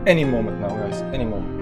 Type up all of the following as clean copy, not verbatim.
any moment now, guys, any moment.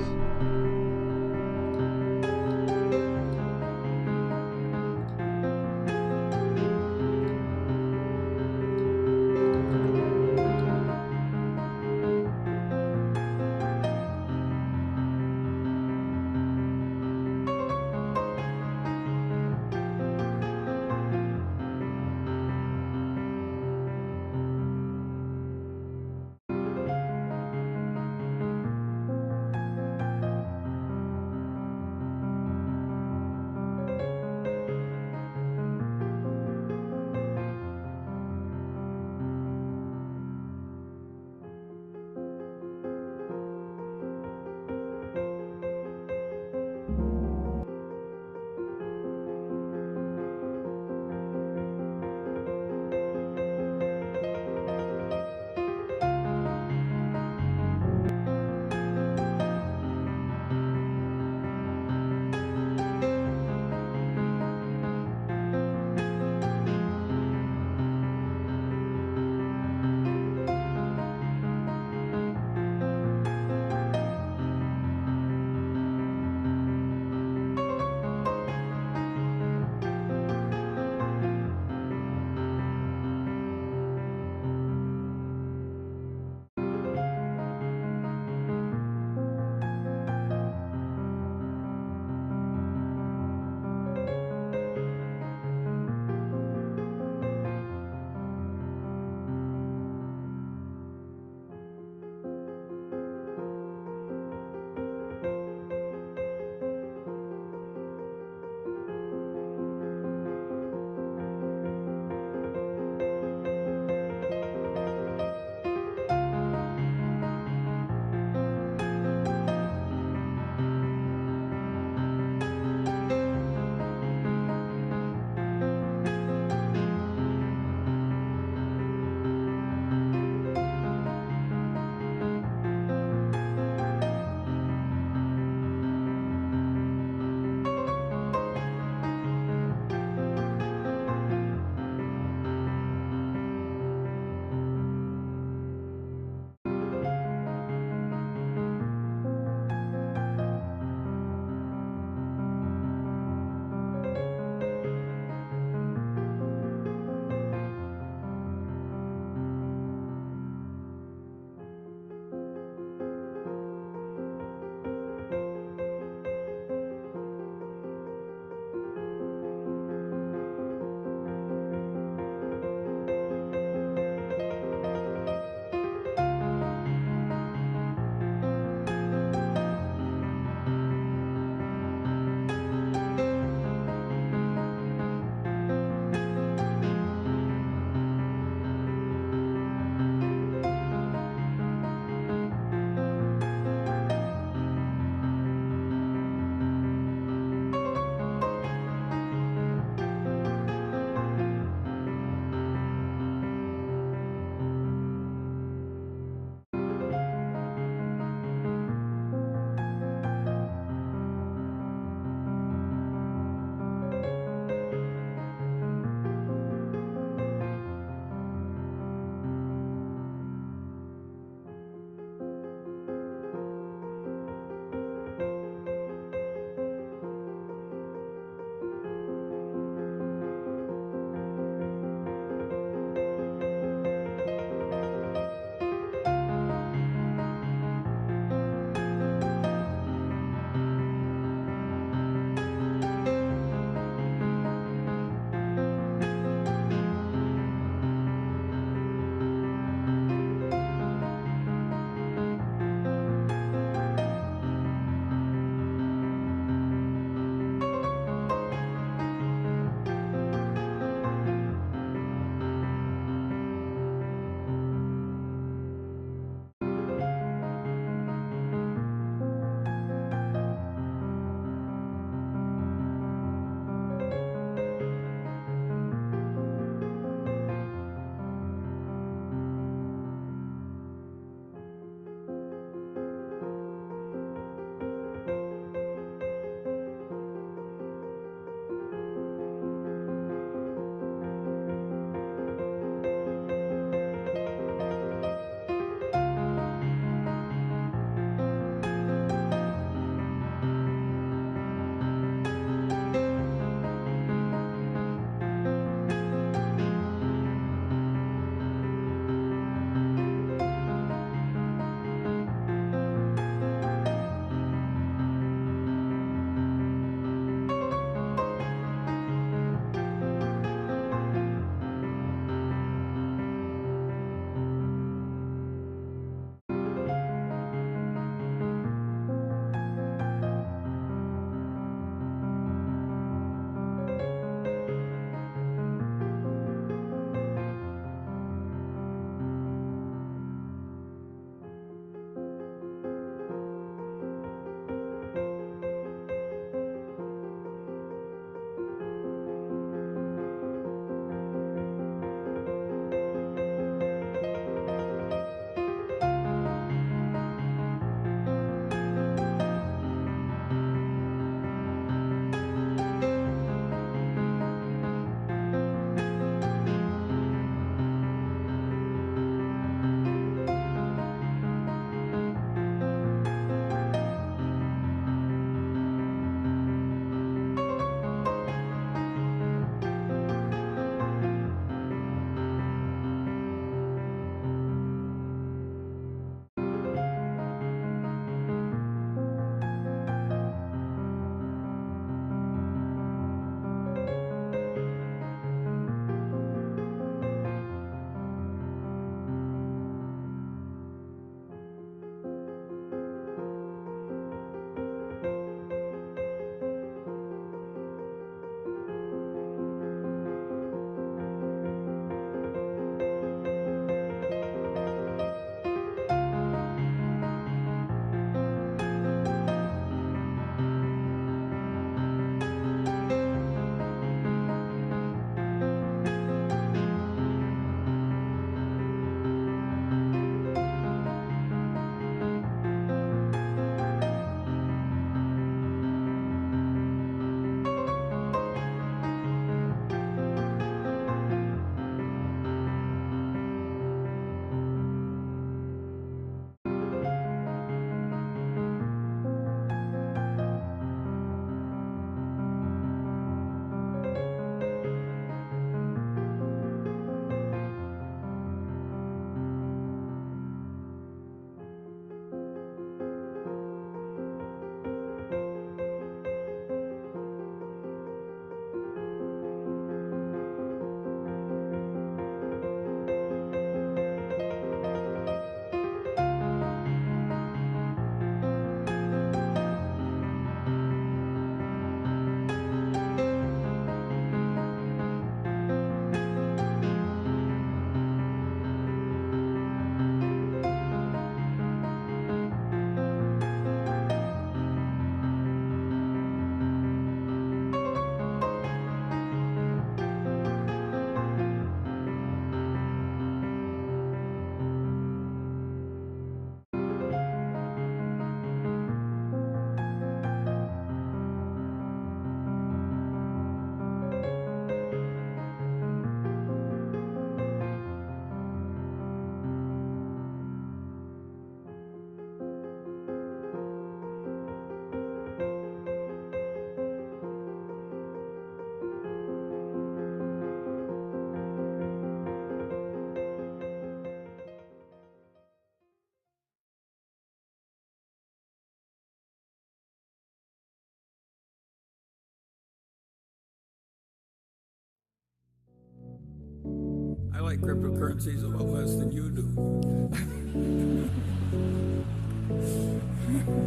like cryptocurrencies a lot less than you do.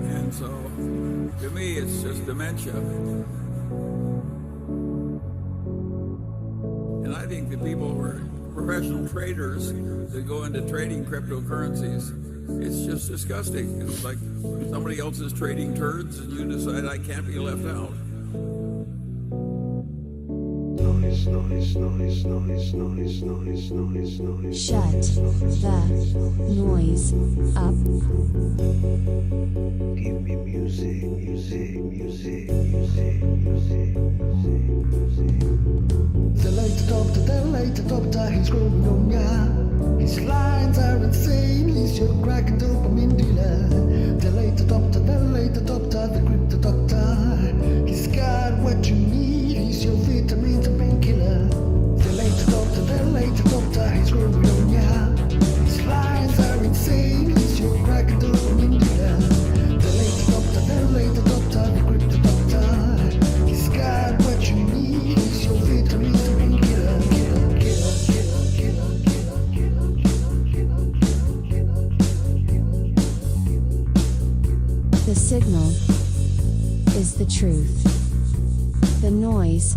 And so, to me, it's just dementia. And I think the people who are professional traders that go into trading cryptocurrencies, it's just disgusting. It's like somebody else is trading turds and you decide I can't be left out. Shut the noise up. Give me music, music, music, music, music, music. The late doctor, he's growing on ya. His lines are insane, he's your crack and dopamine dealer. The late doctor, the crypto doctor. He's got what you need, he's your vitamins and painkiller. The late doctor, he's growing on ya. His lines are insane, he's your crack and dopamine dealer. The late doctor, the crypto doctor. He's got what you need, he's your vitamins and painkiller. The signal is the truth. The noise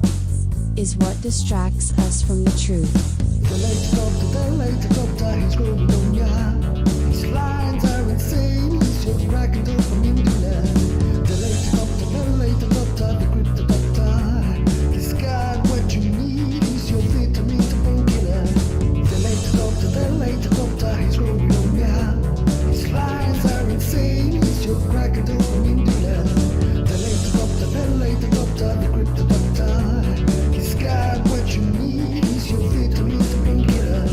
is what distracts us from the truth. The late doctor, he's growing on ya. His lines are insane, he's your crack and dopamine dealer. The late doctor, the crypto doctor. He's got what you need, he's your vitamins and painkiller. The late doctor, he's growing on ya. His lines are insane, he's your crack and dopamine dealer. The late doctor, the crypto doctor. He's got what you need, he's your vitamins and painkiller.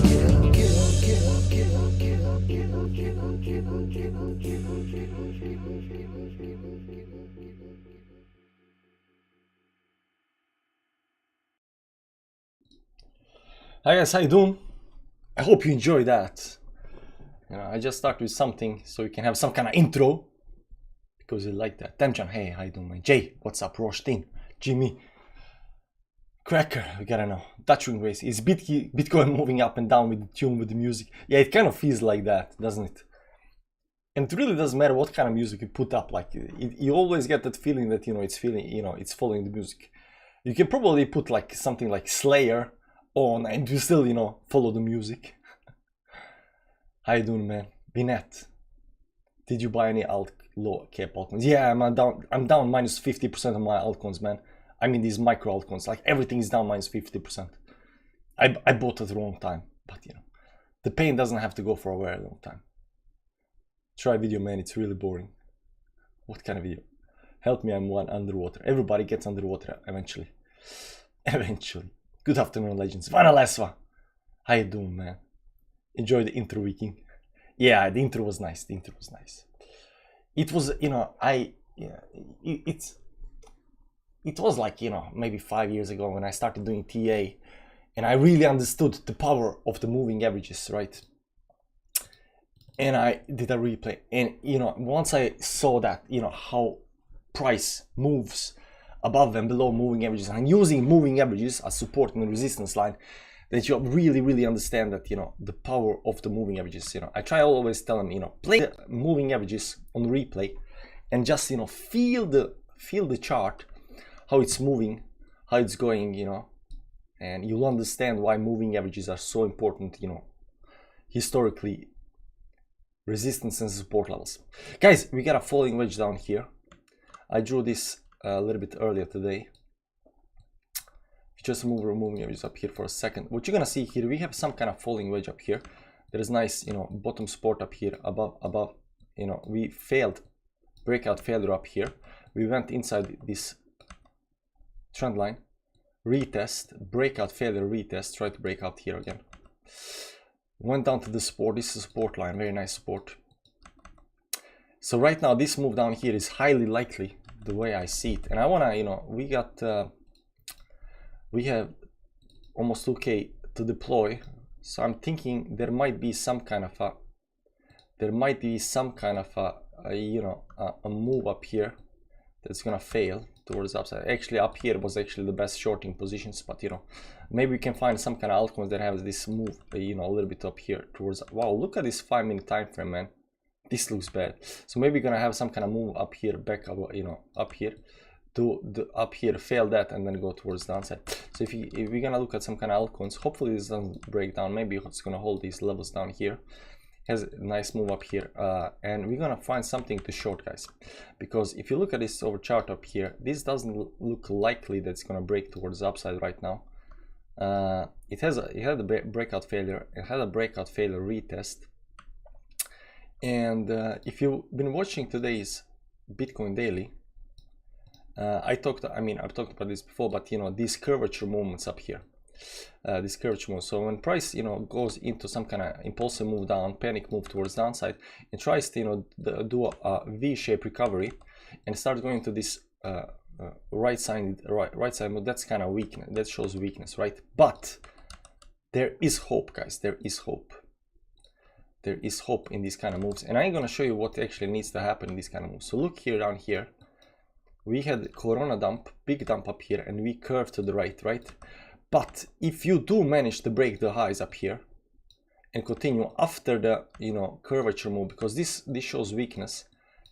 Hi guys, how you doing? I hope you enjoy that. I just started with something so you can have some kind of intro because you like that. Temjan, hey, how you doing, man? Jay, what's up? Roshtin, Jimmy, Cracker, we gotta know. Dutch Ring Race, is Bitcoin moving up and down with the tune, with the music? Yeah, it kind of feels like that, doesn't it? And it really doesn't matter what kind of music you put up. Like you always get that feeling that it's following the music. You can probably put like something like Slayer on and you still follow the music. How you doing, man? Binet, did you buy any low cap altcoins? Yeah, I'm down minus 50% of my altcoins, man. I mean these micro altcoins, like everything is down minus 50%. I bought at the wrong time, but the pain doesn't have to go for a very long time. Try video, man, it's really boring. What kind of video? Help me, I'm one underwater. Everybody gets underwater eventually. Eventually. Good afternoon, legends. Vana Lesva. How you doing, man? Enjoy the intro, Viking. Yeah, the intro was nice. It was, it was like, maybe 5 years ago when I started doing TA and I really understood the power of the moving averages, right? And I did a replay and, once I saw that, how price moves above and below moving averages and using moving averages as support and resistance line, that you really understand that the power of the moving averages. I try always tell them, play the moving averages on replay and just feel the chart, how it's moving, how it's going, and you'll understand why moving averages are so important, historically, resistance and support levels. Guys, we got a falling wedge down here. I drew this a little bit earlier today. Just move moving averages up here for a second. What you're gonna see here, we have some kind of falling wedge up here. There is nice, bottom support up here above. We failed, breakout failure up here. We went inside this trend line, retest, breakout failure, retest, try to break out here again. Went down to the support. This is support line, very nice support. So right now this move down here is highly likely, the way I see it. And I wanna, we have almost 2K to deploy, so I'm thinking there might be some kind of a move up here that's gonna fail towards the upside. Actually, up here was actually the best shorting positions, but you know, maybe we can find some kind of altcoins that have this move, you know, a little bit up here towards. Wow, look at this 5-minute time frame, man. This looks bad. So maybe we're gonna have some kind of move up here, back up, you know, up here, to the up here, fail that, and then go towards the downside. So if we're gonna look at some kind of altcoins, hopefully this doesn't break down. Maybe it's gonna hold these levels down here. Has a nice move up here, and we're gonna find something to short, guys, because if you look at this over chart up here, this doesn't look likely that it's gonna break towards the upside right now. It had a breakout failure. It had a breakout failure retest. And if you've been watching today's Bitcoin Daily, I've talked about this before, but you know, these curvature movements up here, this curvature move. So when price, you know, goes into some kind of impulsive move down, panic move towards downside, and tries to, you know, do a V-shaped recovery and start going to this right side move, that's kind of weakness. That shows weakness, right? But there is hope, guys. There is hope. There is hope in these kind of moves, and I'm going to show you what actually needs to happen in these kind of moves. So look here, down here, we had Corona dump, big dump up here, and we curved to the right, right? But if you do manage to break the highs up here and continue after the, you know, curvature move, because this shows weakness,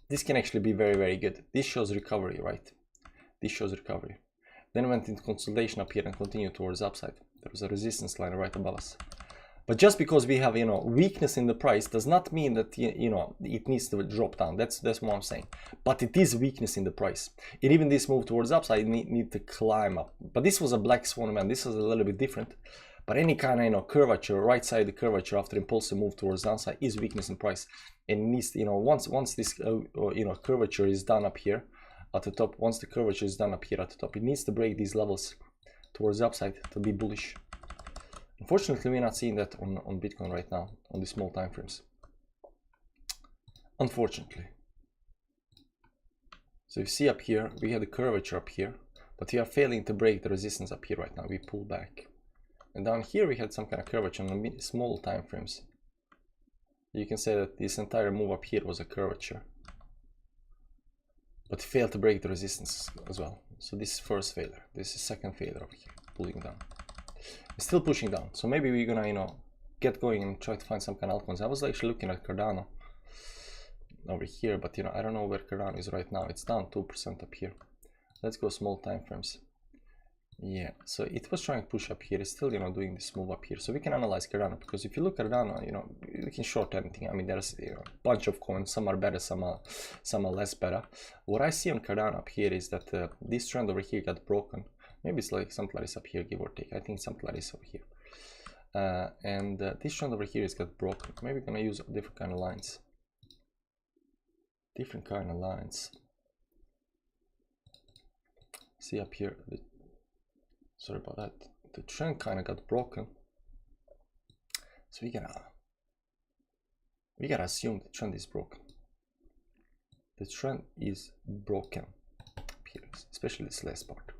this can actually be very, very good. This shows recovery, right? This shows recovery. Then went into consolidation up here and continued towards upside. There was a resistance line right above us. But just because we have, you know, weakness in the price does not mean that, you know, it needs to drop down. That's what I'm saying. But it is weakness in the price. And even this move towards upside need to climb up. But this was a black swan, man. This was a little bit different. But any kind of, you know, curvature, right side curvature after impulsive move towards downside is weakness in price. And it needs to, you know, once this you know, curvature is done up here at the top, once the curvature is done up here at the top, it needs to break these levels towards the upside to be bullish. Unfortunately, we're not seeing that on Bitcoin right now, on the small time frames. Unfortunately. So you see up here, we had a curvature up here, but we are failing to break the resistance up here right now. We pull back. And down here, we had some kind of curvature on the small time frames. You can say that this entire move up here was a curvature, but failed to break the resistance as well. So this is first failure. This is second failure over here, pulling down. Still pushing down, so maybe we're gonna, you know, get going and try to find some kind of altcoins. I was actually looking at Cardano over here, but you know, I don't know where Cardano is right now. It's down 2% up here. Let's go small time frames. Yeah, so it was trying to push up here. It's still, you know, doing this move up here. So we can analyze Cardano, because if you look at Cardano, you know, you can short anything. I mean, there's, you know, a bunch of coins. Some are better, some are less better. What I see on Cardano up here is that this trend over here got broken. Maybe it's like something like this up here, give or take. I think something like this over here. And this trend over here is got broken. Maybe we're gonna use different kind of lines. Different kind of lines. See up here, sorry about that. The trend kind of got broken. So we gotta assume the trend is broken. The trend is broken up here, especially this last part.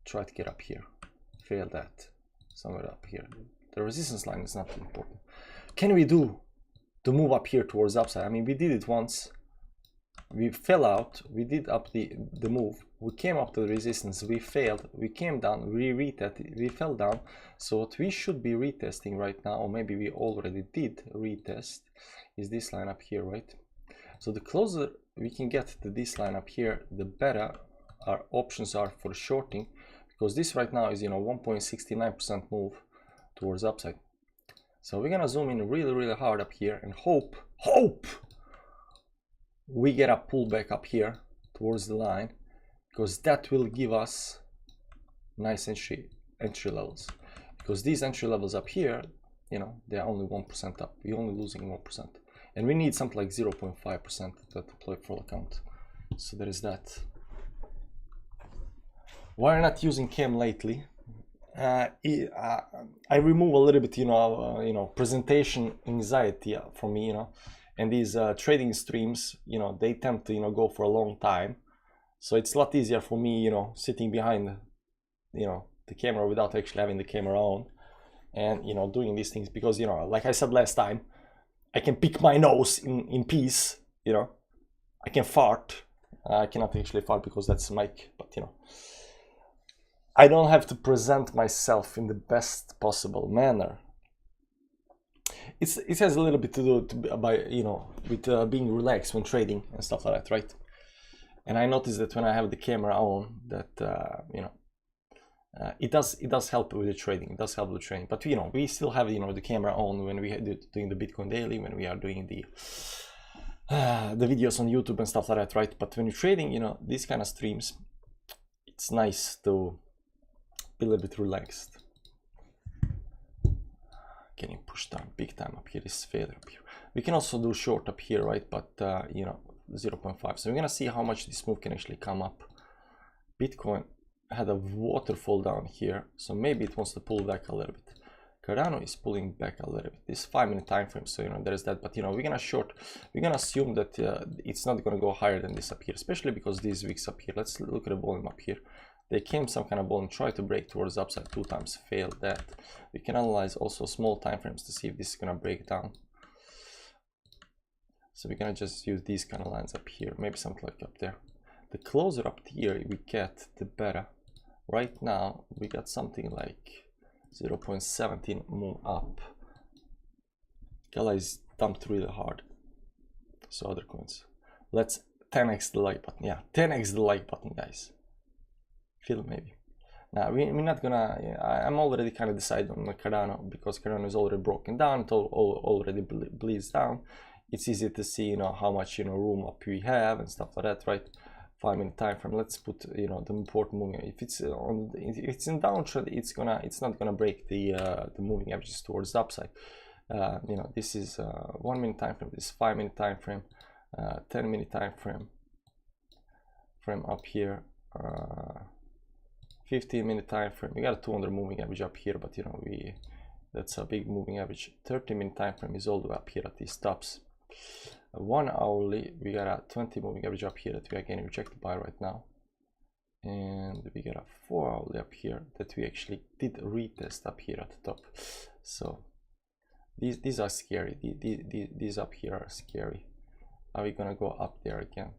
Try to get up here, fail that, somewhere up here. The resistance line is not important. Can we do the move up here towards upside? I mean, we did it once, we fell out, we did up the move, we came up to the resistance, we failed, we came down, we retested, we fell down. So what we should be retesting right now, or maybe we already did retest, is this line up here, right? So the closer we can get to this line up here, the better our options are for shorting, because this right now is, you know, 1.69% move towards upside. So we're gonna zoom in really hard up here and hope we get a pullback up here towards the line, because that will give us nice entry levels. Because these entry levels up here, you know, they're only 1% up. We're only losing 1%, and we need something like 0.5% to deploy full account. So there is that. Why am I not using Cam lately? I remove a little bit, you know, presentation anxiety from me, you know, and these trading streams, you know, they tend to, you know, go for a long time. So it's a lot easier for me, you know, sitting behind, you know, the camera without actually having the camera on, and, you know, doing these things, because, you know, like I said last time, I can pick my nose in peace, you know, I can fart I cannot actually fart because that's mic, but you know, I don't have to present myself in the best possible manner. It has a little bit to do by, you know, with being relaxed when trading and stuff like that, right? And I noticed that when I have the camera on, that you know, it does help with the trading. It does help with trading. But you know, we still have, you know, the camera on when we are doing the Bitcoin daily, when we are doing the videos on YouTube and stuff like that, right? But when you're trading, you know, these kind of streams, it's nice to be a little bit relaxed. Getting pushed down big time up here. This failure up here. We can also do short up here, right? But you know, 0.5. So we're gonna see how much this move can actually come up. Bitcoin had a waterfall down here, so maybe it wants to pull back a little bit. Cardano is pulling back a little bit. This 5-minute time frame, so you know, there's that. But you know, we're gonna short. We're gonna assume that it's not gonna go higher than this up here, especially because these wicks up here. Let's look at the volume up here. They came some kind of volume, tried to break towards the upside 2 times, failed that. We can analyze also small time frames to see if this is gonna break down. So we're gonna just use these kind of lines up here, maybe something like up there. The closer up here we get, the better. Right now we got something like 0.17 move up. Gala is dumped really hard. So other coins. Let's 10x the like button. Yeah, 10x the like button, guys. Feel maybe. Now we're not gonna. I'm already kind of decided on Cardano because Cardano is already broken down. It already bleeds down. It's easy to see, you know, how much, you know, room up we have and stuff like that, right? 5-minute time frame. Let's put, you know, the important moving. If it's on, if it's in downtrend, it's not gonna break the moving averages towards the upside. You know, this is 1-minute time frame. This 5-minute time frame, 10-minute time frame up here. 15-minute time frame. We got a 200 moving average up here, but you know, that's a big moving average. 30-minute time frame is all the way up here at these tops. 1 hourly, we got a 20 moving average up here that we are getting rejected by right now, and we got a 4 hourly up here that we actually did retest up here at the top. So these are scary. These up here are scary. Are we gonna go up there again?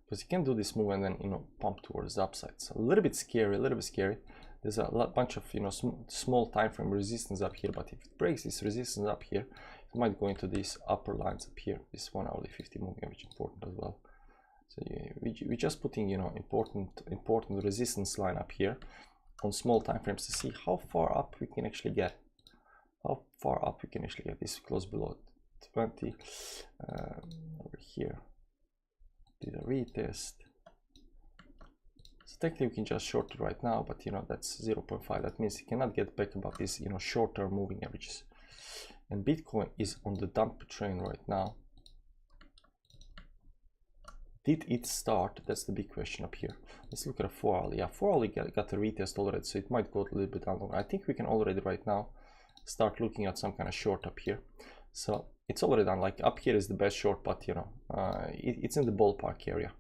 Because you can do this move and then, you know, pump towards the upside. So a little bit scary, a little bit scary. There's a bunch of, you know, small time frame resistance up here, but if it breaks this resistance up here, it might go into these upper lines up here. This 1 hourly 50 moving average important as well. So we're just putting, you know, important resistance line up here on small time frames to see how far up we can actually get. How far up we can actually get. This close below 20 over here. Did a retest. So technically we can just short it right now, but you know, that's 0.5. That means you cannot get back above these, you know, short-term moving averages. And Bitcoin is on the dump train right now. Did it start? That's the big question up here. Let's look at a 4 hourly. Yeah, 4 hourly got a retest already, so it might go a little bit down longer. I think we can already right now start looking at some kind of short up here. So it's already done. Like up here is the best short, but you know, it's in the ballpark area,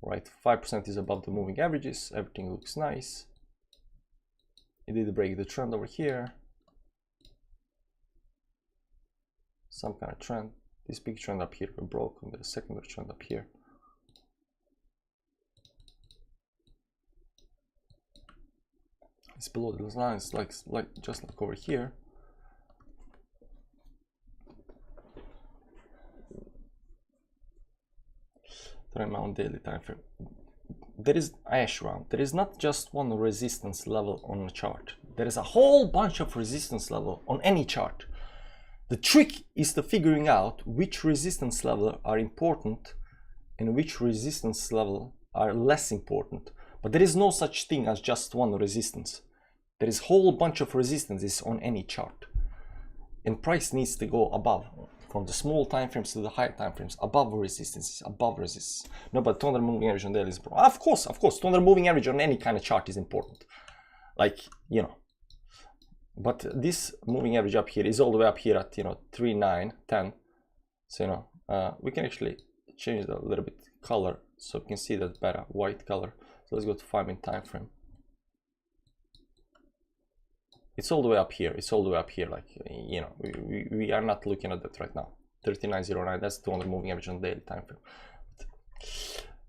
right? 5% is above the moving averages. Everything looks nice. It did break the trend over here. Some kind of trend. This big trend up here we broke on the secondary trend up here. It's below those lines, like just like over here. On daily time frame, there is ash round. There is not just one resistance level on a chart. There is a whole bunch of resistance level on any chart. The trick is to figuring out which resistance level are important and which resistance level are less important. But there is no such thing as just one resistance. There is a whole bunch of resistances on any chart, and price needs to go above. From the small time frames to the higher time frames, above resistances, above resistance. No, but 200 moving average on daily is important. Of course, 200 moving average on any kind of chart is important. Like, you know. But this moving average up here is all the way up here at, you know, 3, 9, 10. So, you know, we can actually change the little bit color so we can see that better, white color. So let's go to 5-minute time frame. It's all the way up here. It's all the way up here. Like, you know, we are not looking at that right now. 39.09. That's 200 moving average on daily time frame.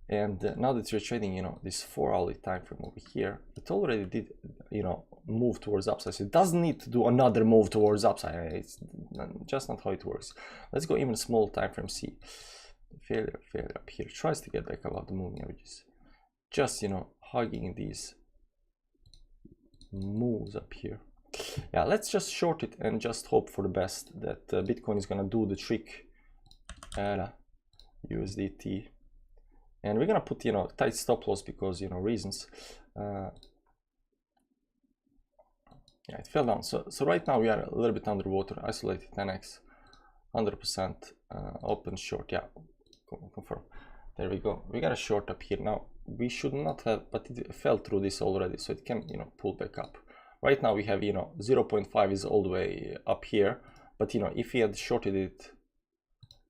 And now that you're trading, you know, this 4-hourly time frame over here, it already did, you know, move towards upside. So it doesn't need to do another move towards upside. It's just not how it works. Let's go even small time frame. See, failure up here. Tries to get back above the moving averages. Just, you know, hugging these moves up here. Yeah, let's just short it and just hope for the best that Bitcoin is gonna do the trick. USDT. And we're gonna put, you know, tight stop loss because, you know, reasons. Yeah, it fell down. So right now we are a little bit underwater. Isolated 10x, 100% open short. Yeah, confirm. There we go. We got a short up here. Now we should not have, but it fell through this already, so it can, you know, pull back up. Right now we have, you know, 0.5 is all the way up here, but you know, if we had shorted it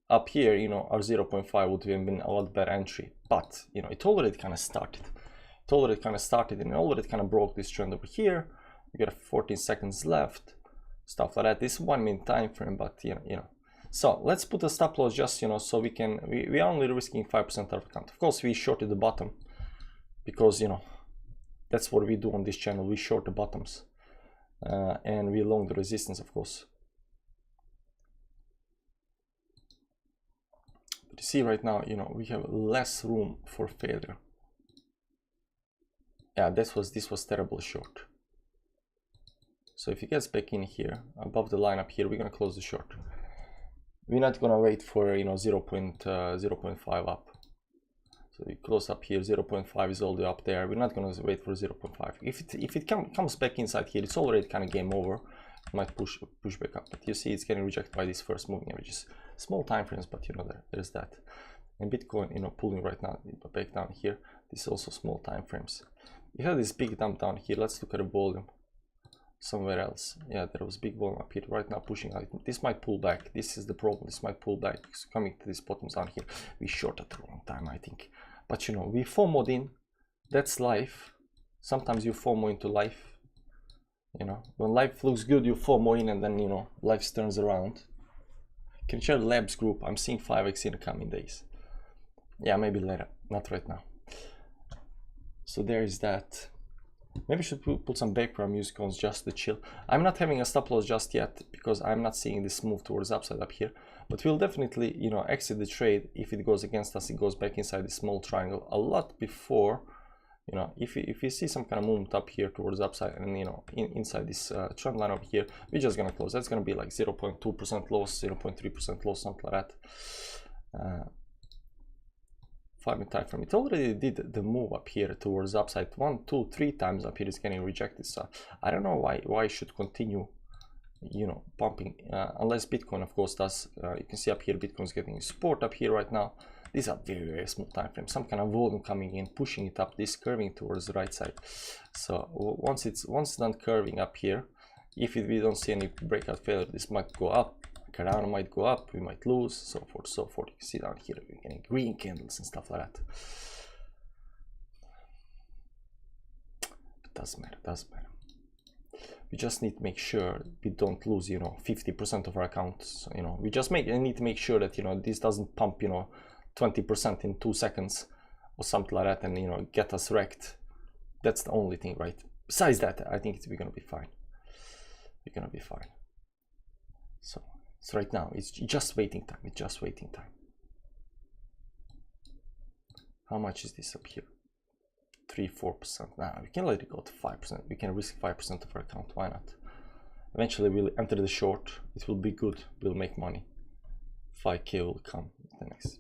up here, you know, our 0.5 would have been a lot better entry. But you know, it already kind of started. It already kind of started and it already kind of broke this trend over here. We got 14 seconds left, stuff like that. This is 1 minute time frame, but you know. So let's put a stop loss just, you know, so we can, we are only risking 5% of account. Of course, we shorted the bottom because, you know, that's what we do on this channel. We short the bottoms and we long the resistance, of course. But you see right now, you know, we have less room for failure. Yeah, this was terrible short. So if it gets back in here, above the line up here, we're gonna close the short. We're not gonna wait for, you know, 0.5 up. So we close up here, 0.5 is all the way up there. We're not gonna wait for 0.5. If it comes back inside here, it's already kind of game over. It might push back up, but you see it's getting rejected by these first moving averages. Small time frames, but you know, there's that. And Bitcoin, you know, pulling right now back down here. This is also small time frames. You have this big dump down here. Let's look at the volume somewhere else. Yeah, there was big volume up here right now pushing out. This might pull back. This is the problem. This might pull back. It's coming to these bottoms down here. We short at the wrong time, I think. But you know, we FOMO'd in. That's life. Sometimes you FOMO into life. You know, when life looks good, you FOMO in, and then, you know, life turns around. Can share the labs group. I'm seeing 5x in the coming days. Yeah, maybe later. Not right now. So there is that. Maybe I should put some background music on just to chill. I'm not having a stop loss just yet because I'm not seeing this move towards upside up here. But we'll definitely, you know, exit the trade if it goes against us. It goes back inside this small triangle a lot before, you know, if you see some kind of movement up here towards upside and, you know, inside this trend line over here, we're just gonna close. That's gonna be like 0.2% loss, 0.3% loss, something like that. 5 minute time frame. It already did the move up here towards upside 1, 2, 3 times up here. It's getting rejected. So I don't know why it should continue, you know, pumping unless Bitcoin, of course, does. You can see up here Bitcoin's getting support up here right now. These are very small time frames. Some kind of volume coming in, pushing it up. This curving towards the right side. So once it's done curving up here, if we don't see any breakout failure, this might go up. Cardano might go up, we might lose, so forth, so forth. You can see down here, we're getting green candles and stuff like that. It doesn't matter, doesn't matter. We just need to make sure we don't lose, you know, 50% of our accounts. You know, we just need to make sure that, you know, this doesn't pump, you know, 20% in 2 seconds or something like that, and, you know, get us wrecked. That's the only thing, right? Besides that, I think we're gonna be fine. We're gonna be fine. So right now it's just waiting time. It's just waiting time. How much is this up here? 3-4%. Nah, we can let it go to 5%. We can risk 5% of our account. Why not? Eventually we'll enter the short. It will be good. We'll make money. 5K will come the next.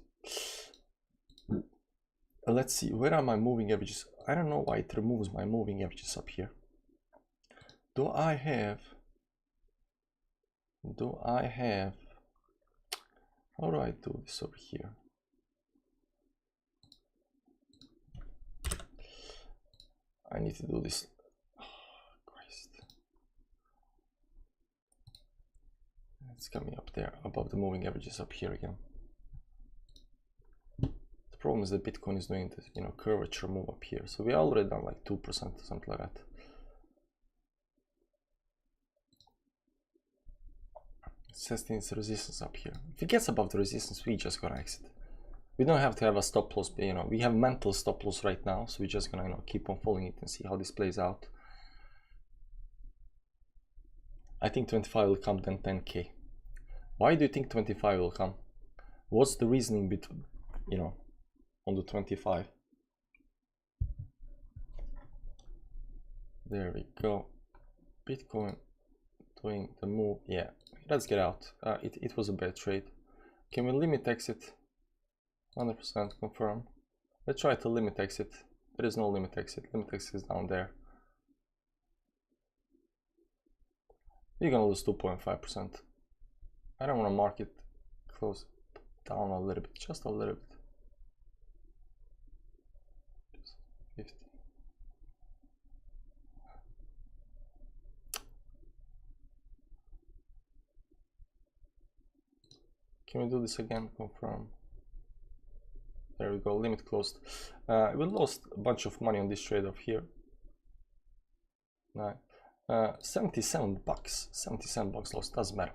Let's see. Where are my moving averages? I don't know why it removes my moving averages up here. Do I have, how do I do this over here? I need to do this. Oh, Christ. It's coming up there above the moving averages up here again. The problem is that Bitcoin is doing this, you know, curvature move up here. So we already done like 2%, something like that. testing its resistance up here. If it gets above the resistance, we just gonna exit. We don't have to have a stop loss, but you know, we have mental stop loss right now, so we're just gonna, you know, keep on following it and see how this plays out. I think 25 will come, then 10k. Why do you think 25 will come? What's the reasoning between, you know, on the 25? There we go. Bitcoin doing the move. Yeah, let's get out. It was a bad trade. Can we limit exit? 100% confirm. Let's try to limit exit. There is no limit exit. Limit exit is down there. You're gonna lose 2.5%. I don't want to mark it close down a little bit, just a little bit. Just 50. Can we do this again? Confirm. There we go, limit closed. We lost a bunch of money on this trade up here. Right. 77 bucks. 77 bucks lost, doesn't matter.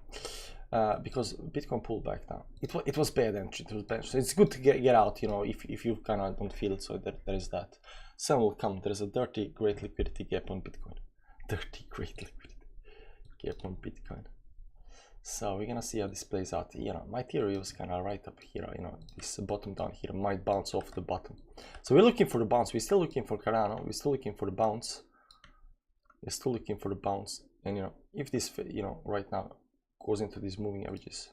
Because Bitcoin pulled back now. It was bad entry. It was bad. So it's good to get out, you know, if you kind of don't feel it. So there is that. Some will come. There's a dirty great liquidity gap on Bitcoin. Dirty great liquidity gap on Bitcoin. So we're gonna see how this plays out. You know, my theory was kind of right up here. You know, this bottom down here might bounce off the bottom. So we're looking for the bounce. We're still looking for Cardano. We're still looking for the bounce. We're still looking for the bounce. And you know, if this, you know, right now goes into these moving averages,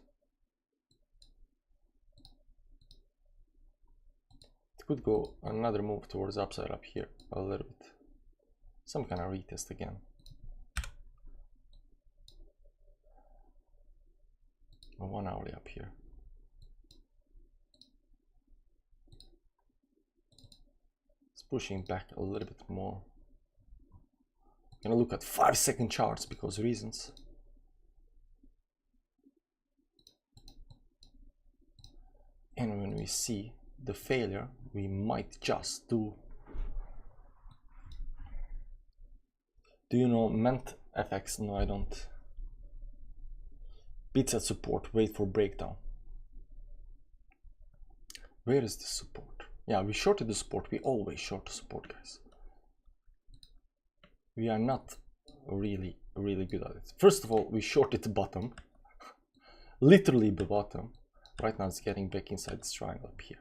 it could go another move towards upside up here a little bit. Some kind of retest again. A 1 hourly up here. It's pushing back a little bit more. I'm gonna look at 5-second charts because reasons. And when we see the failure, we might just do you know Ment FX? No, I don't. Beats at support, wait for breakdown. Where is the support? Yeah, we shorted the support. We always short the support, guys. We are not really good at it. First of all, we shorted the bottom. Literally the bottom. Right now it's getting back inside this triangle up here.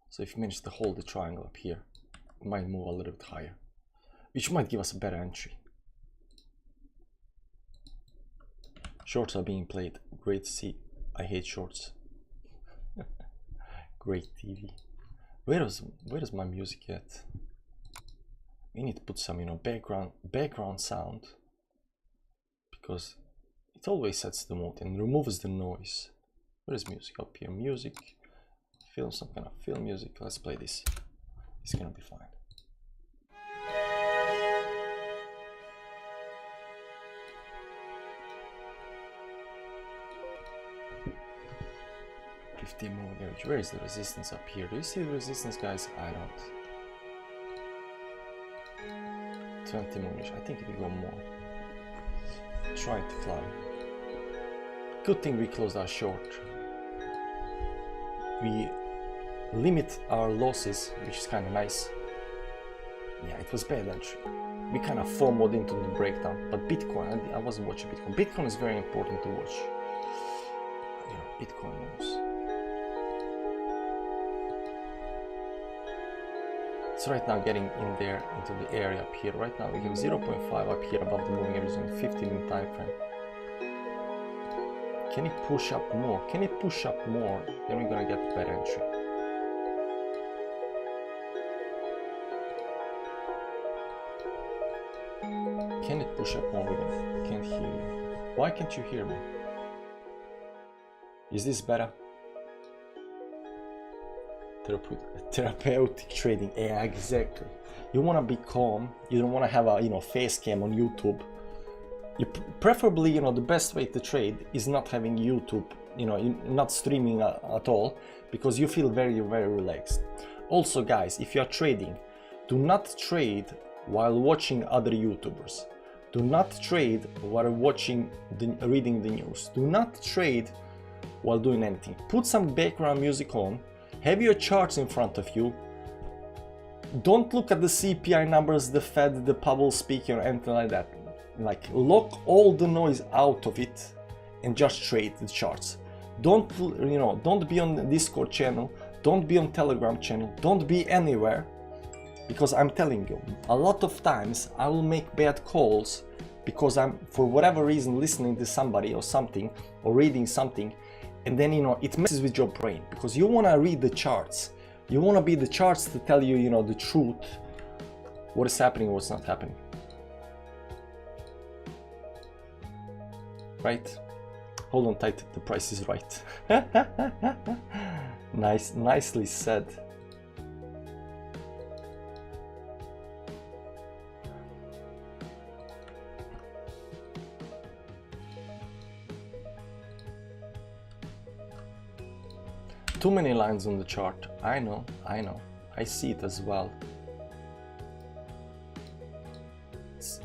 So if you manage to hold the triangle up here, it might move a little bit higher, which might give us a better entry. Shorts are being played. Great to see. I hate shorts. Great TV. Where is my music at? We need to put some, you know, background sound, because it always sets the mood and removes the noise. Where is music? Up here. Music. Film, some kind of film music. Let's play this. It's gonna be fine. Moving average. Where is the resistance up here? Do you see the resistance, guys? I don't. 20 moving. I think it will go more. Try to fly. Good thing we closed our short. We limit our losses, which is kind of nice. Yeah, it was bad entry. We kind of FOMO'd into the breakdown. But Bitcoin, I wasn't watching Bitcoin. Bitcoin is very important to watch. You know, Bitcoin moves. It's right now getting in there into the area up here. Right now we have 0.5 up here above the moving average on 15-minute time frame. Can it push up more? Can it push up more? Then we're gonna get a better entry. Can it push up more? I can't hear you. Why can't you hear me? Is this better? Therapeutic trading. Yeah, exactly. You want to be calm. You don't want to have a, you know, face cam on YouTube. You preferably, you know, the best way to trade is not having YouTube, you know, not streaming at all, because you feel very relaxed. Also, guys, if you are trading, do not trade while watching other YouTubers. Do not trade while watching, reading the news. Do not trade while doing anything. Put some background music on, have your charts in front of you. Don't look at the CPI numbers, the Fed, the Powell speaking or anything like that. Like, lock all the noise out of it and just trade the charts. Don't, you know, don't be on the Discord channel, don't be on Telegram channel, don't be anywhere, because I'm telling you, a lot of times I will make bad calls because I'm, for whatever reason, listening to somebody or something or reading something, and then, you know, it messes with your brain because you want to read the charts. You want to be the charts to tell you, you know, the truth, what is happening, what's not happening. Right? Hold on tight, the price is right. Nicely said. Too many lines on the chart. I know. I see it as well. It's...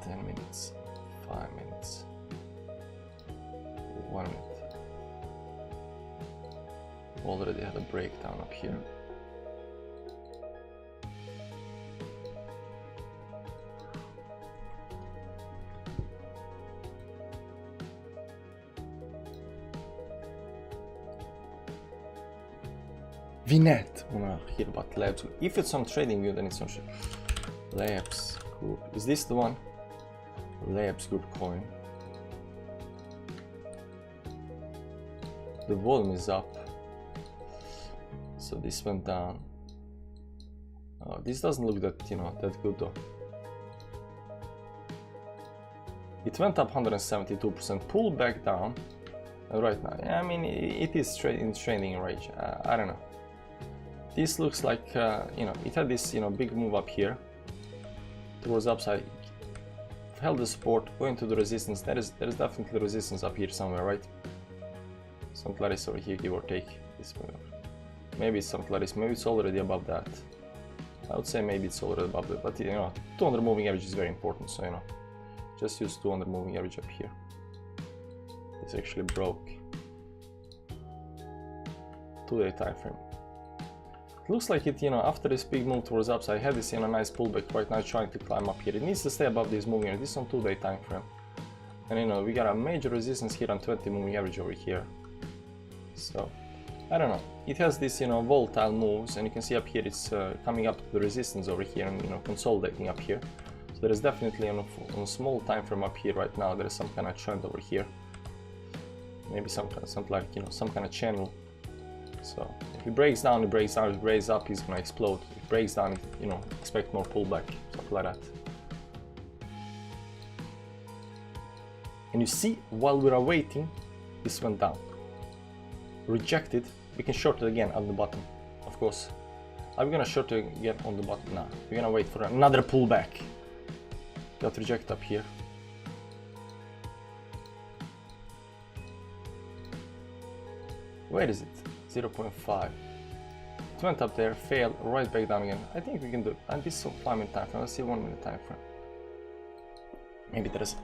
$10 minutes, 5 minutes, 1 minute. Already had a breakdown up here. VNet, I wanna hear about Labs. If it's on trading view, then it's on Labs Group. Is this the one? Labs Group coin. The volume is up. So this went down. Oh, this doesn't look that, you know, that good though. It went up 172%, pulled back down. And right now, I mean, it is in trading range. I don't know. This looks like, you know, it had this, you know, big move up here towards upside, held the support, going to the resistance. There is definitely resistance up here somewhere, right? Something like this over here, give or take. This maybe it's something like this. Maybe it's already above that. I would say maybe it's already above that, but you know, 200 moving average is very important. So, you know, just use 200 moving average up here. It's actually broke. 2-day time frame. It looks like it, you know, after this big move towards upside, I had this, you know, nice pullback right now, trying to climb up here. It needs to stay above this moving average. This is on 2-day time frame. And you know, we got a major resistance here on 20 moving average over here. So, I don't know. It has this, you know, volatile moves, and you can see up here it's coming up to the resistance over here and, you know, consolidating up here. So there is definitely, on a small time frame up here right now, there is some kind of trend over here. Maybe something like, you know, some kind of channel. So if it breaks down, it breaks down. If it breaks up, it's gonna explode. If it breaks down, you know, expect more pullback, something like that. And you see, while we are waiting, this went down. Rejected. We can short it again at the bottom, of course. Are we gonna short it again on the bottom? Nah, we're gonna wait for another pullback. Got rejected up here. Where is it? 0.5. It went up there, failed, right back down again. I think we can do it. And this is 5 minute time frame. Let's see 1 minute time frame. Maybe there's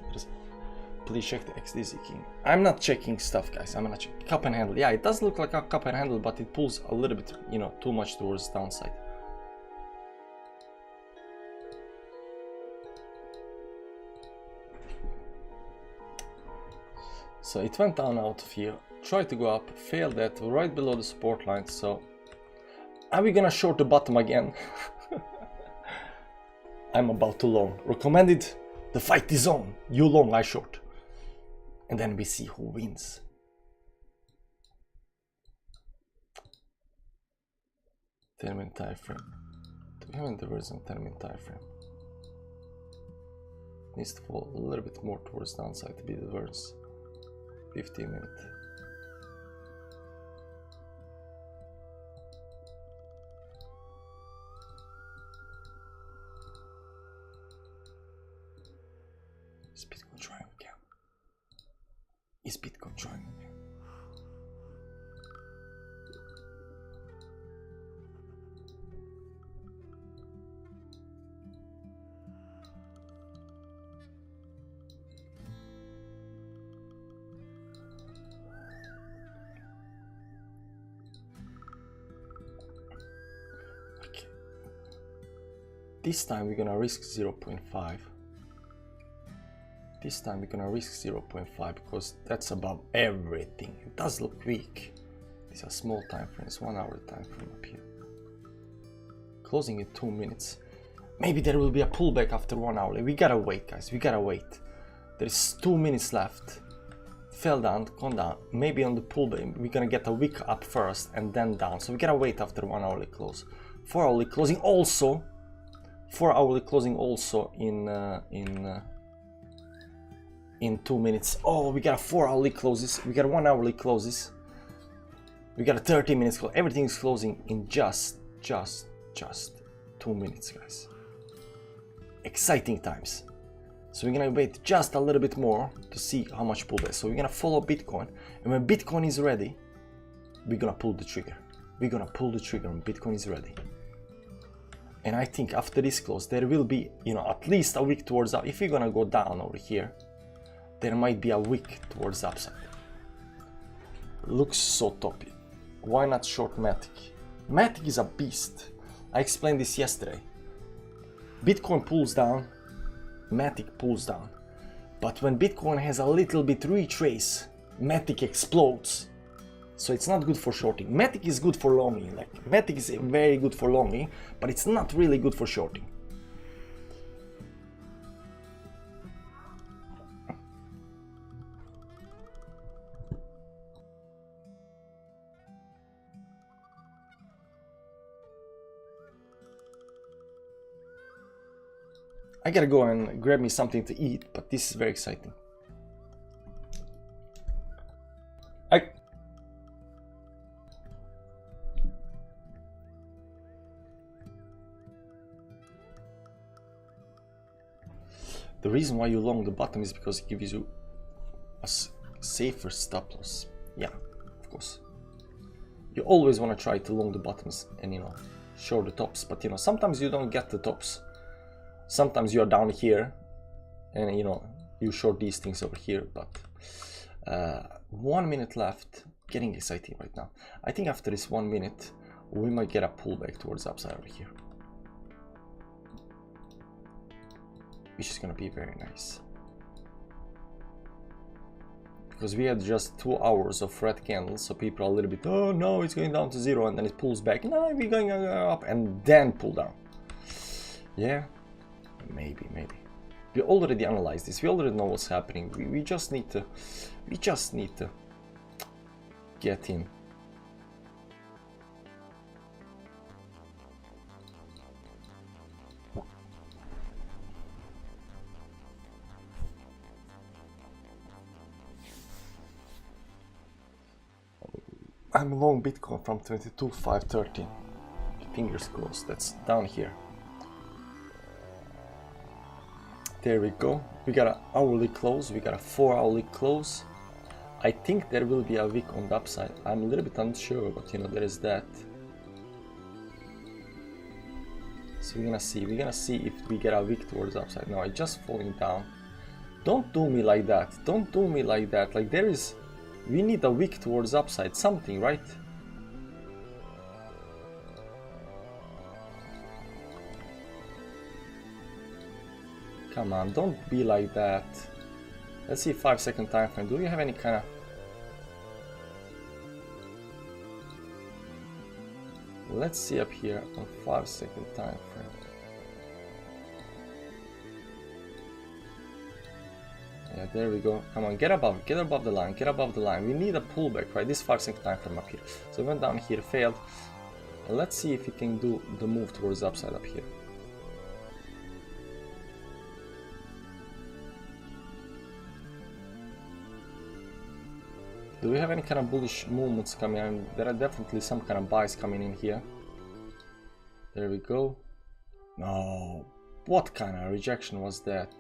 please check the XDC King. I'm not checking stuff, guys. I'm not checking cup and handle. Yeah, it does look like a cup and handle, but it pulls a little bit, you know, too much towards the downside. So it went down out of here, tried to go up, failed that, right below the support line. So are we gonna short the bottom again? I'm about to long. Recommended, the fight is on. You long, I short. And then we see who wins. Ten-minute time frame. Do we have any divergence on 10-minute time frame? Needs to fall a little bit more towards downside to be divergence. 15-minute. Is Bitcoin trying again? Is Bitcoin trying again? this time we're gonna risk 0.5. This time we're gonna risk 0.5 because that's above everything. It does look weak. These are small time frames, 1 hour time frame up here. Closing in 2 minutes. Maybe there will be a pullback after 1 hour. We gotta wait, guys. We gotta wait. There's 2 minutes left. Fell down, gone down. Maybe on the pullback we're gonna get a wick up first and then down. So we gotta wait after 1 hourly close. 4 hourly closing also. 4 hourly closing also in 2 minutes. Oh, we got a 4 hourly closes. We got 1 hourly closes. We got a 30 minutes close. Everything is closing in just 2 minutes, guys. Exciting times. So we're gonna wait just a little bit more to see how much pullback. So we're gonna follow Bitcoin, and when Bitcoin is ready, we're gonna pull the trigger. We're gonna pull the trigger when Bitcoin is ready. And I think after this close, there will be, you know, at least a wick towards up. If you're gonna go down over here, there might be a wick towards upside. Looks so toppy. Why not short Matic? Matic is a beast. I explained this yesterday. Bitcoin pulls down, Matic pulls down. But when Bitcoin has a little bit retrace, Matic explodes. So it's not good for shorting. Matic is good for longing. Like Matic is very good for longing, but it's not really good for shorting. I gotta go and grab me something to eat, but this is very exciting. The reason why you long the bottom is because it gives you a safer stop loss. Yeah, of course. You always want to try to long the bottoms and, you know, short the tops, but you know, sometimes you don't get the tops. Sometimes you're down here and, you know, you short these things over here, but 1 minute left. Getting exciting right now. I think after this 1 minute we might get a pullback towards upside over here, which is gonna be very nice, because we had just 2 hours of red candles, so people are a little bit, oh no, it's going down to 0, and then it pulls back, no, we're going up, and then pull down. Yeah, maybe. We already analyzed this. We already know what's happening. We just need to get in. I'm long Bitcoin from 22,530. Fingers crossed. That's down here. There we go. We got an hourly close. We got a 4 hourly close. I think there will be a wick on the upside. I'm a little bit unsure, but you know, there is that. So we're gonna see. We're gonna see if we get a wick towards the upside. No, it's just falling down. Don't do me like that. Don't do me like that. Like there is. We need a wick towards upside. Something, right? Come on, don't be like that. Let's see 5-second time frame. Do you have any kind of... Let's see up here on 5-second time frame. Yeah, there we go. Come on, get above the line, get above the line. We need a pullback, right? This 5-second time frame up here. So we went down here, failed. And let's see if we can do the move towards the upside up here. Do we have any kind of bullish movements coming in? There are definitely some kind of buys coming in here. There we go. No, what kind of rejection was that?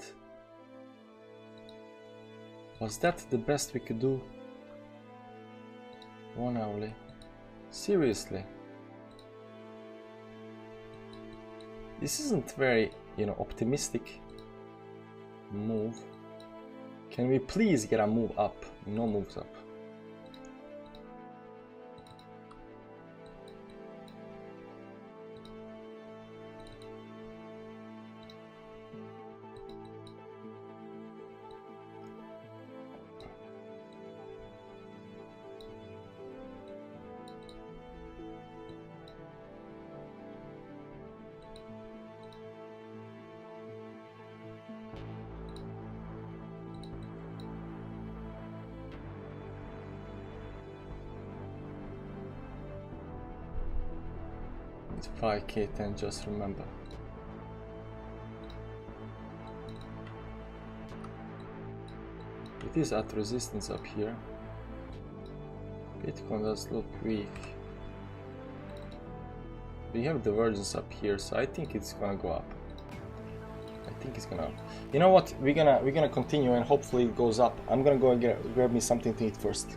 Was that the best we could do? 1 hourly. Seriously? This isn't very, you know, optimistic move. Can we please get a move up? No moves up. It's 5k 10, just remember. It is at resistance up here. Bitcoin does look weak. We have divergence up here, so I think it's gonna go up. I think it's gonna up. You know what? We're gonna continue and hopefully it goes up. I'm gonna go and grab me something to eat first.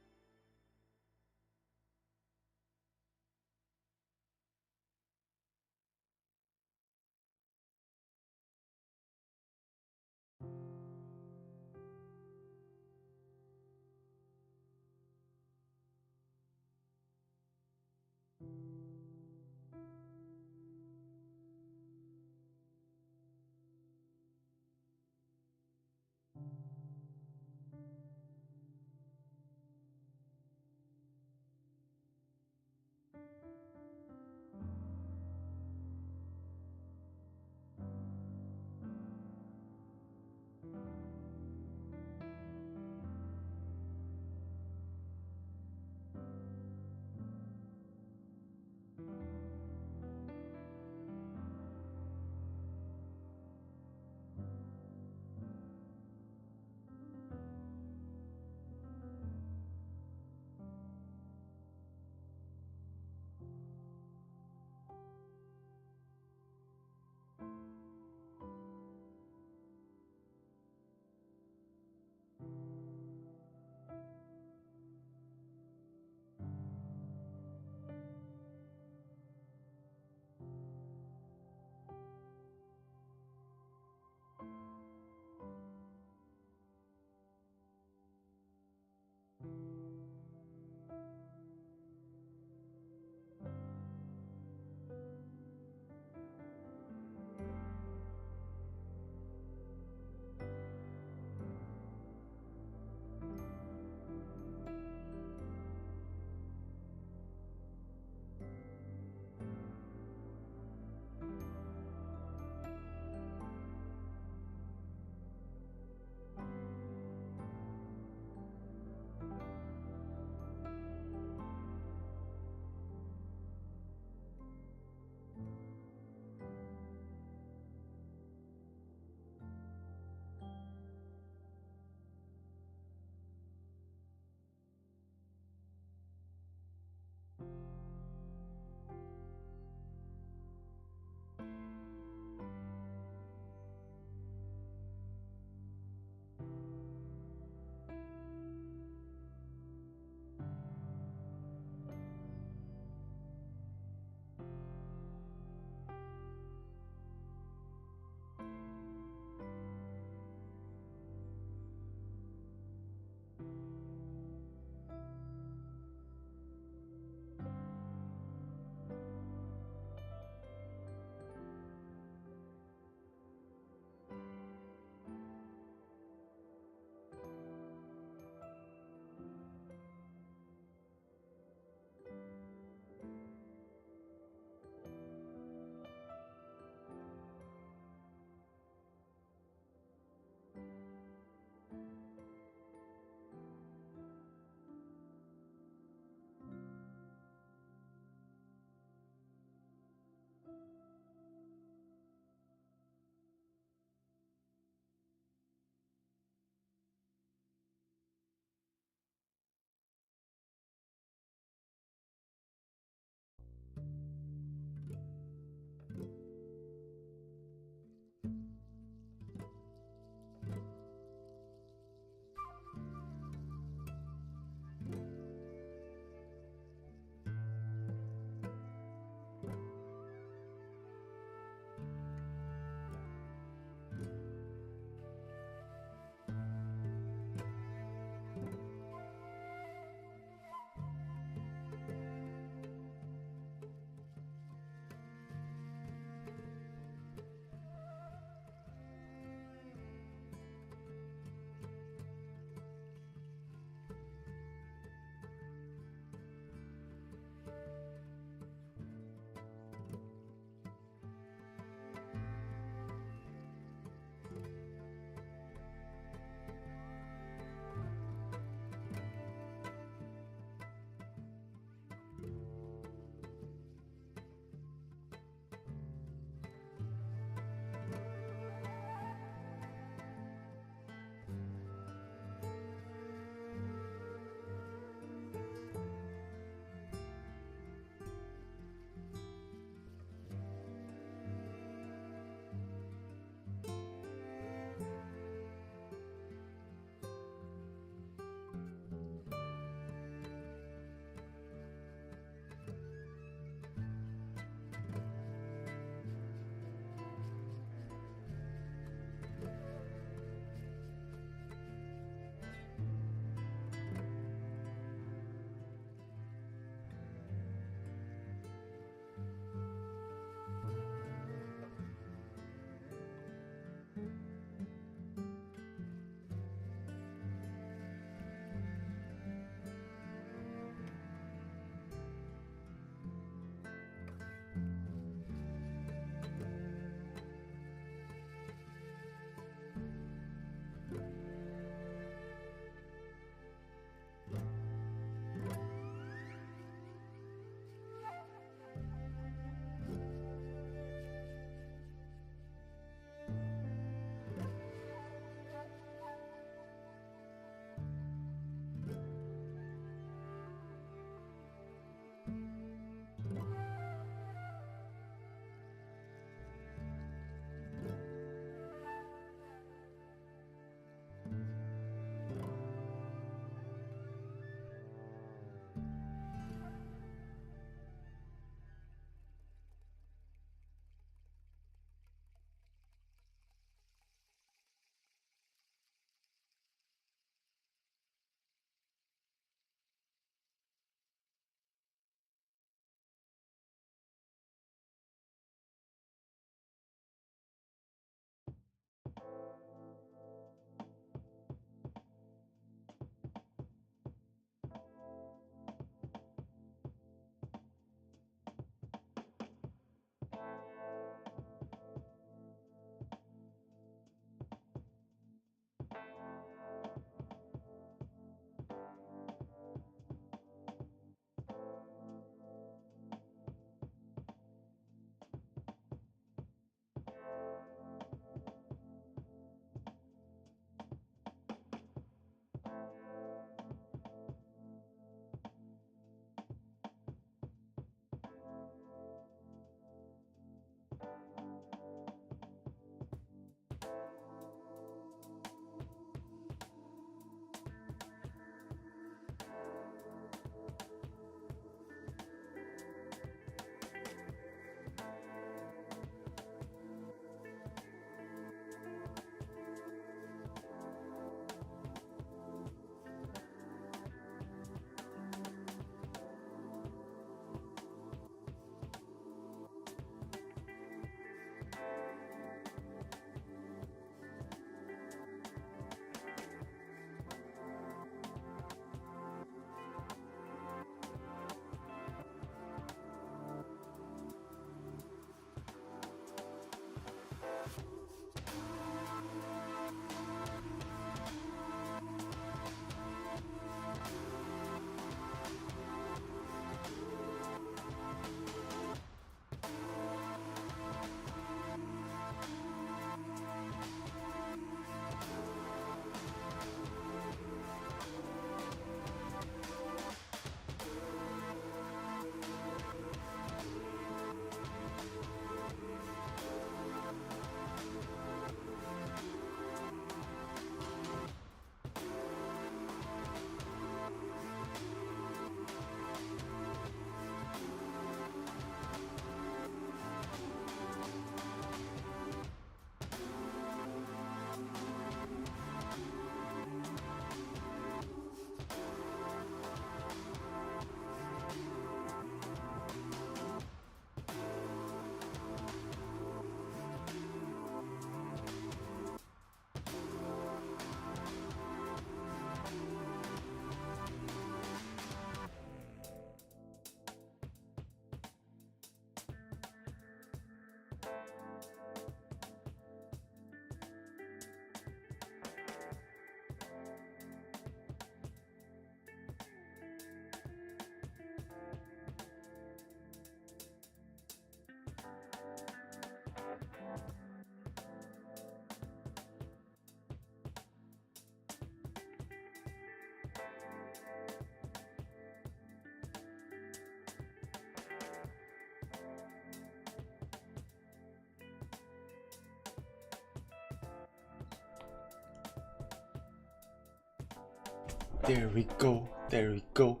There we go, there we go.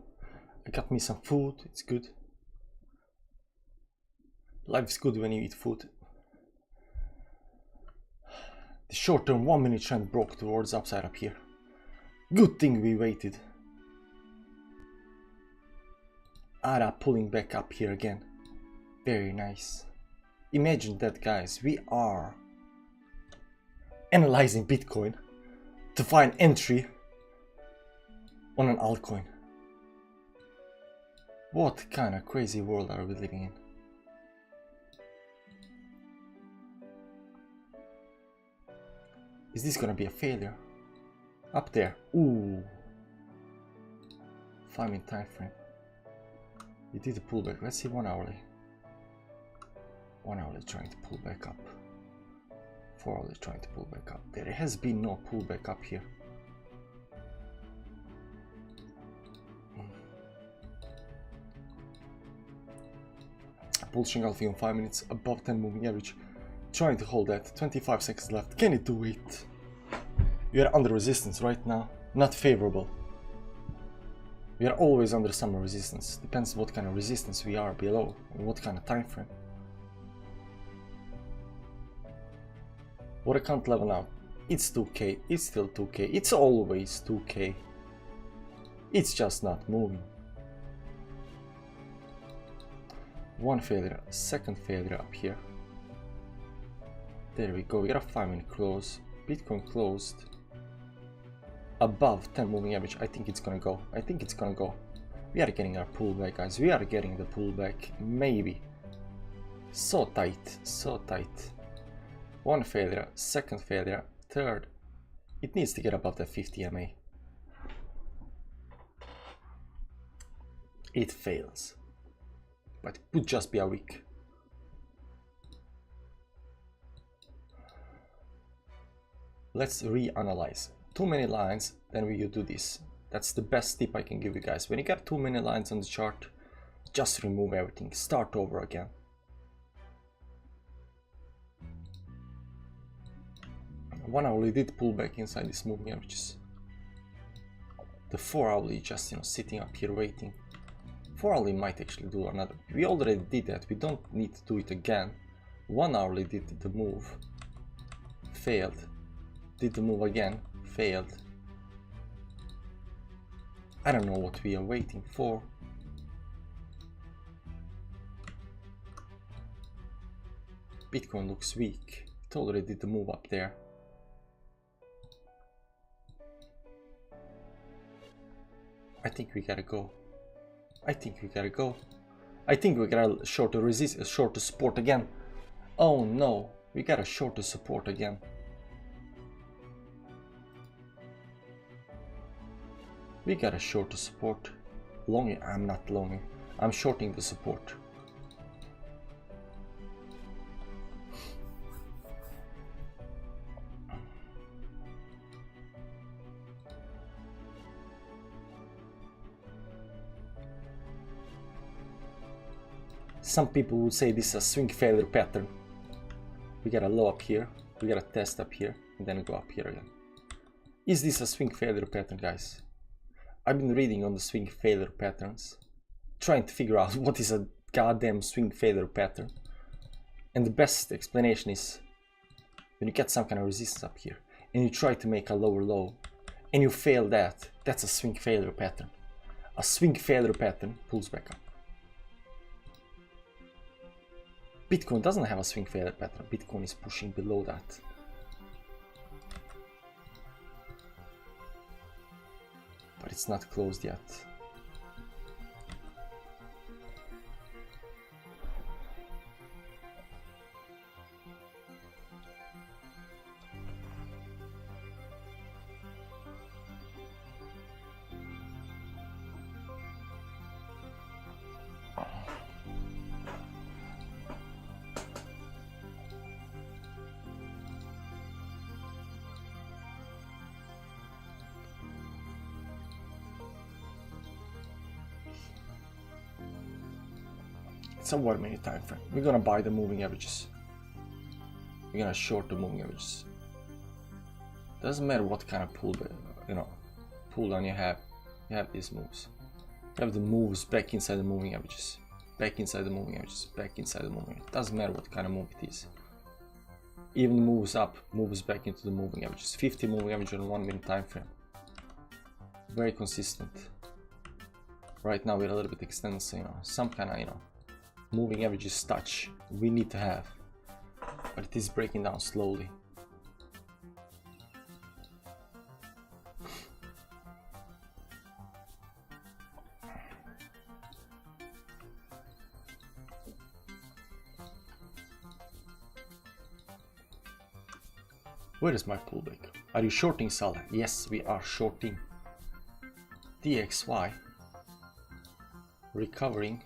I got me some food, it's good. Life's good when you eat food. The short-term 1 minute trend broke towards upside up here. Good thing we waited. ARA pulling back up here again. Very nice. Imagine that, guys. We are analyzing Bitcoin to find entry on an altcoin. What kind of crazy world are we living in? Is this gonna be a failure? Up there. Ooh. 5 minute time frame. We did a pullback. Let's see 1 hourly. 1 hourly trying to pull back up. 4 hourly trying to pull back up. There has been no pullback up here. Pulsing Alfie on 5 minutes above 10 moving average. Trying to hold that. 25 seconds left. Can it do it? We are under resistance right now. Not favorable. We are always under some resistance. Depends what kind of resistance we are below and what kind of time frame. What I can't level out. It's 2k. It's still 2k. It's always 2k. It's just not moving. One failure, second failure up here. There we go. We got a 5 minute close. Bitcoin closed above 10 moving average. I think it's gonna go. I think it's gonna go. We are getting our pullback, guys. We are getting the pullback. Maybe. So tight. So tight. One failure, second failure, third. It needs to get above the 50 MA. It fails. But it would just be a week. Let's reanalyze. Too many lines, then we do this. That's the best tip I can give you guys. When you got too many lines on the chart, just remove everything. Start over again. One hourly did pull back inside these moving averages. The 4 hourly just sitting up here waiting. 4 hourly might actually do another. We already did that. We don't need to do it again. 1 hourly did the move. Failed. Did the move again. Failed. I don't know what we are waiting for. Bitcoin looks weak. It already did the move up there. I think we gotta go. I think we gotta go. I think we gotta short to resist, short to support again. Oh no, we gotta short to support again. We gotta short to support. Longing, I'm not longing. I'm shorting the support. Some people would say this is a swing failure pattern. We got a low up here, we got a test up here, and then go up here again. Is this a swing failure pattern, guys? I've been reading on the swing failure patterns, trying to figure out what is a goddamn swing failure pattern. And the best explanation is when you get some kind of resistance up here, and you try to make a lower low, and you fail that, that's a swing failure pattern. A swing failure pattern pulls back up. Bitcoin doesn't have a swing failure pattern. Bitcoin is pushing below that. But it's not closed yet. It's a 1 minute time frame. We're gonna buy the moving averages. We're gonna short the moving averages. Doesn't matter what kind of pull down you have. You have these moves. You have the moves back inside the moving averages. Back inside the moving averages. Back inside the moving averages. Doesn't matter what kind of move it is. Even moves up, moves back into the moving averages. 50 moving average on 1 minute time frame. Very consistent. Right now we're a little bit extended, so some kind of moving averages touch we need to have, but it is breaking down slowly. Where is my pullback? Are you shorting, Salah? Yes, we are shorting. DXY recovering.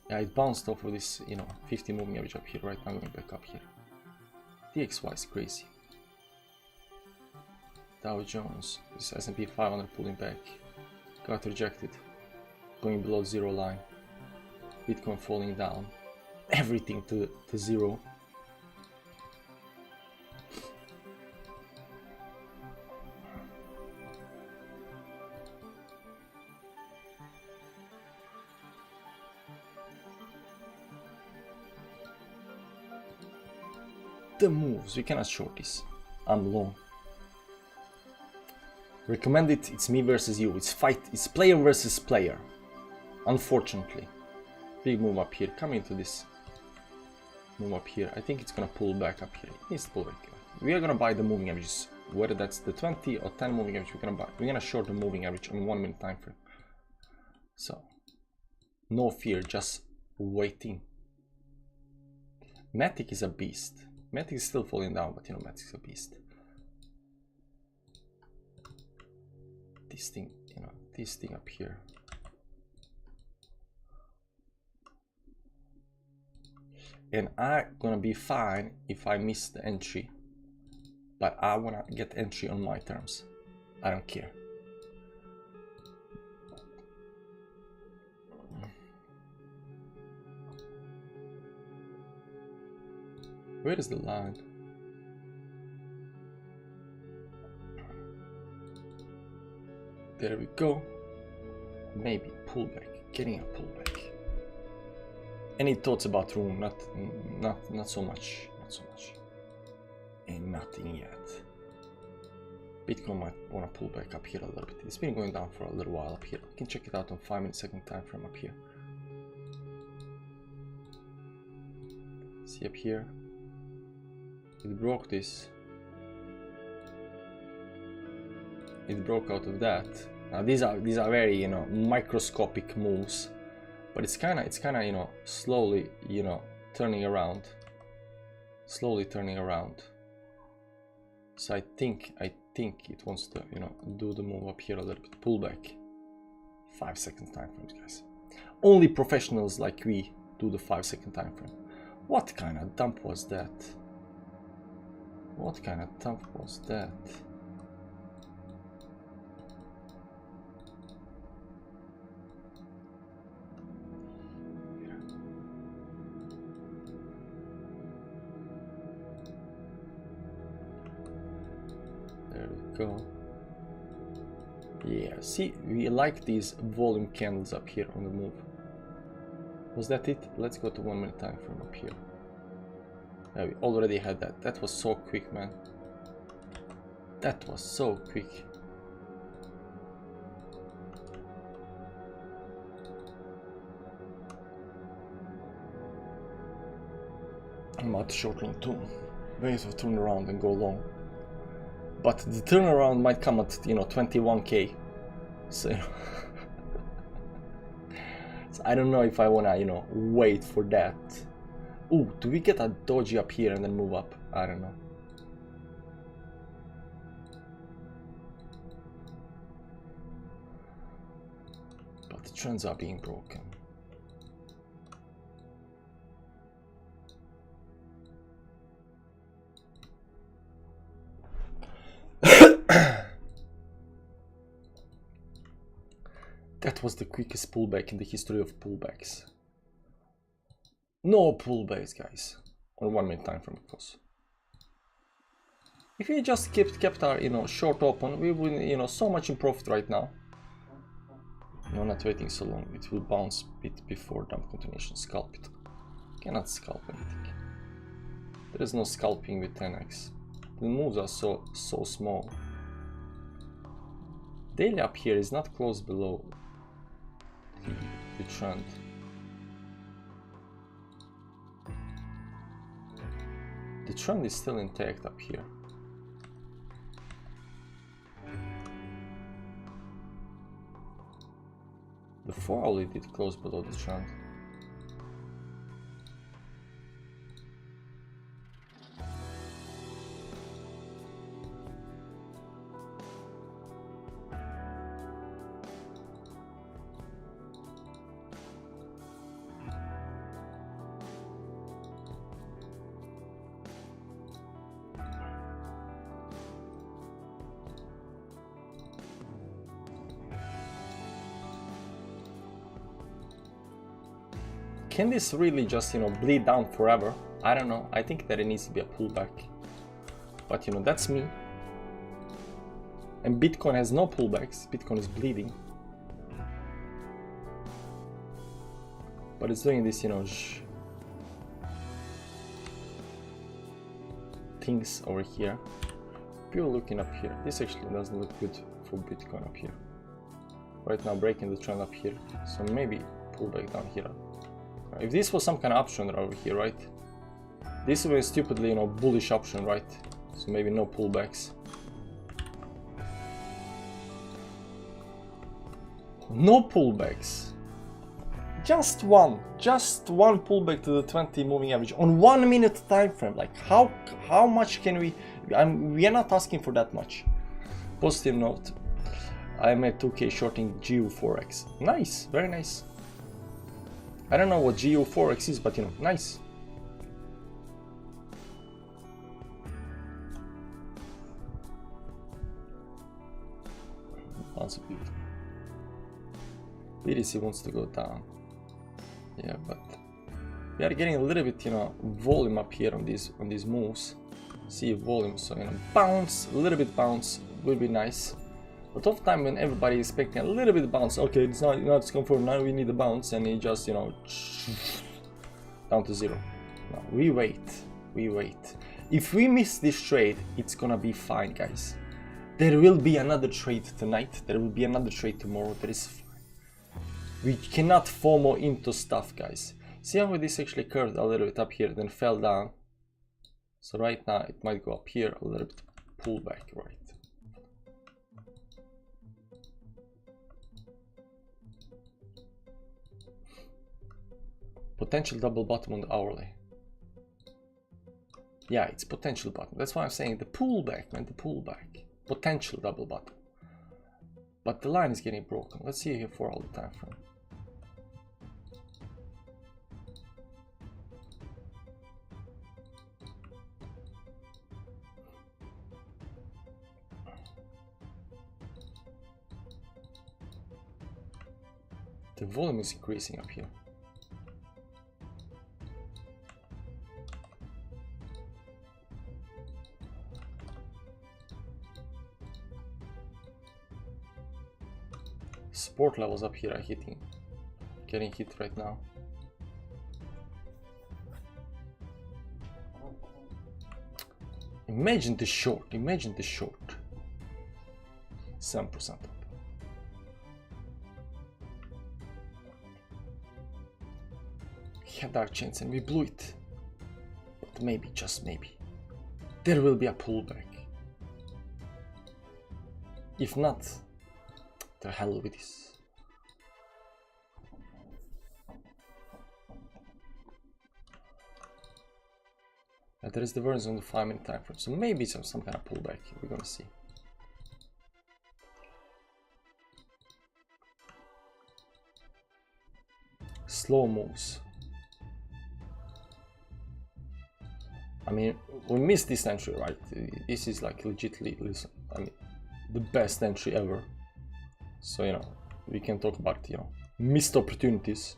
Yeah, it bounced off of this 50 moving average up here. Right now going back up here. DXY is crazy. Dow Jones, this S&P 500 pulling back, got rejected, going below zero line. Bitcoin falling down, everything to zero. The moves, we cannot short this. I'm long. Recommend it, it's me versus you. It's fight, it's player versus player. Unfortunately. Big move up here, come into this. Move up here, I think it's gonna pull back up here. It needs to pull back. We are gonna buy the moving averages. Whether that's the 20 or 10 moving average, we're gonna short the moving average on 1 minute time frame. So, no fear, just waiting. Matic is a beast. Matic is still falling down, but Matic is a beast. This thing, this thing up here. And I'm gonna be fine if I miss the entry, but I wanna get entry on my terms. I don't care. Where is the line? There we go. Maybe pullback, getting a pullback. Any thoughts about room? Not so much. Not so much. And nothing yet. Bitcoin might want to pull back up here a little bit. It's been going down for a little while up here. You can check it out on 5-minute second time frame up here. See up here. It broke this. It broke out of that. Now these are very microscopic moves, but it's kind of slowly turning around. Slowly turning around. So I think it wants to do the move up here a little bit. Pull back. 5 second time frames, guys. Only professionals like we do the 5-second time frame. What kind of dump was that? What kind of dump was that? There we go. Yeah, see, we like these volume candles up here on the move. Was that it? Let's go to 1 minute time frame up here. Yeah, we already had that. That was so quick, man. That was so quick. I'm about to short long too. Wait to turn around and go long. But the turnaround might come at 21k. So, so I don't know if I wanna wait for that. Ooh, do we get a doji up here and then move up? I don't know. But the trends are being broken. That was the quickest pullback in the history of pullbacks. No pullbacks, guys, on 1 minute time frame, of course. If we just kept our short open, we would so much in profit right now. not waiting so long. It will bounce bit before dump continuation. Scalp it. Cannot scalp anything. There is no scalping with 10x. The moves are so small. Daily up here is not close below the trend. The trend is still intact up here. The 4 hourly did close below the trend. Can this really just, bleed down forever? I don't know. I think that it needs to be a pullback. But, that's me. And Bitcoin has no pullbacks. Bitcoin is bleeding. But it's doing this, things over here. If you're looking up here, this actually doesn't look good for Bitcoin up here. Right now, breaking the trend up here. So maybe pullback down here. If this was some kind of option over here, right? This was stupidly, bullish option, right? So maybe no pullbacks. No pullbacks. Just one pullback to the 20 moving average on 1 minute time frame. Like how much can we? We are not asking for that much. Positive note. I'm at 2K shorting GU4X. Nice, very nice. I don't know what GU4X is, but nice. That's beautiful. BTC wants to go down. Yeah, but we are getting a little bit, volume up here on these moves. See volume, so bounce, a little bit bounce will be nice. But of time when everybody is expecting a little bit of bounce, okay, it's not it's confirmed, now we need a bounce, and it just down to zero. No, we wait. If we miss this trade, it's gonna be fine, guys. There will be another trade tonight, there will be another trade tomorrow, that is fine. We cannot FOMO into stuff, guys. See how this actually curved a little bit up here, then fell down. So right now it might go up here a little bit, pull back, right? Potential double bottom on the hourly. Yeah, it's potential bottom. That's why I'm saying the pullback, man, the pullback. Potential double bottom. But the line is getting broken. Let's see here for all the time frame. The volume is increasing up here. Support levels up here are getting hit right now. Imagine the short, 7% up. We had our chance and we blew it. But maybe, just maybe, there will be a pullback. If not, the hell with this. There is divergence on the 5-minute time frame, so maybe some kind of pullback. We're gonna see. Slow moves. I mean, we missed this entry, right? This is like legitimately, listen, I mean, the best entry ever. So, we can talk about, missed opportunities.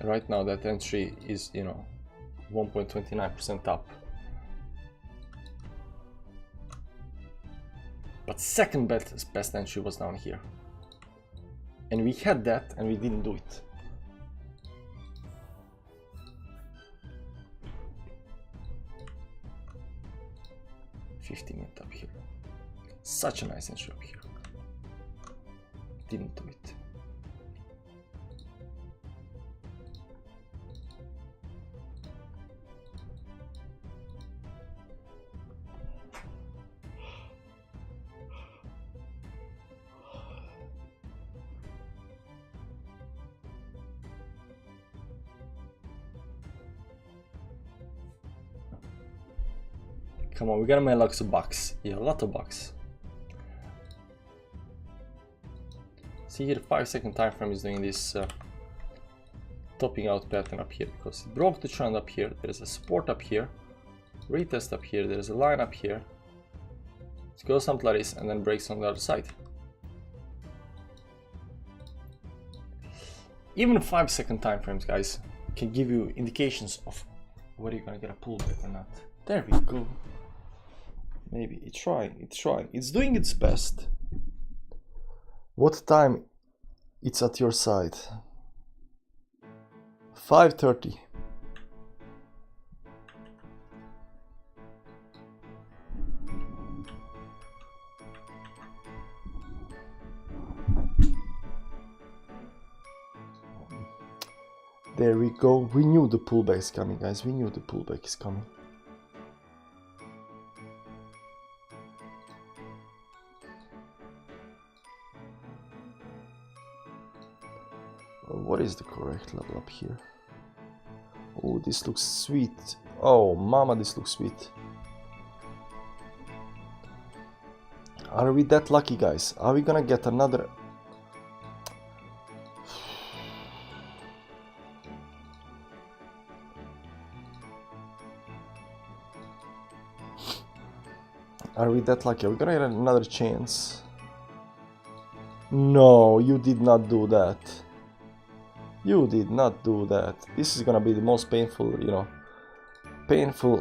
Right now that entry is, 1.29% up. But second best entry was down here. And we had that and we didn't do it. $15 up here. Such a nice entry up here. Didn't do it. Come on, we gotta make lots of bucks. Yeah, a lot of bucks. See here, 5-second time frame is doing this topping out pattern up here because it broke the trend up here. There's a support up here, retest up here. There's a line up here. It goes something like this and then breaks on the other side. Even 5-second time frames, guys, can give you indications of whether you're gonna get a pullback or not. There we go. Maybe it's trying, it's doing its best. What time it's at your side? 5:30. There we go. We knew the pullback is coming, guys. We knew the pullback is coming. What is the correct level up here? Oh, this looks sweet. Oh, mama, this looks sweet. Are we that lucky, guys? Are we gonna get another? Are we that lucky? Are we gonna get another chance? No, you did not do that. You did not do that. This is gonna be the most painful, you know, painful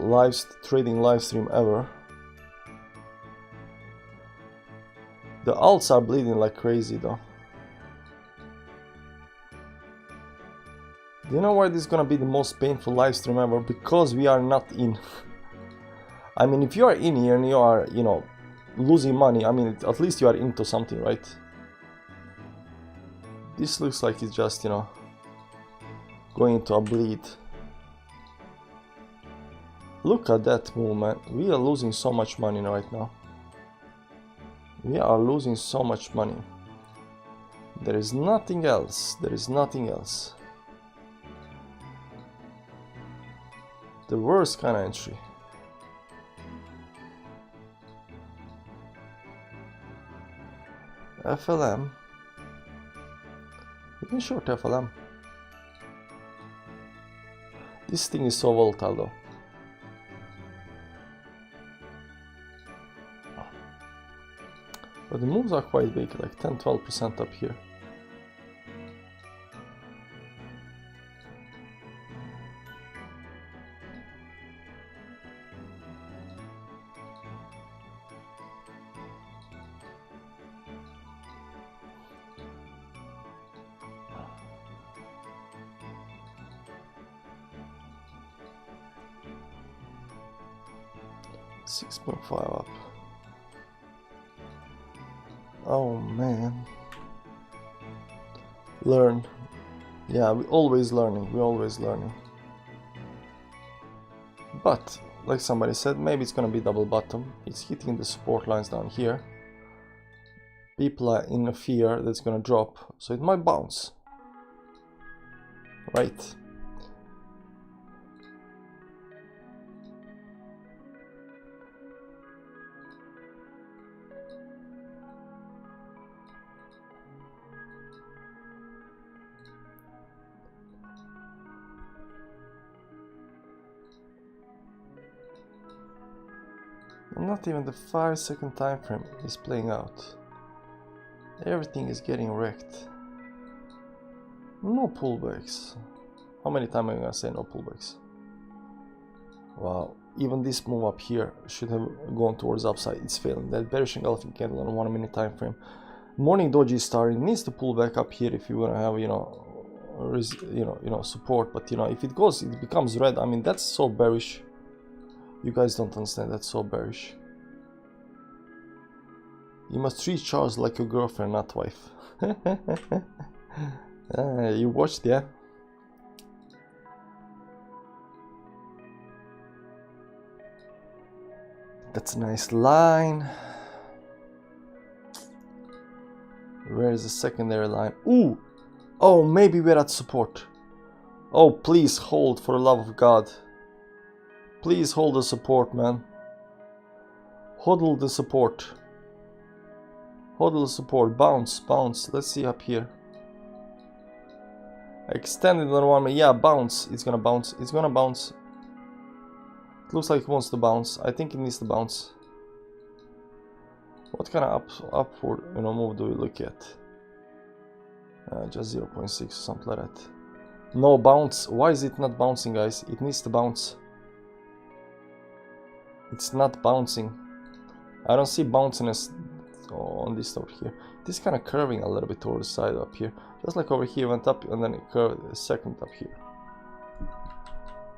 trading live stream ever. The alts are bleeding like crazy though. Do you know why this is gonna be the most painful live stream ever? Because we are not in. I mean, if you are in here and you are, you know, losing money, I mean, at least you are into something, right? This looks like it's just, you know, going into a bleed. Look at that movement. We are losing so much money right now. We are losing so much money. There is nothing else. There is nothing else. The worst kind of entry. FLM. We can short FLM. This thing is so volatile though. But the moves are quite big, like 10-12% up here. $6.5 up. Oh man. Learn. Yeah, we're always learning. We're always learning. But, like somebody said, maybe it's gonna be double bottom. It's hitting the support lines down here. People are in a fear that it's gonna drop, so it might bounce. Right. Not even the 5-second time frame is playing out. Everything is getting wrecked. No pullbacks. How many times am I gonna say no pullbacks? Wow. even this move up here should have gone towards upside. It's failing. That bearish engulfing candle on 1 minute time frame. Morning doji is starting. Needs to pull back up here if you want to have, you know, support. But you know, if it goes, it becomes red. I mean, that's so bearish. You guys don't understand. That's so bearish. You must treat Charles like your girlfriend, not wife. You watched, yeah? That's a nice line. Where is the secondary line? Ooh! Oh, maybe we're at support. Oh, please hold, for the love of God. Please hold the support, man. Hodl the support. Hodl the support. Bounce, bounce. Let's see up here. Extended on 1 minute. Yeah, bounce. It's gonna bounce. It's gonna bounce. It looks like it wants to bounce. I think it needs to bounce. What kind of upward, you know, move do we look at? Just 0.6 or something like that. No bounce. Why is it not bouncing, guys? It needs to bounce. It's not bouncing. I don't see bounciness on this over here. This kind of curving a little bit toward the side up here. Just like over here went up and then it curved a second up here.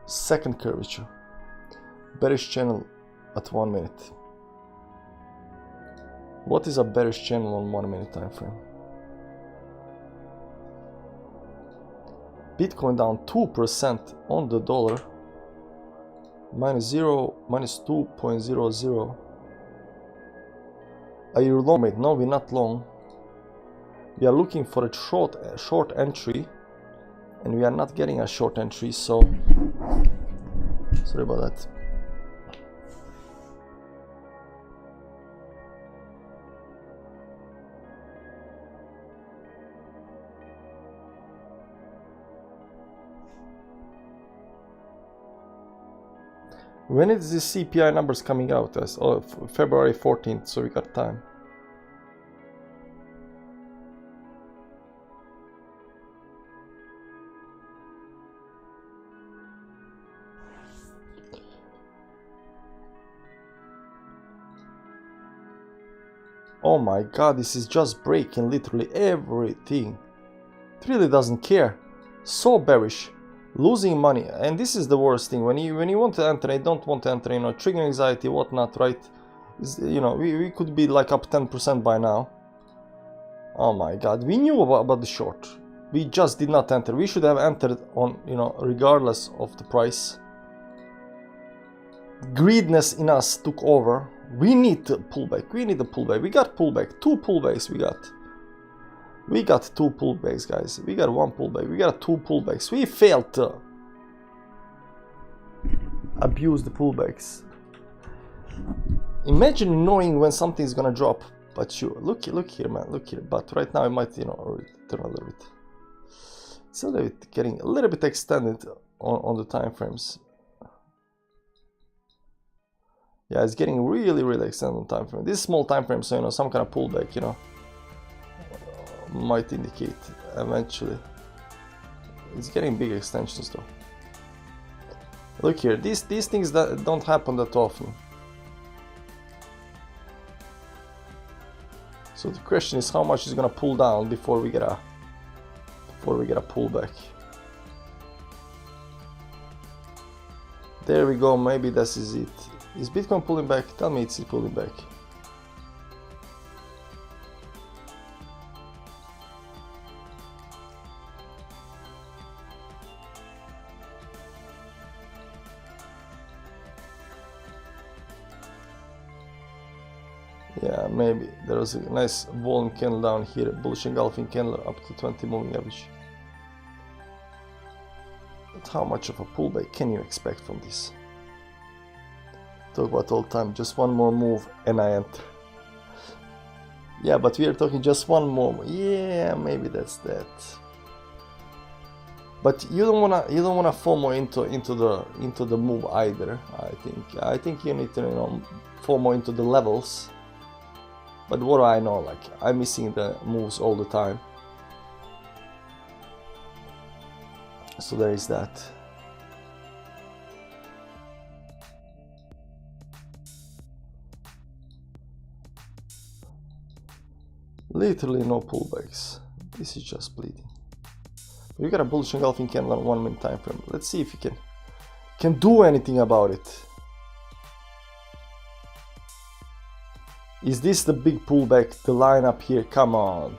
Second curvature. Bearish channel at 1 minute. What is a bearish channel on 1 minute time frame? Bitcoin down 2% on the dollar. Minus 2.00. Are you long, mate? No, we're not long. We are looking for a short entry, and we are not getting a short entry, so sorry about that. When is the CPI numbers coming out? As oh, February 14th, so we got time. Oh my god, this is just breaking literally everything. It really doesn't care. So bearish. Losing money, and this is the worst thing when you want to enter, I don't want to enter, you know, trigger anxiety, whatnot, right? You know, we could be like up 10% by now. Oh my god, we knew about the short. We just did not enter. We should have entered on, you know, regardless of the price. Greediness in us took over. We need to pull back. We need to pull back. We got pullback. 2 pullbacks we got. We got 2 pullbacks, guys. We got 1 pullback. We got 2 pullbacks. We failed to abuse the pullbacks. Imagine knowing when something is gonna drop, but you look here, man. Look here. But right now it might, you know, turn a little bit. It's a little bit getting a little bit extended on the time frames. Yeah, it's getting really extended on time frame. This small time frame, so you know, some kind of pullback, you know, might indicate eventually. It's getting big extensions though. Look here, these things that don't happen that often. So the question is how much is gonna pull down before we get a pullback. There we go, maybe this is it. Is Bitcoin pulling back? Tell me it's pulling back. Yeah, maybe. There was a nice volume candle down here, bullish engulfing candle up to 20 moving average. But how much of a pullback can you expect from this? Talk about all time, just one more move and I enter. Yeah, but we are talking just one more. Yeah, maybe that's that. But you don't wanna FOMO into the move either. I think you need to, you know, FOMO into the levels. But what do I know? Like, I'm missing the moves all the time. So there is that. Literally no pullbacks. This is just bleeding. We got a bullish engulfing candle on 1 minute time frame. Let's see if we can do anything about it. Is this the big pullback? The line up here? Come on.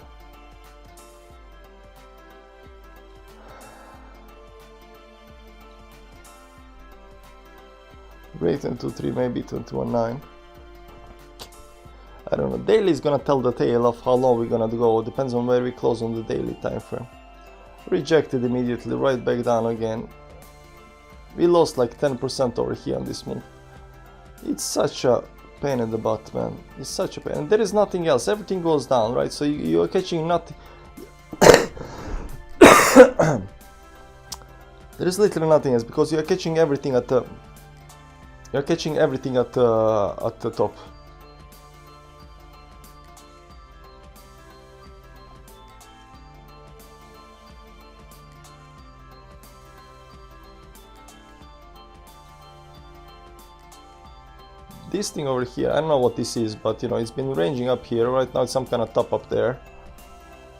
Great 23, maybe 21.9. I don't know. Daily is gonna tell the tale of how long we're gonna go. It depends on where we close on the daily time frame. Rejected immediately, right back down again. We lost like 10% over here on this move. It's such a pain in the butt, man. It's such a pain. And there is nothing else. Everything goes down, right? So you are catching nothing. There is literally nothing else because you are catching everything at the. You're catching everything at the top. This thing over here, I don't know what this is, but you know, it's been ranging up here. Right now it's some kind of top up there.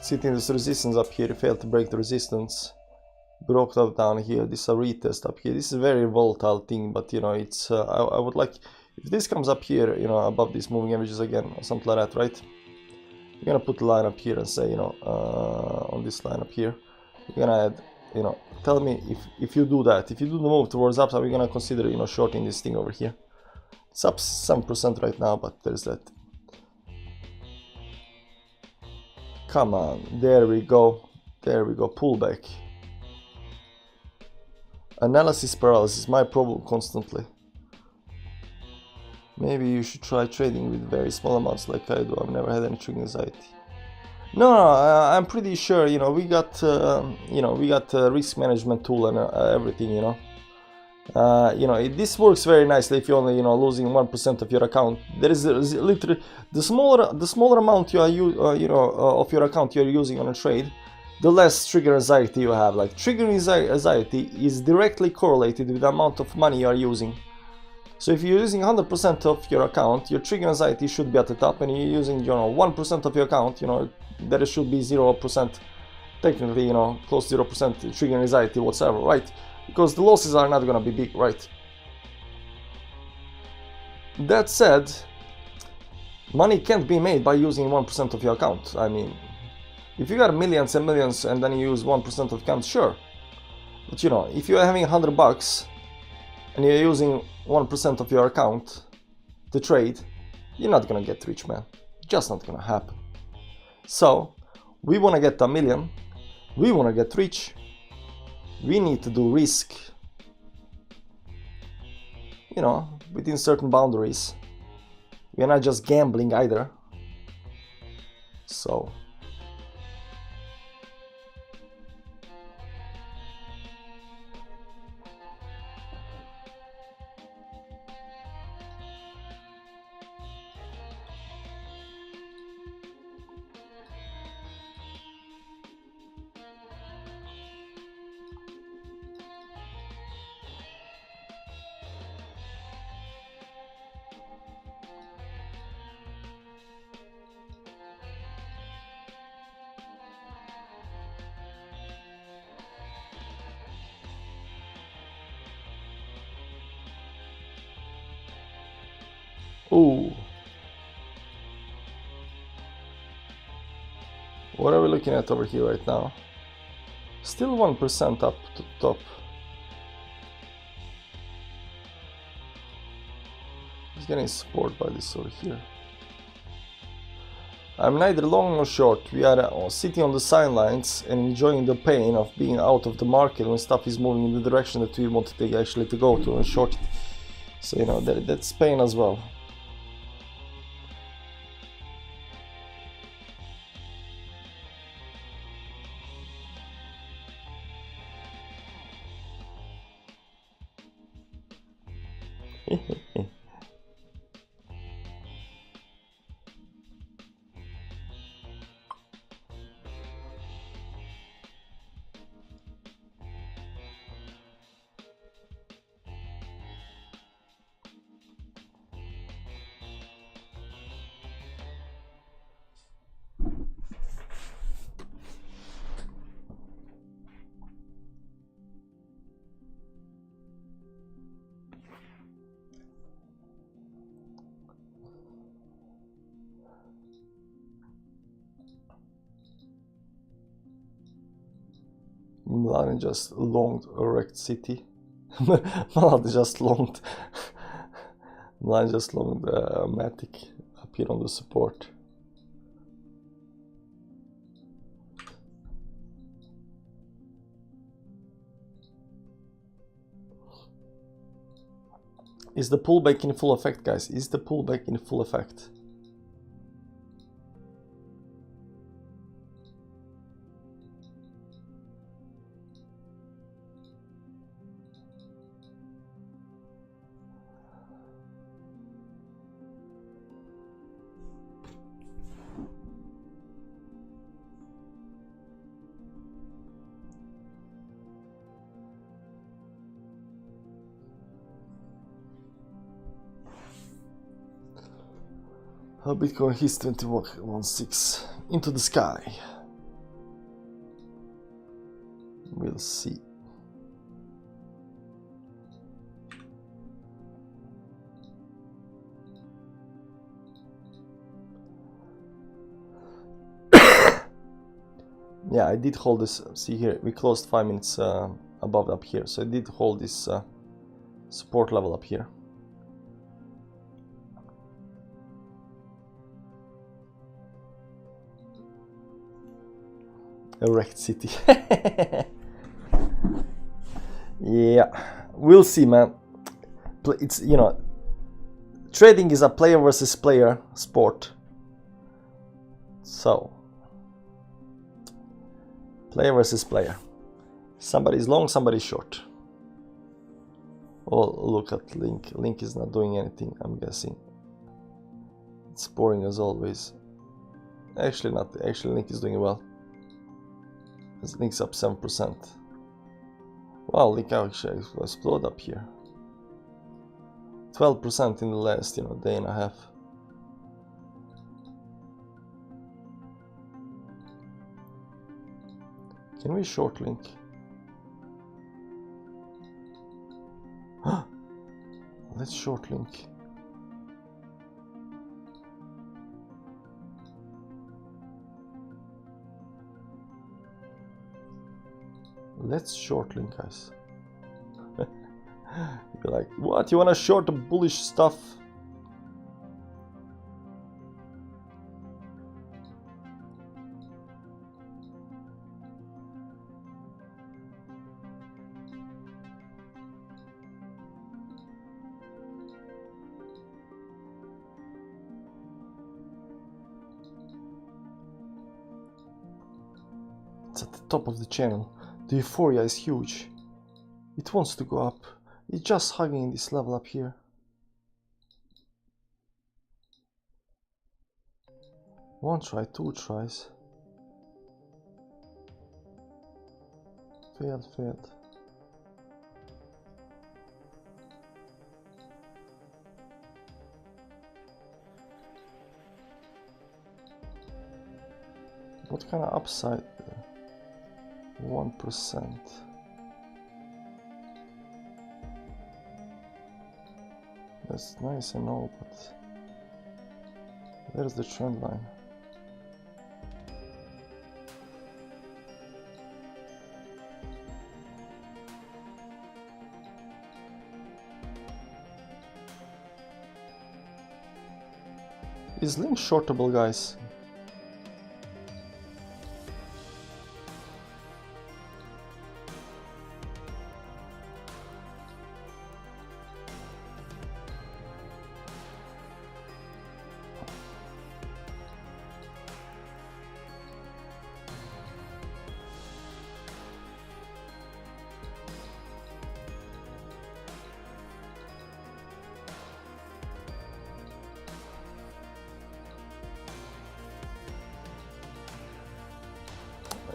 Sitting this resistance up here, failed to break the resistance. Broke up down here. This is a retest up here. This is a very volatile thing, but you know, it's I would like, if this comes up here, you know, above these moving averages again or something like that, right? You're gonna put the line up here and say, you know, on this line up here, you're gonna add, you know, tell me if you do that, if you do the move towards upside, we're gonna consider, you know, shorting this thing over here. It's up 7% right now, but there's that. Come on, there we go, pullback. Analysis paralysis, my problem constantly. Maybe you should try trading with very small amounts like I do. I've never had any trading anxiety. No, I'm pretty sure, you know, we got a risk management tool and everything, you know. This works very nicely if you're only, you know, losing 1% of your account. There is literally the smaller amount you are of your account you're using on a trade, the less trigger anxiety you have. Like, trigger anxiety is directly correlated with the amount of money you are using. So if you're using 100% of your account, your trigger anxiety should be at the top, and you're using, you know, 1% of your account, you know, there should be 0%, technically, you know, close to 0% trigger anxiety whatsoever, right? Because the losses are not gonna be big, right? That said, money can't be made by using 1% of your account. I mean, if you got millions and millions and then you use 1% of account, sure. But you know, if you're having $100 and you're using 1% of your account to trade, you're not gonna get rich, man. Just not gonna happen. So, we wanna get $1 million, we wanna get rich, we need to do risk, you know, within certain boundaries. We're not just gambling either. So, ooh. What are we looking at over here right now? Still 1% up to top. It's getting support by this over here. I'm neither long nor short. We are sitting on the sidelines and enjoying the pain of being out of the market when stuff is moving in the direction that we want to actually go to and short it. So, you know, that's pain as well. Milan just longed erect city. Milan just longed. Milan just longed Matic up here on the support. Is the pullback in full effect, guys? Is the pullback in full effect? Bitcoin hits 21.6 into the sky. We'll see. Yeah, I did hold this. See here, we closed 5 minutes above up here, so I did hold this support level up here. Erect city. Yeah, we'll see, man. It's, you know, trading is a player versus player sport. So, player versus player. Somebody's long, somebody's short. Oh, look at Link. Link is not doing anything, I'm guessing. It's boring as always. Actually not. Actually, Link is doing well. Link's up 7%. Wow, Link actually exploded up here. 12% in the last, you know, day and a half. Can we short Link? Let's short Link. Let's short Link, guys. You're like, what? You wanna short the bullish stuff? It's at the top of the channel. The euphoria is huge. It wants to go up. It's just hugging this level up here. One try, two tries. Failed, failed. What kind of upside? 1%. That's nice, I know, but where's the trend line? Is Link shortable, guys?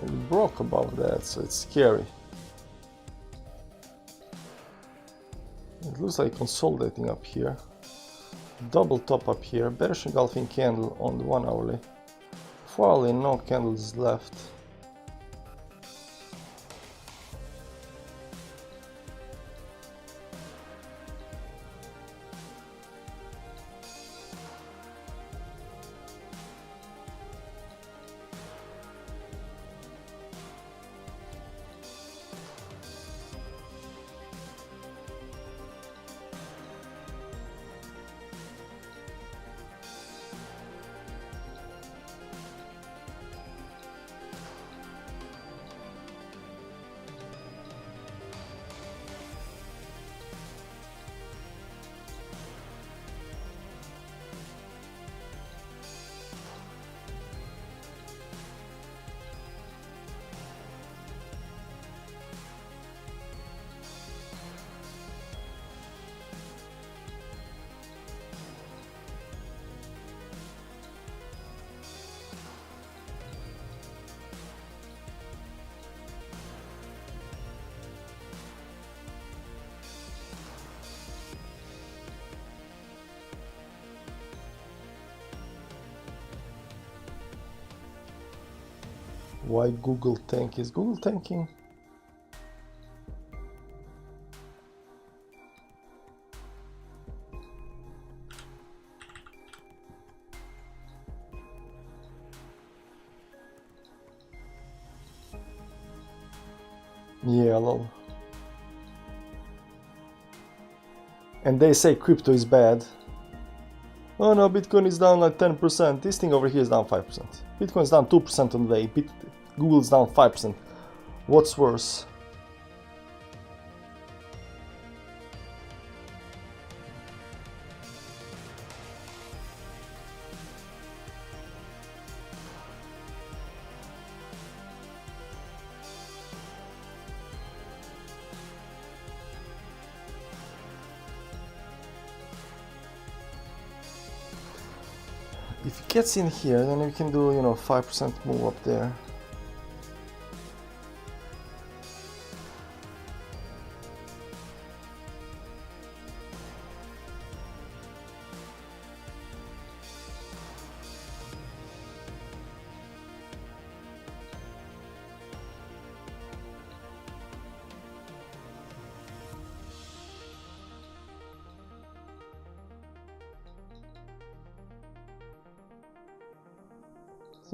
It broke above that, so it's scary. It looks like consolidating up here. Double top up here. Bearish engulfing candle on the 1 hourly. 4 hourly, no candles left. Why Google tank? Is Google tanking? Yeah, lol. And they say crypto is bad. Oh no, Bitcoin is down like 10%. This thing over here is down 5%. Bitcoin is down 2% on the day. Google is down 5%. What's worse? If it gets in here, then we can do, 5% move up there.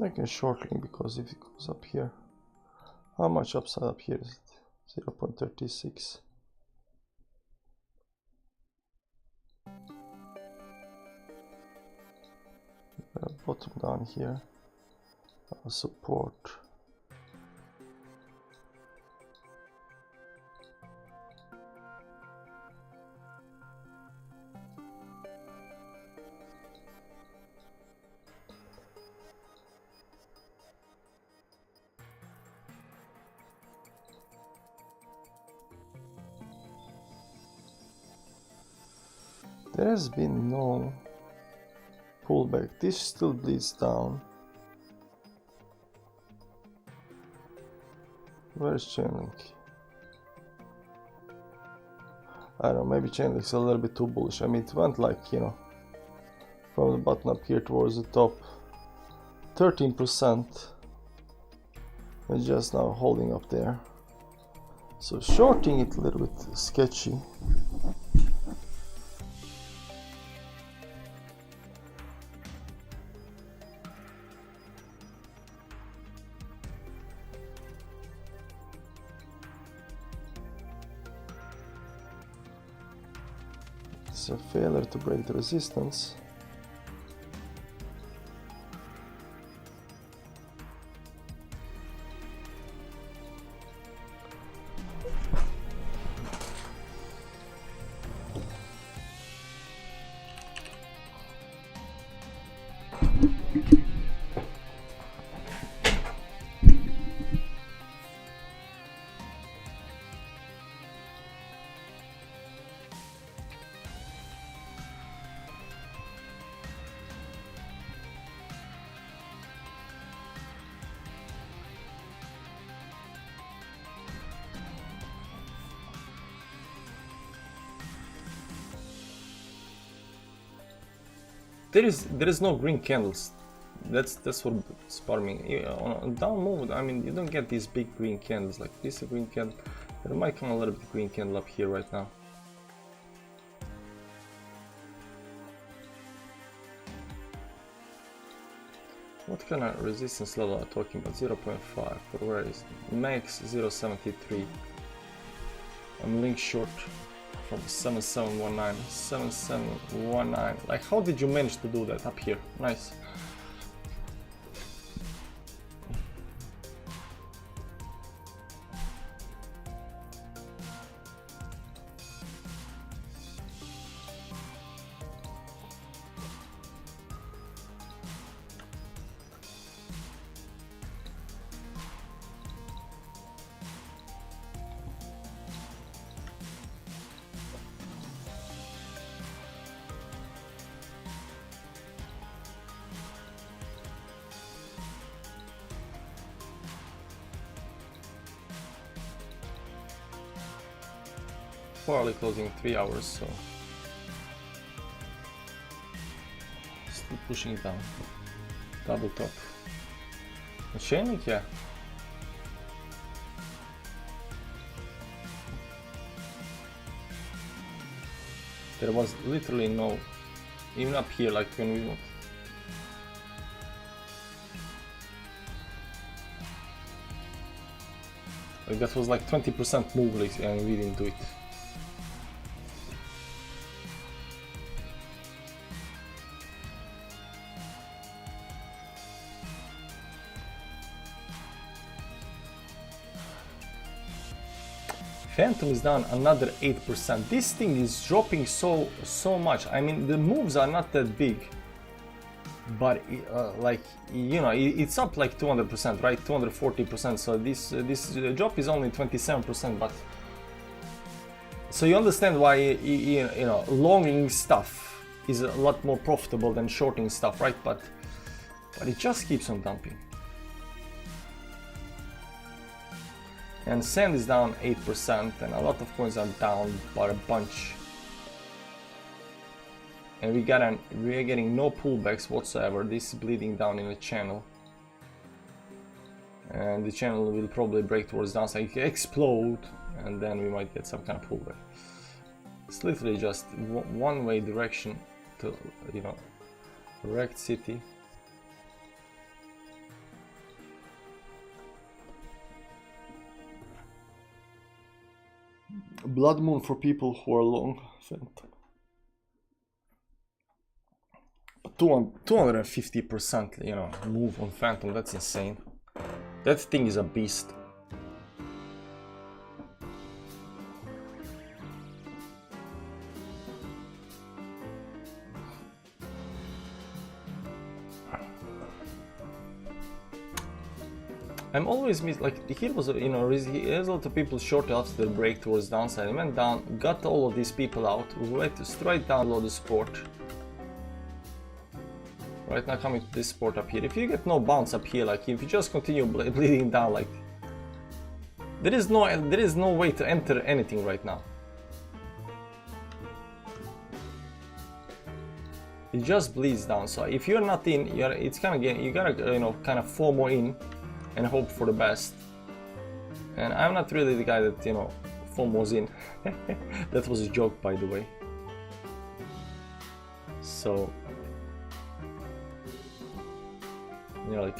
I can shortling because if it goes up here, how much upside up here is it? 0.36. Bottom down here, support. There has been no pullback. This still bleeds down. Where's Chainlink? I don't know, maybe Chainlink's a little bit too bullish. I mean, it went like, from the bottom up here towards the top, 13%. And just now holding up there. So shorting it a little bit sketchy. It's a failure to break the resistance. There is no green candles. That's what's bothering me. On down move, I mean, you don't get these big green candles. Like this is a green candle. There might come a little bit green candle up here right now. What kind of resistance level are we talking about? 0.5. But where is it? Max 0.73. I'm link short from 7719. 7719. Like, how did you manage to do that up here? Nice. Early closing 3 hours, so still pushing it down. Double top. The Chainlink, yeah, There was literally no, even up here, like when we went. Like that was like 20% move, like, and we didn't do it. Phantom is down another 8%. This thing is dropping so much. I mean, the moves are not that big, but like, you know, it's up like 200%, right? 240%. So this drop is only 27%. But so you understand why you know, longing stuff is a lot more profitable than shorting stuff, right? But it just keeps on dumping. And sand is down 8%, and a lot of coins are down by a bunch. And we are getting no pullbacks whatsoever. This is bleeding down in the channel, and the channel will probably break towards downside, explode, and then we might get some kind of pullback. It's literally just one-way direction to, you know, wrecked city. Blood moon for people who are long Phantom. But 250%, you know, move on Phantom, that's insane. That thing is a beast. I'm always like, here was, you know, there's a lot of people short after the break towards downside. I went down, got all of these people out, went straight down below the support. Right now coming to this support up here. If you get no bounce up here, like if you just continue bleeding down, like there is no way to enter anything right now. It just bleeds down. So if you're not in, it's kind of you gotta, you know, kind of FOMO in and hope for the best. And I'm not really the guy that, you know, FOMO's in. That was a joke, by the way. So, you know, like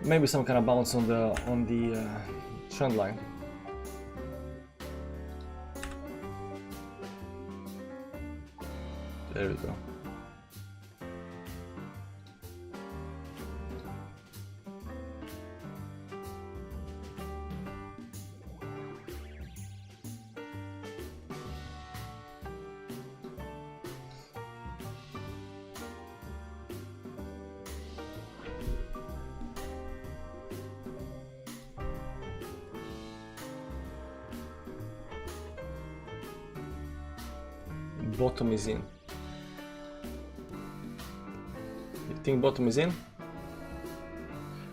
maybe some kind of bounce on the trend line. There we go. Bottom is in. You think bottom is in?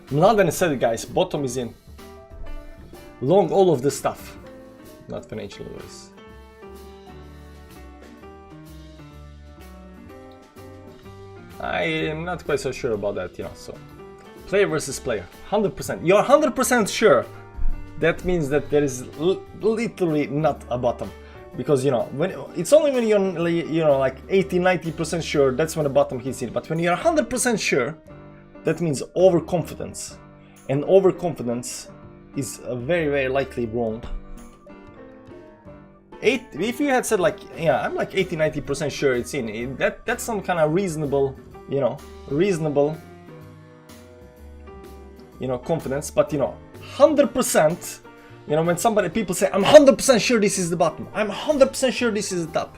Mladen said it, guys, bottom is in. Long all of the stuff. Not financial advice. I am not quite so sure about that, you know, so. Player versus player, 100%. You're 100% sure. That means that there is literally not a bottom. Because, you know, when it's only when you're, you know, like 80-90% sure, that's when the bottom hits it. But when you're 100% sure, that means overconfidence, and overconfidence is very, very likely wrong. If you had said like, yeah, I'm like 80-90% sure it's in, that's some kind of reasonable, you know, confidence. But, you know, 100%. You know, when people say, I'm 100% sure this is the bottom, I'm 100% sure this is the top.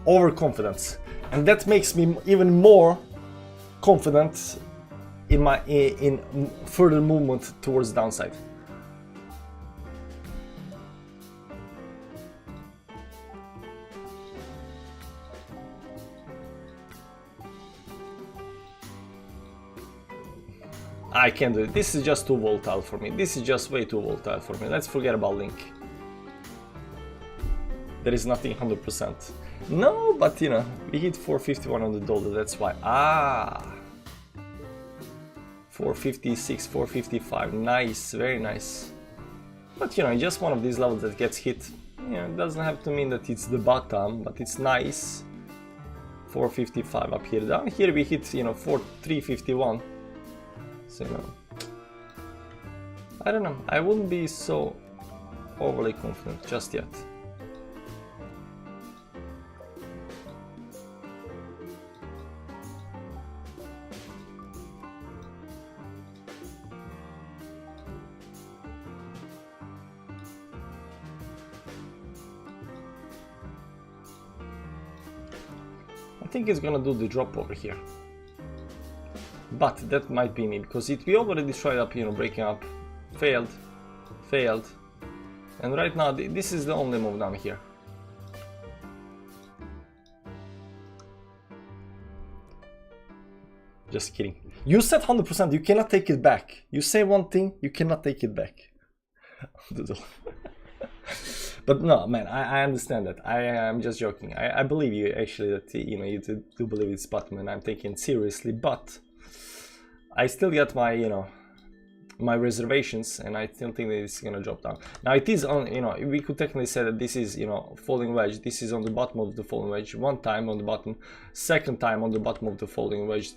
Overconfidence. And that makes me even more confident in further movement towards the downside. I can't do it. This is just too volatile for me. This is just way too volatile for me. Let's forget about Link. There is nothing 100%. No, but you know, we hit 451 on the dollar. That's why. 456, 455. Nice, very nice. But you know, just one of these levels that gets hit. Yeah, it doesn't have to mean that it's the bottom, but it's nice. 455 up here. Down here we hit, you know, 351. So, you know, I don't know. I wouldn't be so overly confident just yet. I think it's gonna do the drop over here, but that might be me because we already tried up, you know, breaking up, failed, and right now this is the only move down here. Just kidding. You said 100%. You cannot take it back. You say one thing, you cannot take it back. But no, man, I understand that. I'm just joking. I believe you actually that, you know, you do believe it's bottom, and I'm taking it seriously. But I still get my, you know, my reservations, and I still think that it's gonna drop down. Now it is on, you know, we could technically say that this is, you know, falling wedge. This is on the bottom of the falling wedge. One time on the bottom, second time on the bottom of the falling wedge.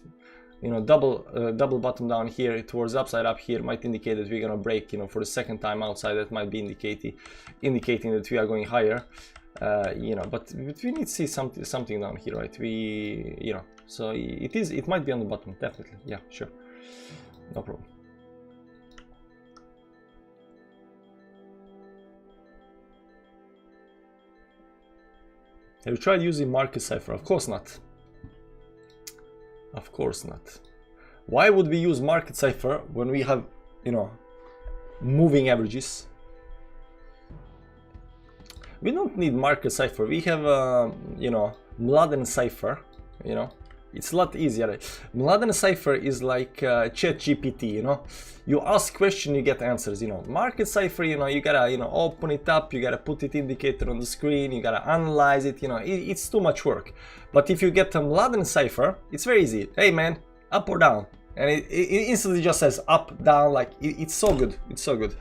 You know, double bottom down here towards upside up here might indicate that we're gonna break, you know, for the second time outside. That might be indicating that we are going higher, you know, but we need to see something down here, right? You know, so it might be on the bottom, definitely. Yeah, sure, no problem. Have you tried using market cipher? Of course not. Of course not. Why would we use market cipher when we have, you know, moving averages? We don't need market cipher. We have, you know, Mladen cipher. You know, it's a lot easier. Mladen cipher is like ChatGPT. You know, you ask question, you get answers. You know, market cipher. You know, you gotta, you know, open it up. You gotta put it indicator on the screen. You gotta analyze it. You know, it's too much work. But if you get a Mladen cipher, it's very easy. Hey man, up or down, and it instantly just says up, down. Like it's so good. It's so good.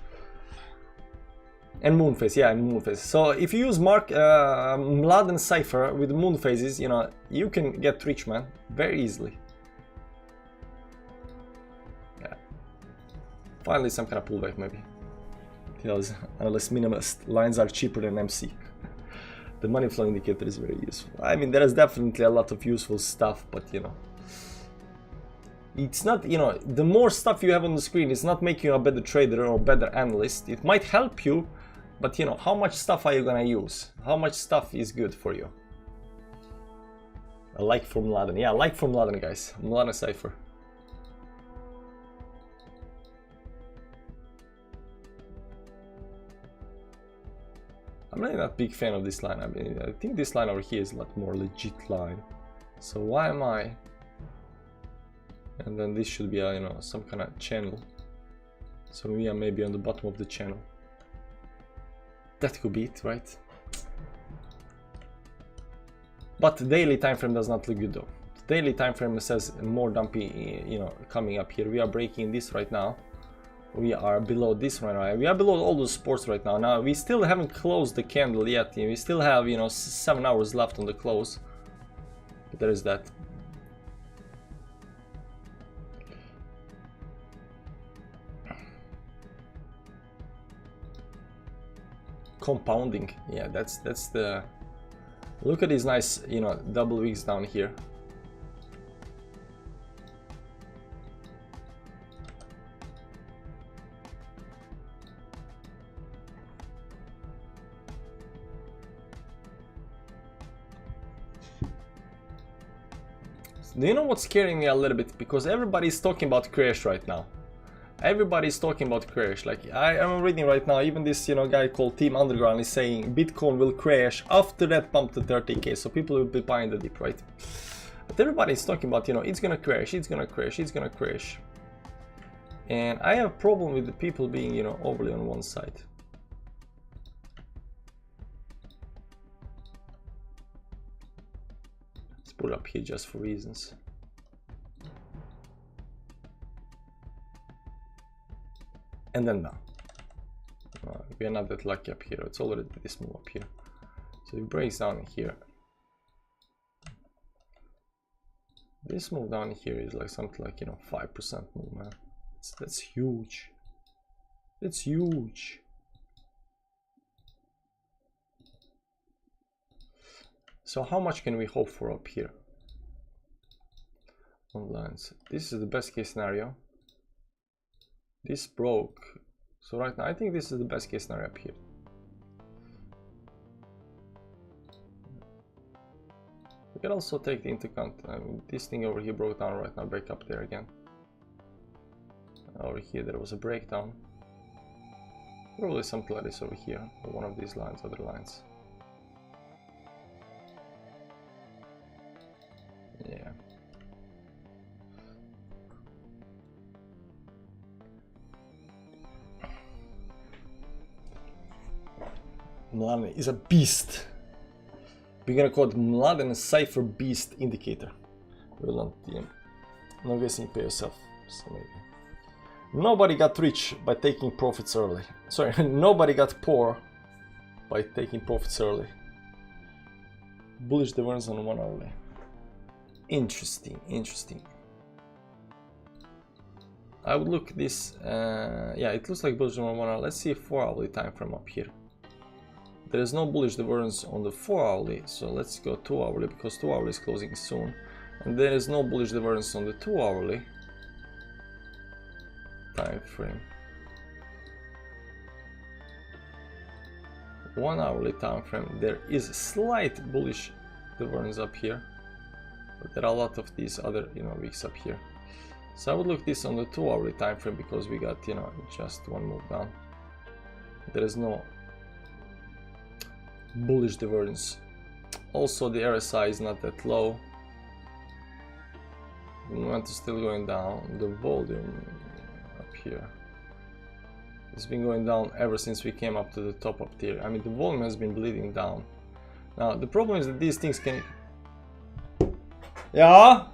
And moon phase, yeah, and moon phase. So if you use Mladen cipher with moon phases, you know, you can get rich, man, very easily. Yeah. Finally, some kind of pullback, maybe. Unless minimalist lines are cheaper than MC. The money flow indicator is very useful. I mean, there is definitely a lot of useful stuff, but you know, it's not, you know, the more stuff you have on the screen, it's not making you a better trader or better analyst. It might help you, but you know, how much stuff are you gonna use? How much stuff is good for you? A like from Mladen. Yeah, like from Mladen, guys. Mladen cipher. I'm really not a big fan of this line. I mean, I think this line over here is a lot more legit line. So why am I? And then this should be a, you know, some kind of channel. So we are maybe on the bottom of the channel. That could be it, right? But the daily time frame does not look good though. The daily time frame says more dumpy, you know, coming up here. We are breaking this right now. We are below this right now. We are below all the supports right now. Now we still haven't closed the candle yet. We still have, you know, 7 hours left on the close. But there is that. Compounding, yeah, that's the. Look at these nice, you know, double wicks down here. Do you know what's scaring me a little bit? Because everybody's talking about crash right now. Everybody's talking about crash. Like I am reading right now, even this, you know, guy called Team Underground is saying Bitcoin will crash after that pump to 30k. So people will be buying the dip, right? But everybody's talking about, you know, it's gonna crash, it's gonna crash, it's gonna crash. And I have a problem with the people being, you know, overly on one side. Let's put it up here just for reasons. And then down. We are not that lucky up here. It's already this move up here. So it breaks down here. This move down here is like something like, you know, 5% move, man. That's huge. That's huge. So how much can we hope for up here? On lines. This is the best case scenario. This broke. So right now, I think this is the best case scenario up here. We can also take the into account. I mean, this thing over here broke down right now. Break up there again. Over here, there was a breakdown. Probably something like this over here. Or one of these lines, other lines. Yeah. Mladen is a beast. We're gonna call it Mladen Cipher Beast Indicator. Well on TM. No guessing, pay yourself. So maybe. Nobody got rich by taking profits early. Sorry, nobody got poor by taking profits early. Bullish divergence on 1 hourly. Interesting, interesting. I would look this. Yeah, it looks like bullish on 1 hour. Let's see a 4 hourly time frame up here. There is no bullish divergence on the 4 hourly, so let's go 2 hourly because 2 hourly is closing soon. And there is no bullish divergence on the 2 hourly time frame. 1 hourly time frame, there is slight bullish divergence up here, but there are a lot of these other, you know, weeks up here. So I would look this on the 2 hourly time frame because we got, you know, just one move down. There is no bullish divergence. Also the RSI is not that low. The momentum is still going down. The volume up here has been going down ever since we came up to the top up there. I mean, the volume has been bleeding down. Now the problem is that these things can... Yeah?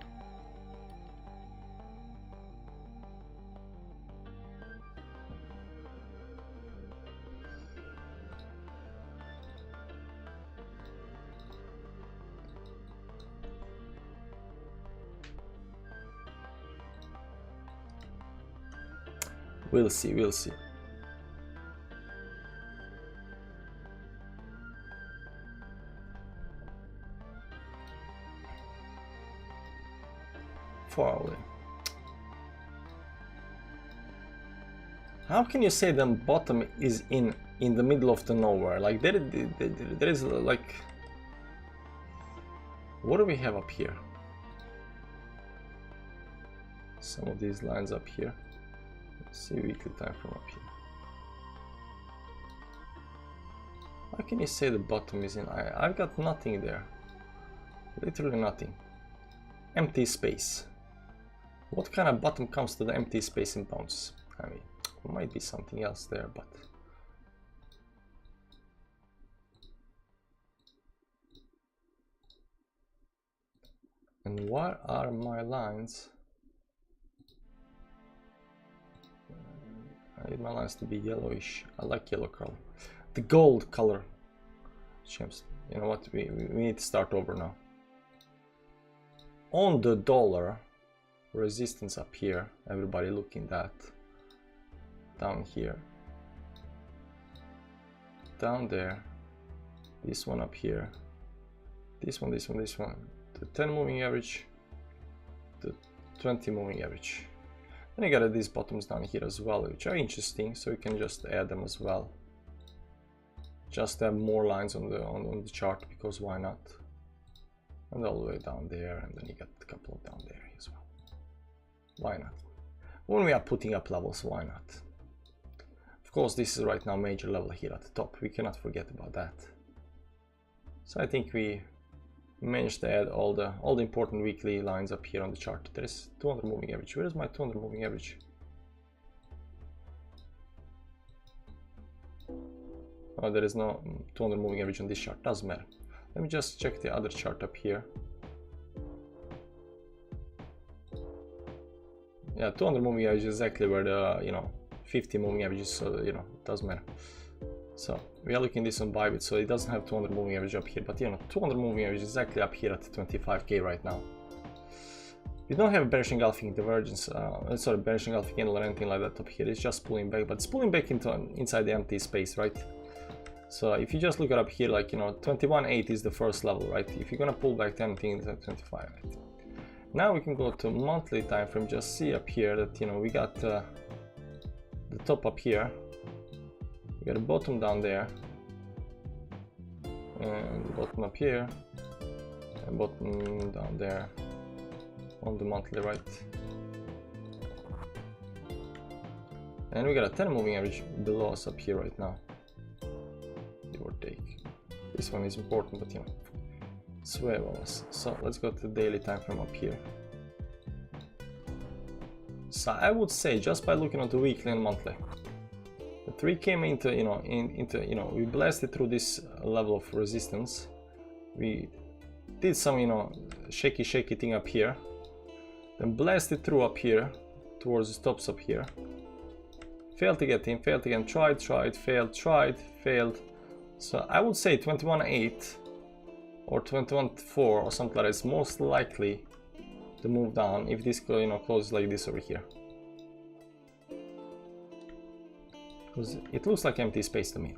We'll see, we'll see. Hourly. How can you say the bottom is in the middle of the nowhere? Like there is like, what do we have up here? Some of these lines up here. Let's see weekly time frame up here. How can you say the bottom is in? I've got nothing there. Literally nothing. Empty space. What kind of bottom comes to the empty space and bounces? I mean, there might be something else there, but... And what are my lines? I need my lines to be yellowish. I like yellow color. The gold color. Champs. You know what? We need to start over now. On the dollar, resistance up here. Everybody looking that. Down here. Down there. This one up here. This one, this one, this one. The 10 moving average. The 20 moving average. Then you got these bottoms down here as well, which are interesting, so you can just add them as well. Just have more lines on the chart, because why not? And all the way down there, and then you got a couple of down there as well. Why not? When we are putting up levels, why not? Of course, this is right now major level here at the top. We cannot forget about that. So I think we managed to add all the important weekly lines up here on the chart. There is 200 moving average. Where is my 200 moving average? Oh, there is no 200 moving average on this chart. Doesn't matter. Let me just check the other chart up here. Yeah, 200 moving average is exactly where the 50 moving average is. So it doesn't matter. So we are looking this on Bybit, so it doesn't have 200 moving average up here, but you know, 200 moving average is exactly up here at 25k right now. We don't have a bearish engulfing divergence, sorry, bearish engulfing candle or anything like that up here. It's just pulling back, but it's pulling back into inside the empty space, right? So if you just look it up here, like, you know, 21.8 is the first level, right? If you're gonna pull back to anything, it's at 25, right? Now we can go to monthly time frame. Just see up here that, you know, we got the top up here, we got a bottom down there, and the bottom up here, and bottom down there on the monthly, right? And we got a 10 moving average below us up here right now, give or take. This one is important, but you know, it's way above us. So let's go to the daily time frame up here. So I would say, just by looking at the weekly and monthly, the 3 came into, you know, we blasted through this level of resistance. We did some, you know, shaky thing up here, then blasted through up here towards the stops up here. Failed to get in, failed again, tried, failed, failed. So I would say 21.8 or 21.4 or something like that is most likely to move down if this, you know, closes like this over here. Because it looks like empty space to me.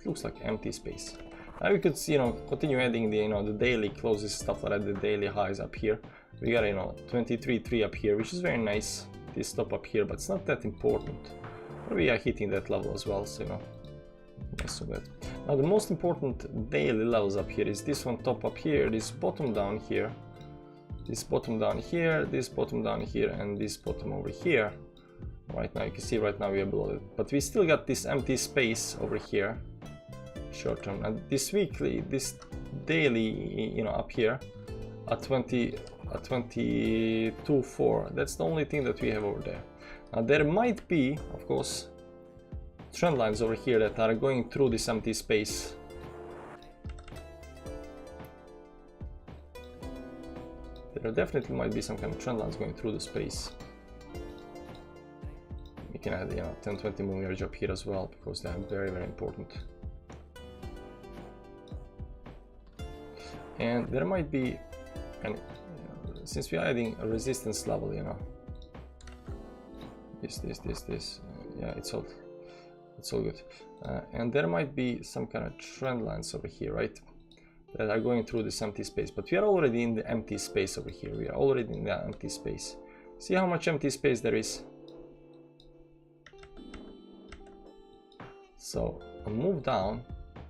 It looks like empty space. Now we could, you know, continue adding the, you know, the daily closes, stuff like that, the daily highs up here. We got, you know, 23.3 up here, which is very nice. This stop up here, but it's not that important. But we are hitting that level as well, so, you know, not so bad. Now the most important daily levels up here is this one top up here, this bottom down here, this bottom down here, this bottom down here, and this bottom over here. Right now you can see right now we are below it, but we still got this empty space over here short term. And this weekly, this daily, you know, up here at 22.4, that's the only thing that we have over there. Now there might be, of course, trend lines over here that are going through this empty space. There definitely might be some kind of trend lines going through the space. We can add, you know, 10-20 moving average up here as well, because they are very, very important. And there might be, and since we are adding a resistance level, you know, this, yeah, it's all good. And there might be some kind of trend lines over here, right, that are going through this empty space. But we are already in the empty space over here. We are already in the empty space. See how much empty space there is. So a move down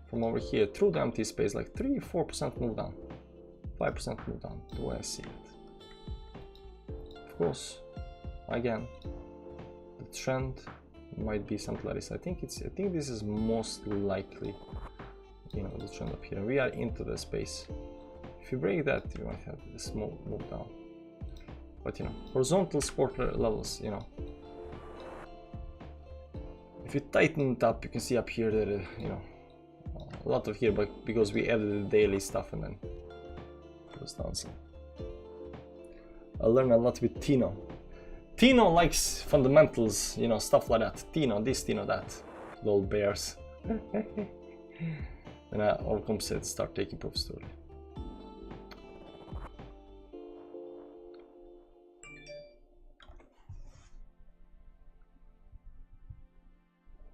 from over here through the empty space, like 3-4% move down, 5% move down, the way I see it. Of course, again, the trend might be something like this. I think this is most likely, you know, the trend up here. We are into the space. If you break that, you might have a small move down. But you know, horizontal support levels, you know, if you tighten it up, you can see up here that you know, a lot of here, but because we added the daily stuff and then it goes down some. I learned a lot with Tino. Tino likes fundamentals, you know, stuff like that. Tino this, Tino that. Little bears. And I overcompensate, start taking profits early.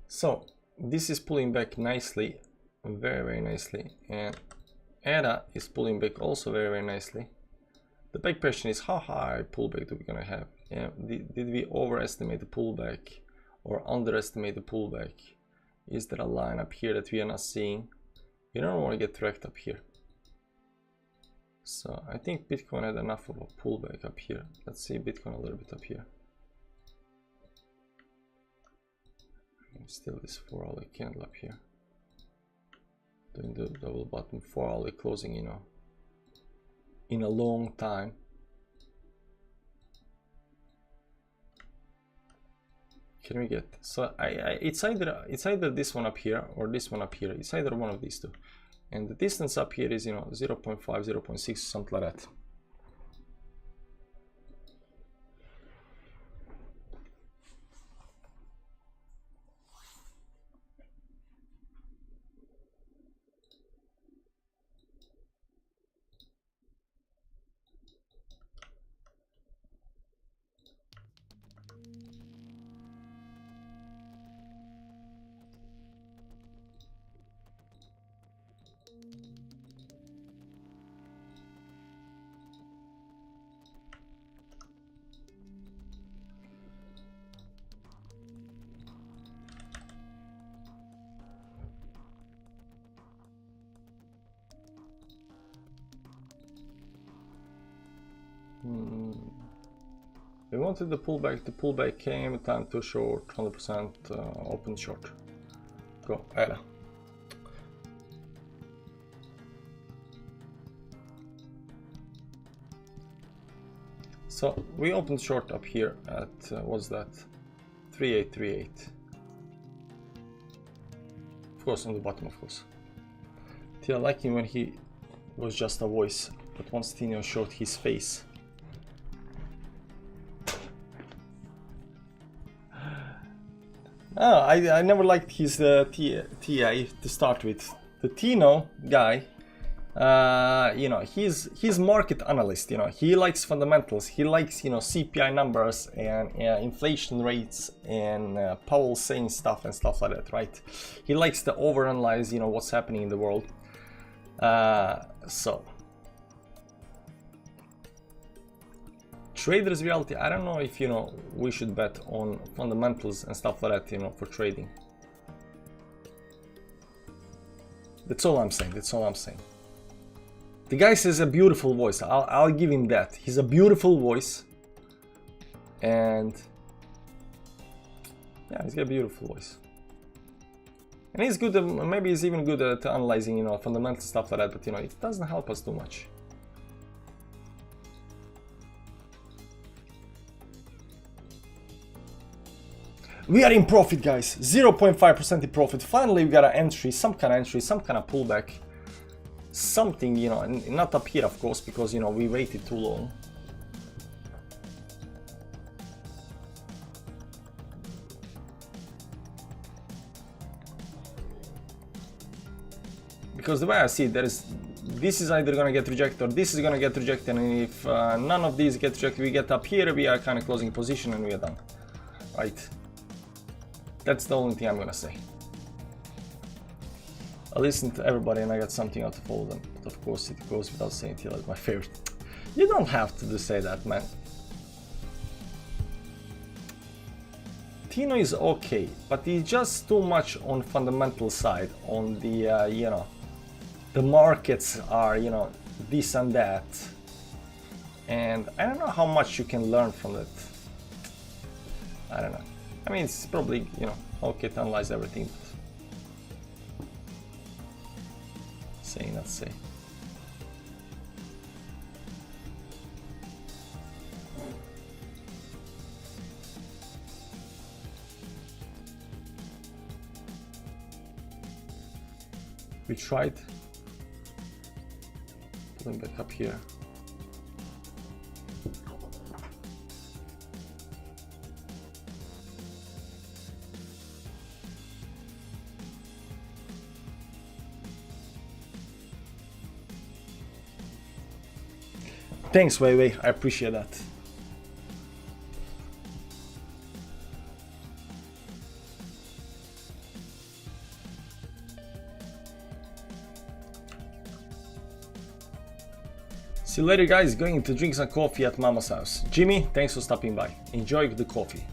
So this is pulling back nicely, very, very nicely, and ADA is pulling back also very, very nicely. The big question is, how high pullback do we gonna have? Yeah, did we overestimate the pullback or underestimate the pullback? Is there a line up here that we are not seeing? We don't want to get wrecked up here. So I think Bitcoin had enough of a pullback up here. Let's see Bitcoin a little bit up here. Still this 4-hourly candle up here, doing the double bottom 4-hourly closing, you know, in a long time. Can we get, so it's either this one up here or this one up here. It's either one of these two, and the distance up here is, you know, 0.5, 0.6, something like that. We wanted the pullback came, time too short, 100% open short. Go, Ella. So we opened short up here at, what's that? 3838. Of course, on the bottom, of course. I like him when he was just a voice, but once Tino showed his face. Oh, I never liked his TI to start with. The Tino guy, you know, he's market analyst. You know, he likes fundamentals. He likes, you know, CPI numbers and inflation rates and Powell saying stuff and stuff like that, right? He likes to overanalyze, you know, what's happening in the world. So traders reality, I don't know if, you know, we should bet on fundamentals and stuff like that, you know, for trading. That's all I'm saying. That's all I'm saying. The guy says a beautiful voice. I'll give him that. He's a beautiful voice, and yeah, he's got a beautiful voice. And he's good, maybe he's even good at analyzing, you know, fundamental stuff like that, but, you know, it doesn't help us too much. We are in profit, guys. 0.5% in profit. Finally, we got an entry, some kind of pullback. Something, you know, not up here, of course, because, you know, we waited too long. Because the way I see it, this is either gonna get rejected or this is gonna get rejected, and if none of these get rejected, we get up here, we are kind of closing position and we are done, right? That's the only thing I'm gonna say. I listen to everybody and I got something out of all of them, but of course it goes without saying Tila is my favorite. You don't have to say that, man. Tino is okay, but he's just too much on fundamental side, on the, you know, the markets are, you know, this and that. And I don't know how much you can learn from it. I don't know. I mean, it's probably, you know, okay to analyze everything. But say, not say. We tried pulling back up here. Thanks, Wei Wei, I appreciate that. See you later, guys. Going to drink some coffee at Mama's house. Jimmy, thanks for stopping by. Enjoy the coffee.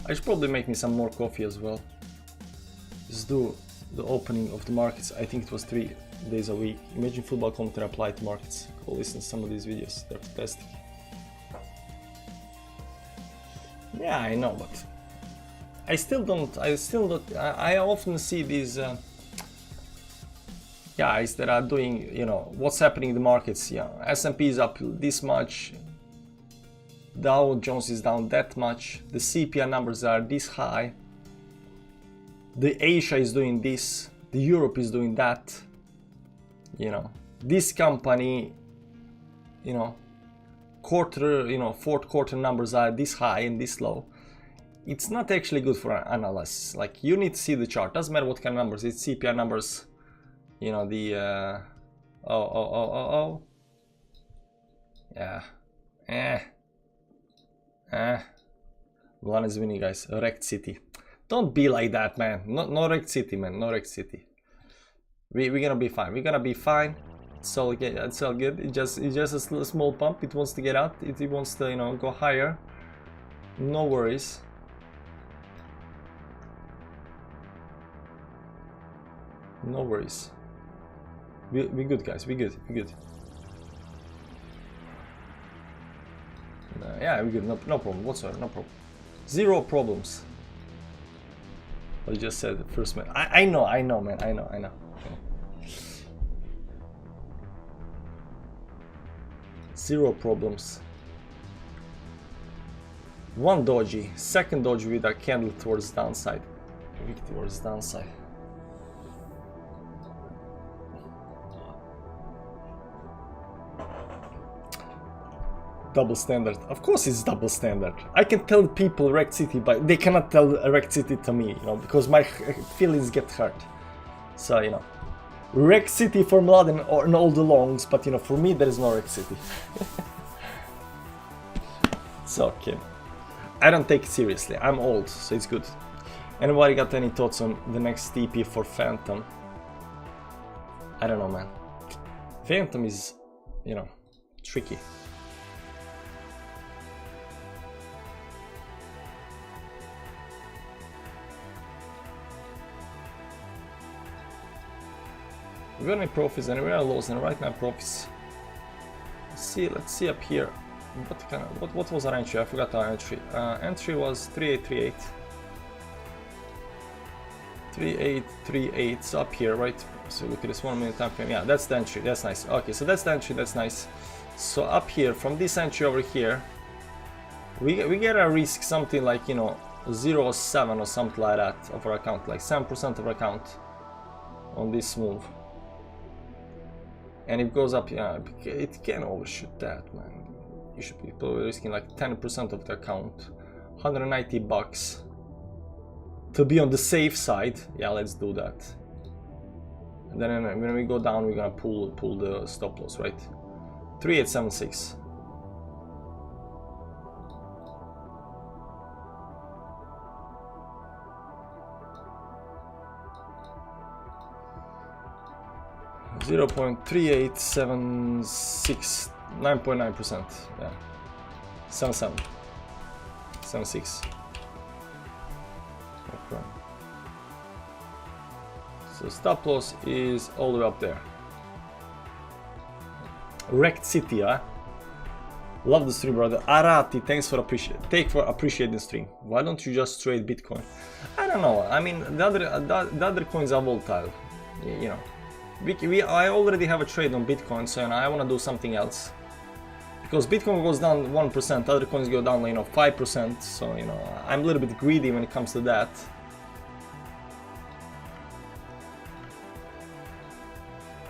I should probably make me some more coffee as well. Just do the opening of the markets. I think it was 3 days a week. Imagine football commentary applied to markets. Go listen to some of these videos. They're fantastic. Yeah, I know, but I often see these guys that are doing, you know, what's happening in the markets. Yeah, S&P is up this much, Dow Jones is down that much, the CPI numbers are this high, the Asia is doing this, the Europe is doing that, you know, this company, you know, fourth quarter numbers are this high and this low. It's not actually good for an analyst. Like, you need to see the chart. Doesn't matter what kind of numbers, it's CPI numbers. You know, the yeah, one is winning, guys. Wrecked City. Don't be like that, man. No Wrecked City, man. No Wrecked City. We're gonna be fine. We're gonna be fine. It's all good. It's all good. It's just a small pump. It wants to get out. It wants to, you know, go higher. No worries. No worries. We good, guys. We good. We good. Yeah, we're good. No problem whatsoever. No problem. Zero problems. I just said the first man. I know, man. I know. Zero problems. One doji, second doji with a candle towards downside. Wick towards downside. Double standard. Of course it's double standard. I can tell people Wrecked City, but they cannot tell Wrecked City to me, you know, because my feelings get hurt. So, you know, Wrecked City for Mladen or in all the longs, but you know, for me there is no Wrecked City. It's okay. I don't take it seriously. I'm old, so it's good. Anybody got any thoughts on the next TP for Phantom? I don't know, man. Phantom is, you know, tricky. We got any profits and we are lows, and right now profits. Let's see up here. What was our entry? I forgot our entry. Entry was 3838. 3838. So up here, right? So look at this 1 minute time frame. Yeah, that's the entry. That's nice. Okay, so that's the entry. That's nice. So up here, from this entry over here, we get a risk something like, you know, 0.7 or something like that of our account, like 7% of our account on this move. And it goes up, yeah, it can overshoot that, man. You should be probably risking like 10% of the account, 190 bucks to be on the safe side. Yeah, let's do that. And then when we go down, we're gonna pull the stop loss, right? 3876. .3876, 9.9%. Yeah, 77, 76. Okay. So stop loss is all the way up there. Wrecked City, huh? Love the stream, brother. Arati, thanks for appreciating the stream. Why don't you just trade Bitcoin? I don't know. I mean, the other coins are volatile. You know. I already have a trade on Bitcoin, so you know, I want to do something else. Because Bitcoin goes down 1%, other coins go down, you know, 5%. So you know, I'm a little bit greedy when it comes to that.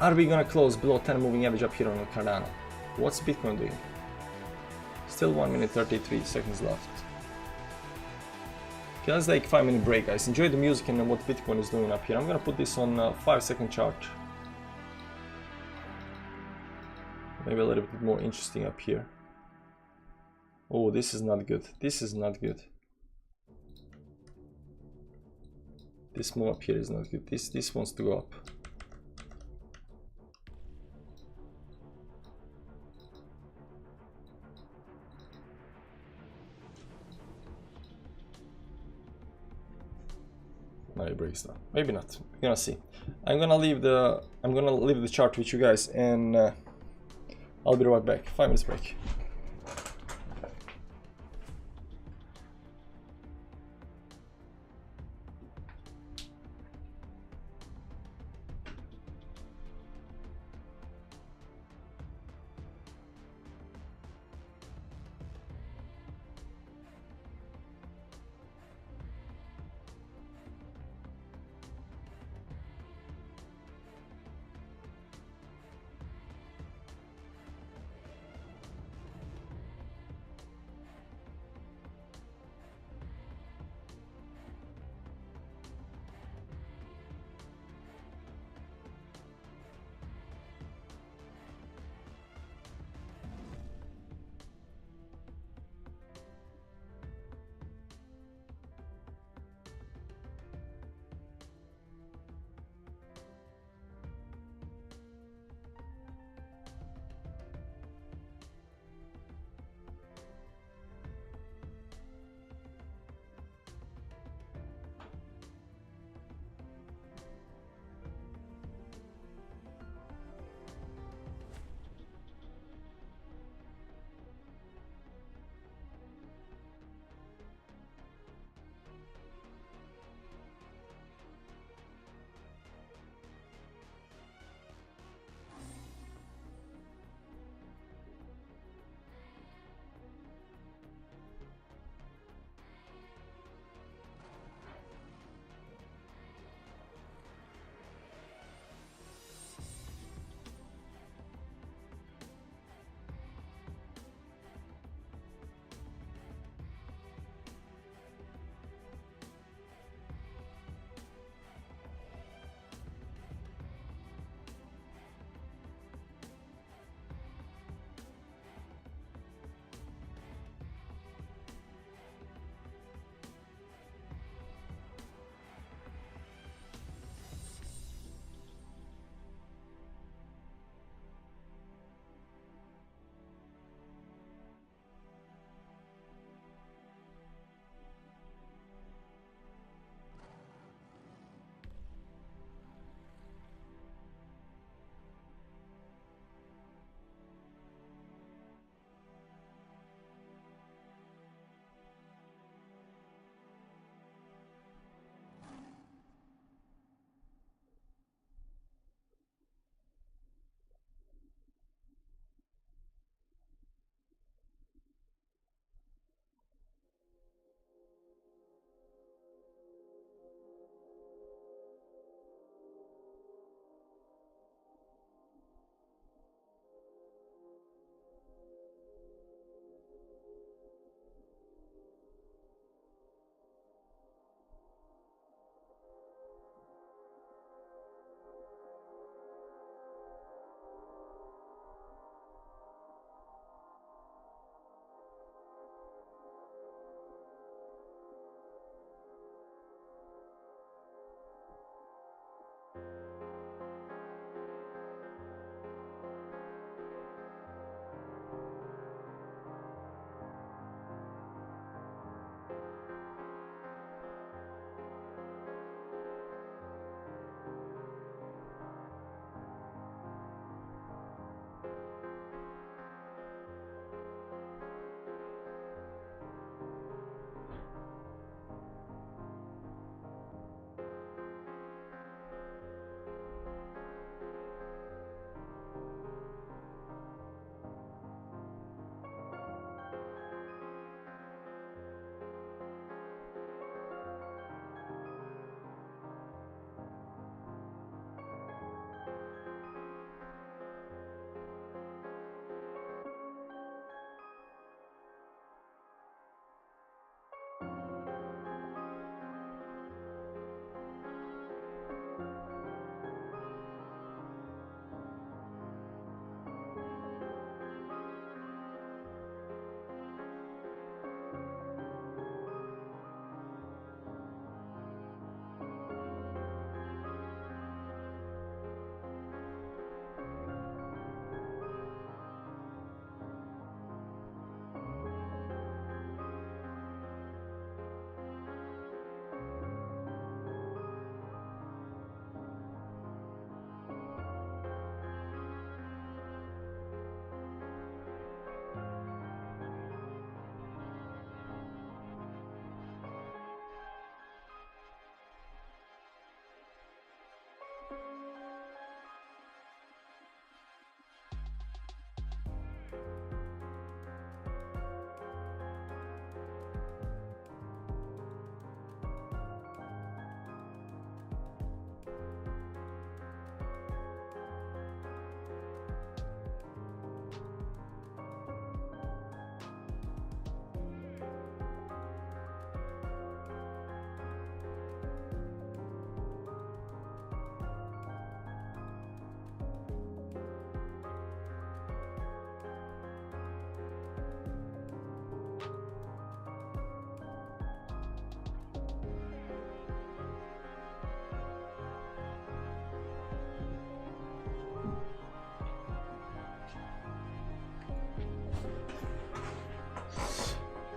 Are we gonna close below 10 moving average up here on Cardano? What's Bitcoin doing? Still 1 minute 33 seconds left. Okay, let's take 5-minute break, guys. Enjoy the music and what Bitcoin is doing up here. I'm gonna put this on a 5-second chart. Maybe a little bit more interesting up here. Oh, this is not good. This is not good. This move up here is not good. This wants to go up. Maybe breaks down. Maybe not. We're gonna see. I'm gonna leave the chart with you guys, and I'll be right back. 5 minutes break.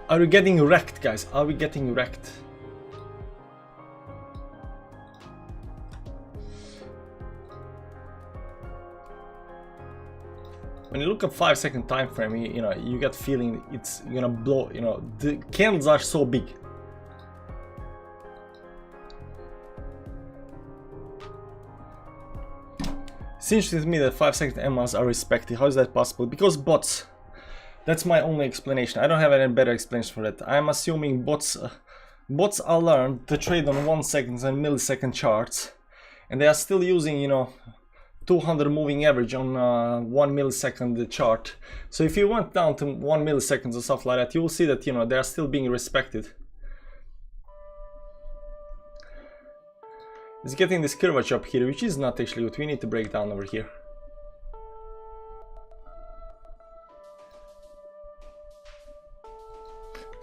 Are we getting wrecked, guys? Are we getting wrecked? When you look at 5-second time frame, you know, you get feeling it's gonna blow. You know, the candles are so big. Seems to me that 5-second EMAs are respected. How is that possible? Because bots. That's my only explanation. I don't have any better explanation for that. I'm assuming bots are learned to trade on 1 second and millisecond charts, and they are still using, you know, 200 moving average on 1 millisecond chart. So if you went down to 1 millisecond or stuff like that, you will see that, you know, they are still being respected. It's getting this curvature up here, which is not actually what we need to break down over here.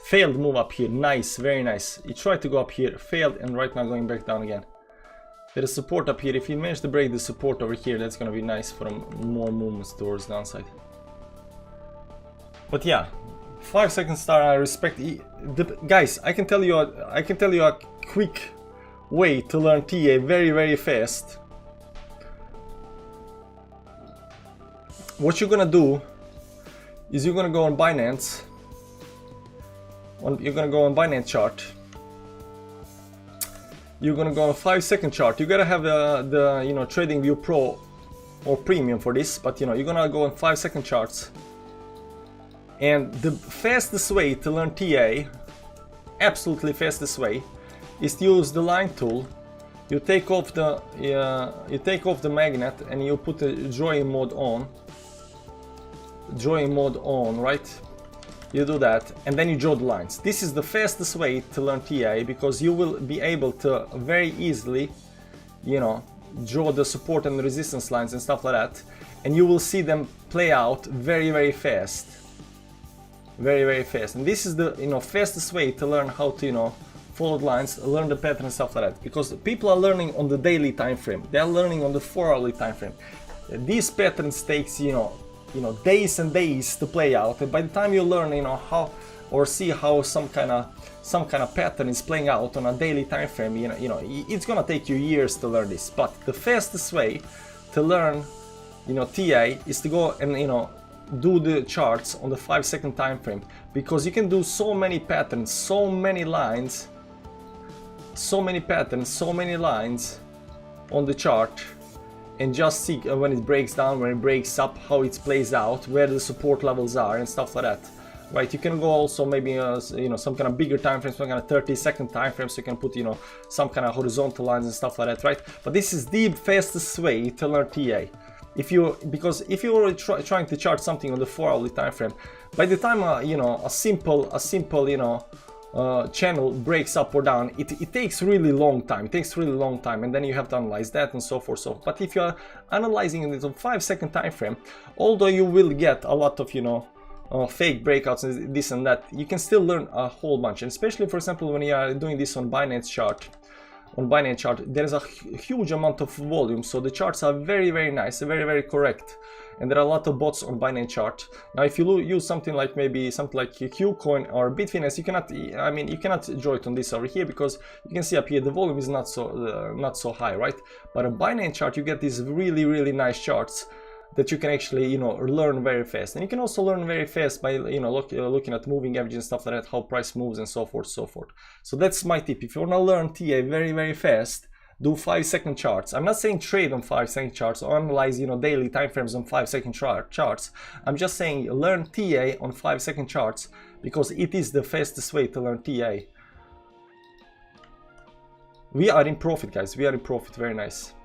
Failed move up here, nice, very nice. He tried to go up here, failed, and right now going back down again. There is support up here. If you manage to break the support over here, that's gonna be nice for more movements towards the downside. But yeah, 5-second star, I respect. Guys, I can tell you a quick way to learn TA very fast. What you're gonna do is you're gonna go on Binance. You're gonna go on Binance chart. You're gonna go on 5-second chart. You gotta have the you know, TradingView Pro or Premium for this, but you know, you're gonna go on 5-second charts. And the fastest way to learn TA, absolutely fastest way, is to use the line tool. You take off the magnet and you put the drawing mode on. Drawing mode on, right? You do that, and then you draw the lines. This is the fastest way to learn TA, because you will be able to very easily, you know, draw the support and resistance lines and stuff like that, and you will see them play out very fast. Very fast. And this is the, you know, fastest way to learn how to, you know, follow the lines, learn the pattern and stuff like that. Because people are learning on the daily time frame. They are learning on the 4-hourly time frame. These patterns takes, you know, days and days to play out, and by the time you learn, you know, how or see how some kind of pattern is playing out on a daily time frame, you know, it's gonna take you years to learn this. But the fastest way to learn, you know, TA is to go and, you know, do the charts on the 5-second time frame, because you can do so many patterns, so many lines, so many patterns, so many lines on the chart, and just see when it breaks down, when it breaks up, how it plays out, where the support levels are and stuff like that, right? You can go also maybe you know, some kind of bigger time frames, some kind of 30-second time frames. So you can put, you know, some kind of horizontal lines and stuff like that, right? But this is the fastest way to learn TA. Because if you're already trying to chart something on the 4-hourly time frame, by the time you know, a simple you know, channel breaks up or down, it takes really long time. It takes really long time, and then you have to analyze that and so forth. But if you are analyzing it on 5-second time frame, although you will get a lot of, you know, fake breakouts and this and that, you can still learn a whole bunch. And especially, for example, when you are doing this on Binance chart. On Binance chart, there is a huge amount of volume, so the charts are very nice, very correct, and there are a lot of bots on Binance chart. Now, if you use something like maybe something like Qcoin or Bitfinex, you cannot. I mean, you cannot draw it on this over here, because you can see up here the volume is not so high, right? But on Binance chart, you get these really nice charts that you can actually, you know, learn very fast. And you can also learn very fast by, you know, looking at moving averages and stuff like that, how price moves and so forth. So that's my tip. If you want to learn TA very fast, do 5-second charts. I'm not saying trade on 5-second charts or analyze, you know, daily time frames on 5-second charts. I'm just saying learn TA on 5-second charts, because it is the fastest way to learn TA. We are in profit, guys. We are in profit. Very nice.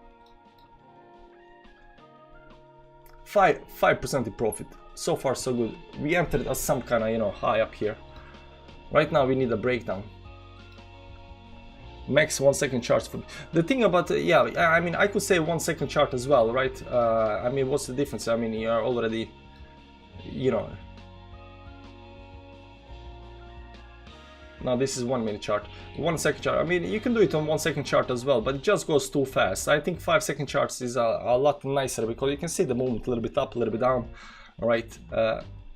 5% in profit. So far so good. We entered as some kind of, you know, high up here. Right now we need a breakdown. Max 1-second charts. For the thing about yeah, I mean, I could say 1-second chart as well, right? I mean, what's the difference? I mean, you are already, you know. Now this is 1-minute chart, 1-second chart. I mean, you can do it on 1-second chart as well, but it just goes too fast. I think 5-second charts is a lot nicer, because you can see the movement a little bit up, a little bit down. All right,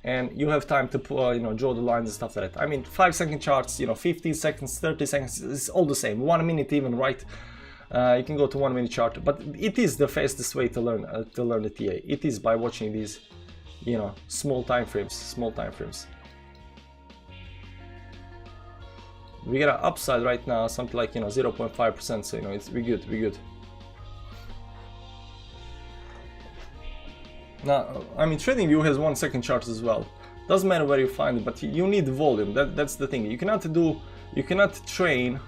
and you have time to draw the lines and stuff like that. I mean, 5-second charts, 15 seconds, 30 seconds, it's all the same. 1 minute even, right? You can go to 1 minute chart, but it is the fastest way to learn the TA. It is by watching these, small time frames. We got an upside right now, something like 0.5%. So we're good. Now, I mean, TradingView has 1 second charts as well. Doesn't matter where you find it, but you need volume. That's the thing. You cannot train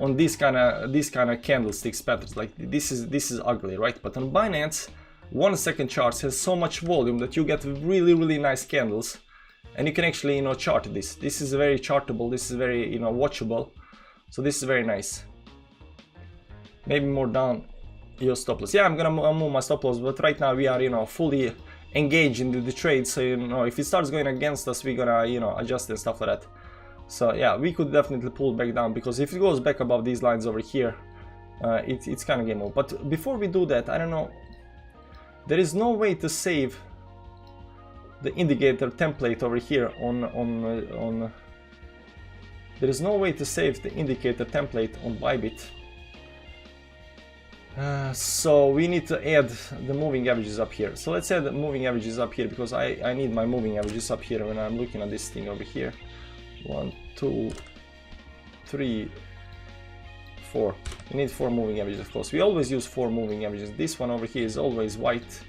on these kind of candlesticks patterns. Like this is ugly, right? But on Binance, 1 second charts has so much volume that you get really nice candles, and you can actually chart this. This is very chartable. This is very watchable. So this is very nice. Maybe more down your stop loss. Yeah, I'm gonna move my stop loss, but right now we are fully engaged in the trade. So if it starts going against us, we're gonna adjust and stuff like that. So yeah, we could definitely pull back down, because if it goes back above these lines over here, it's kind of game over. But before we do that, I don't know, there is no way to save the indicator template over here on there is no way to save the indicator template on Bybit. So we need to add the moving averages up here. So let's add the moving averages up here, because I need my moving averages up here when I'm looking at this thing over here. 1, 2, 3, 4. We need 4 moving averages, of course. We always use 4 moving averages. This one over here is always white,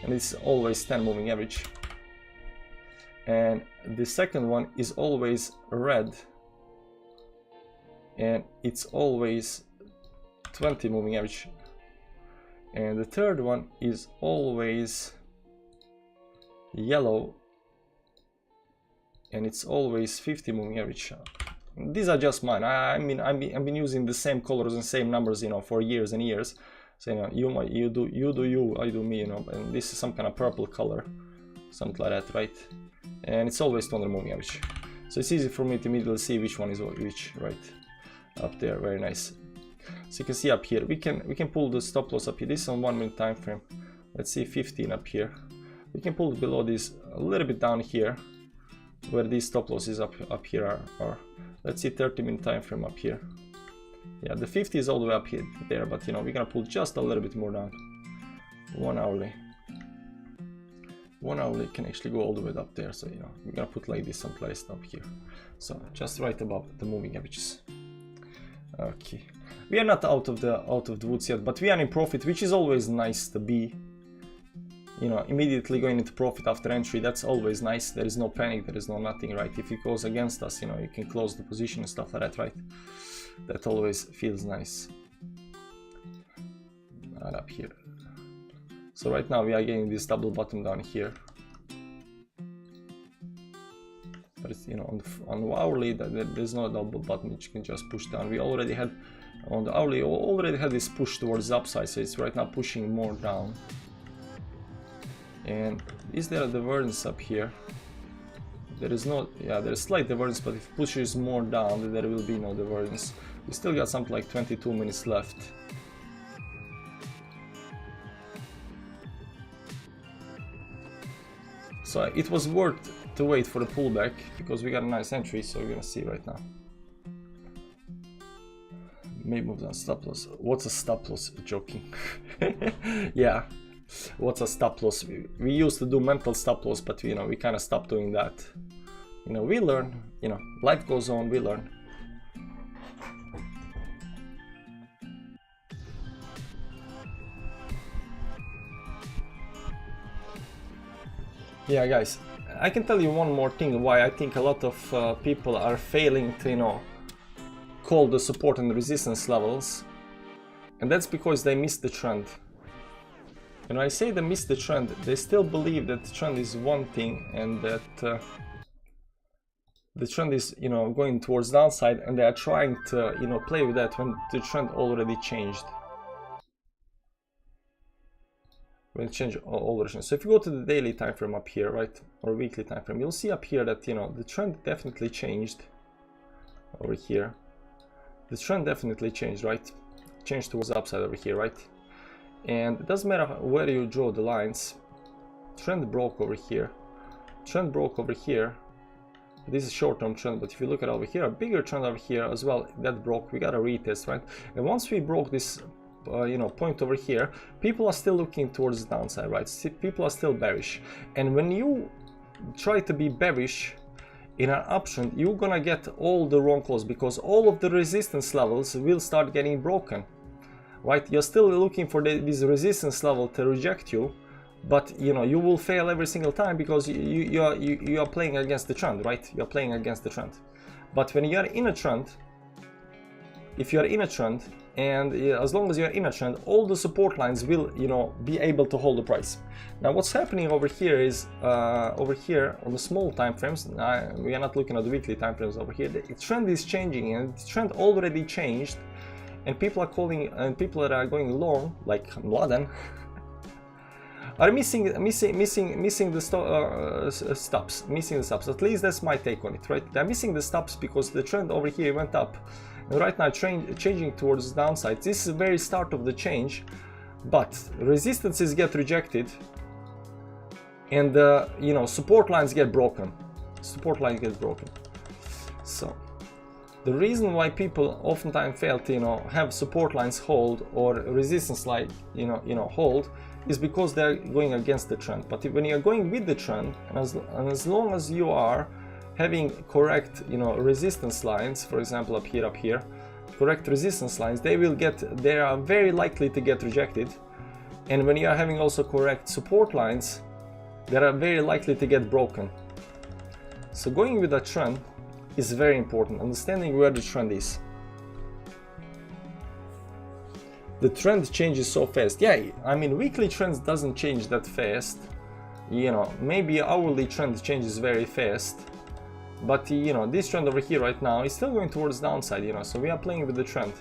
and it's always 10 moving average. And the second one is always red, and it's always 20 moving average. And the third one is always yellow, and it's always 50 moving average. These are just mine. I mean, I've been using the same colors and same numbers, for years and years. So you do you, I do me, And this is some kind of purple color, something like that, right? And it's always 200 moving average. So it's easy for me to immediately see which one is which, right? Up there, very nice. So you can see up here, we can pull the stop loss up here. This is on 1 minute time frame. Let's see 15 up here. We can pull below this a little bit down here, where these stop losses up here are. Let's see 30-minute time frame up here. Yeah, the 50 is all the way up here there, but we're gonna pull just a little bit more down. 1 hourly. 1 hourly can actually go all the way up there. So we're gonna put like this someplace up here. So just right above the moving averages. Okay. We are not out of the woods yet, but we are in profit, which is always nice to be. Immediately going into profit after entry, that's always nice. There is no panic, there is no nothing, right? If it goes against us, you can close the position and stuff like that, right? That always feels nice. Not up here. So right now we are getting this double bottom down here. But it's, on the hourly, there's no double bottom which you can just push down. We already had, on the hourly, already had this push towards the upside, so it's right now pushing more down. And is there a divergence up here? There is no, yeah, there's slight divergence, but if it pushes more down, then there will be no divergence. We still got something like 22 minutes left. So it was worth to wait for the pullback, because we got a nice entry, so we're gonna see right now. Maybe move down stop loss. What's a stop loss? Joking. Yeah. What's a stop loss? We used to do mental stop loss, but we kind of stopped doing that. We learn, life goes on, we learn. Yeah, guys, I can tell you one more thing why I think a lot of people are failing to, call the support and resistance levels, and that's because they missed the trend. And when I say they missed the trend, they still believe that the trend is one thing, and that the trend is, going towards downside, and they are trying to, play with that when the trend already changed. When it changed already. So if you go to the daily time frame up here, right, or weekly time frame, you'll see up here that the trend definitely changed. Over here, the trend definitely changed, right? Changed towards the upside over here, right? And it doesn't matter where you draw the lines. Trend broke over here, trend broke over here. This is short-term trend, but if you look at over here, a bigger trend over here as well that broke. We got a retest, right? And once we broke this you know, point over here, people are still looking towards the downside, right? People are still bearish, and when you try to be bearish in an uptrend, you're gonna get all the wrong calls, because all of the resistance levels will start getting broken, right? You're still looking for this resistance level to reject you, but you know, you will fail every single time because you are playing against the trend, right? You're playing against the trend. But when you are in a trend, if you are in a trend, and as long as you're in a trend, all the support lines will, you know, be able to hold the price. Now what's happening over here is over here on the small time frames, we are not looking at the weekly time frames over here, the trend is changing, and the trend already changed, and people are calling, and people that are going long, like Mladen, are missing the stops, At least that's my take on it, right? They're missing the stops because the trend over here went up, and right now changing towards the downside. This is the very start of the change, but resistances get rejected, and you know, support lines get broken. So the reason why people oftentimes fail to, you know, have support lines hold or resistance line, you know, hold, is because they're going against the trend. But when you're going with the trend, and as long as you are having correct, you know, resistance lines, for example up here, correct resistance lines, they are very likely to get rejected. And when you are having also correct support lines, they are very likely to get broken. So going with a trend is very important, understanding where the trend is. The trend changes so fast. Yeah, I mean, weekly trends doesn't change that fast. You know, maybe hourly trend changes very fast. But you know, this trend over here right now is still going towards downside, you know, so we are playing with the trend.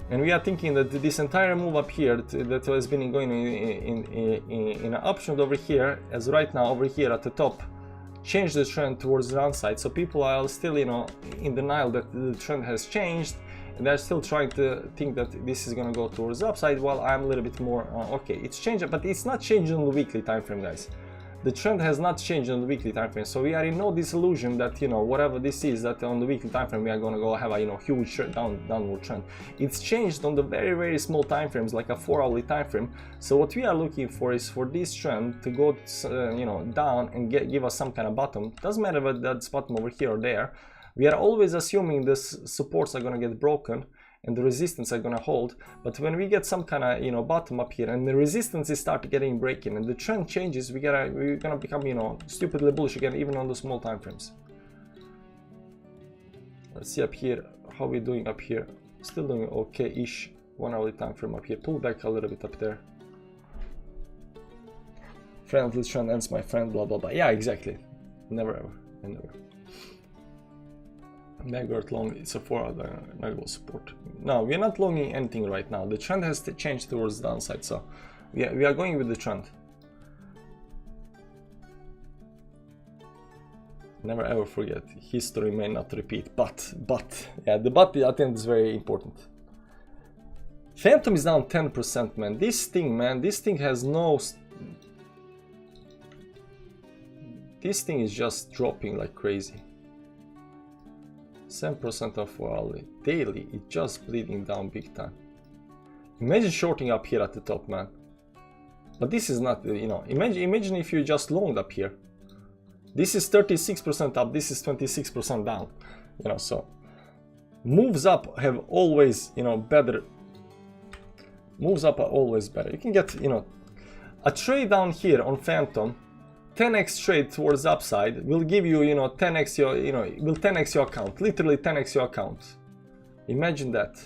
And we are thinking that this entire move up here that has been going in an uptrend over here, as right now over here at the top, changed the trend towards the downside. So people are still, you know, in denial that the trend has changed, and they're still trying to think that this is going to go towards the upside, while I'm a little bit more okay, it's changed, but it's not changed on the weekly time frame, guys. The trend has not changed on the weekly time frame, so we are in no disillusion that, you know, whatever this is, that on the weekly time frame we are going to go have a, you know, huge downward trend. It's changed on the very small time frames, like a 4-hourly time frame. So what we are looking for is for this trend to go you know, down and give us some kind of bottom. Doesn't matter whether that's bottom over here or there. We are always assuming the supports are going to get broken and the resistance are going to hold, but when we get some kind of, you know, bottom up here and the resistances start getting breaking and the trend changes, we're gonna become, you know, stupidly bullish again, even on the small time frames. Let's see up here how we're doing up here. Still doing okay-ish. 1-hourly time frame up here. Pull back a little bit up there. Friendly trend ends, my friend, blah blah blah. Yeah, exactly. Never ever. Never. Megurt long, it's a 4-hour negligible support. No, we're not longing anything right now. The trend has changed towards the downside, so we are going with the trend. Never ever forget, history may not repeat, but yeah, the but I think is very important. Phantom is down 10%, man. This thing has no... This thing is just dropping like crazy. 7% of hourly. Daily, it's just bleeding down big time. Imagine shorting up here at the top, man. But this is not, you know, imagine if you just longed up here. This is 36% up, this is 26% down. You know, so moves up have always, you know, better. Moves up are always better. You can get, you know, a trade down here on Phantom, 10x trade towards the upside will give you, you know, 10x your, you know, will 10x your account, literally 10x your account. Imagine that.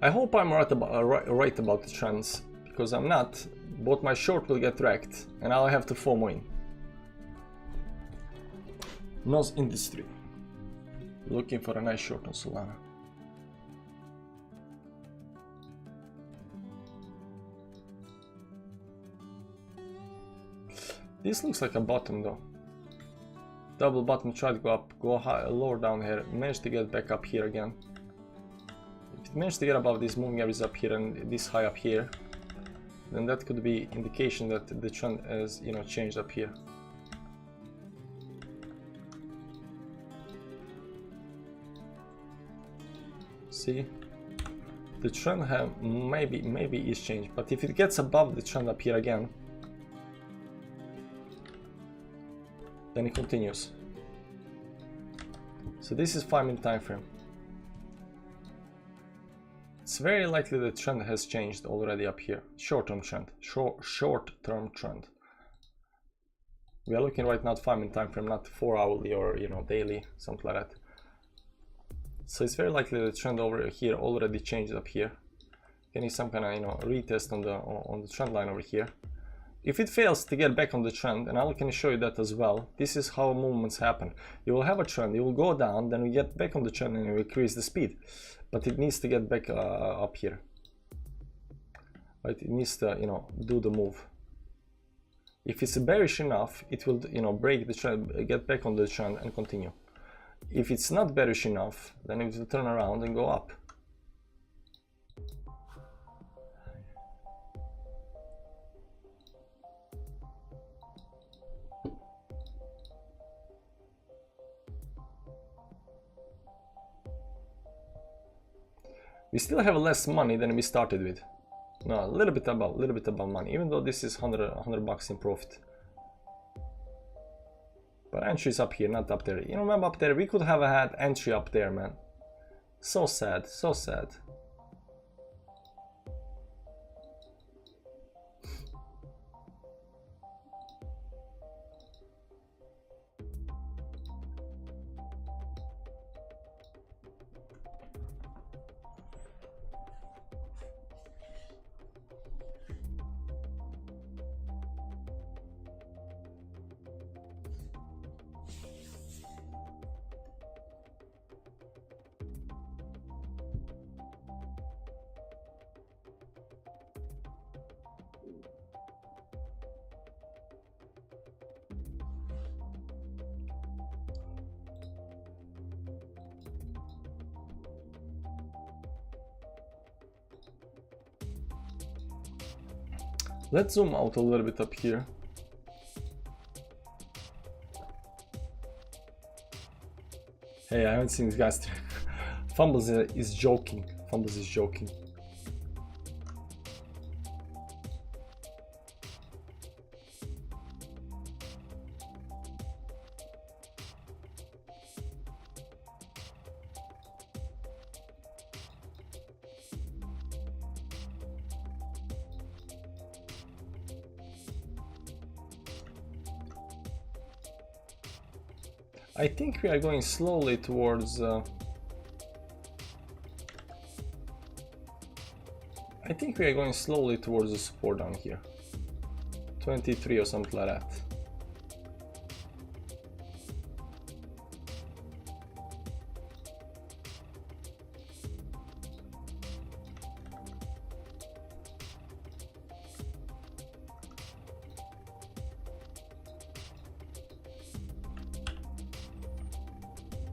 I hope I'm right about the trends, because I'm not. Both my short will get wrecked, and I'll have to FOMO in. Nos Industry. Looking for a nice short on Solana. This looks like a bottom though. Double bottom, try to go up, go high, lower down here, manage to get back up here again. If it managed to get above this moving average up here and this high up here, then that could be indication that the trend has, you know, changed up here. See, the trend have maybe is changed, but if it gets above the trend up here again, then it continues. So this is 5-minute time frame. It's very likely the trend has changed already up here. Short-term trend. Short-term trend. We are looking right now at 5-minute time frame, not 4-hourly or, you know, daily, something like that. So it's very likely the trend over here already changed up here. Getting some kind of, you know, retest on the trend line over here. If it fails to get back on the trend, and I can show you that as well, this is how movements happen. You will have a trend, you will go down, then you get back on the trend and you increase the speed. But it needs to get back up here. Right? It needs to, you know, do the move. If it's bearish enough, it will, you know, break the trend, get back on the trend and continue. If it's not bearish enough, then it will turn around and go up. We still have less money than we started with. No, a little bit above money, even though this is 100 bucks in profit. But entry is up here, not up there. You know, remember up there, we could have had entry up there, man. So sad, so sad. Let's zoom out a little bit up here. Hey, I haven't seen these guys. Fumbles is joking. Fumbles is joking. I think we are going slowly towards I think we are going slowly towards the support down here. 23 or something like that.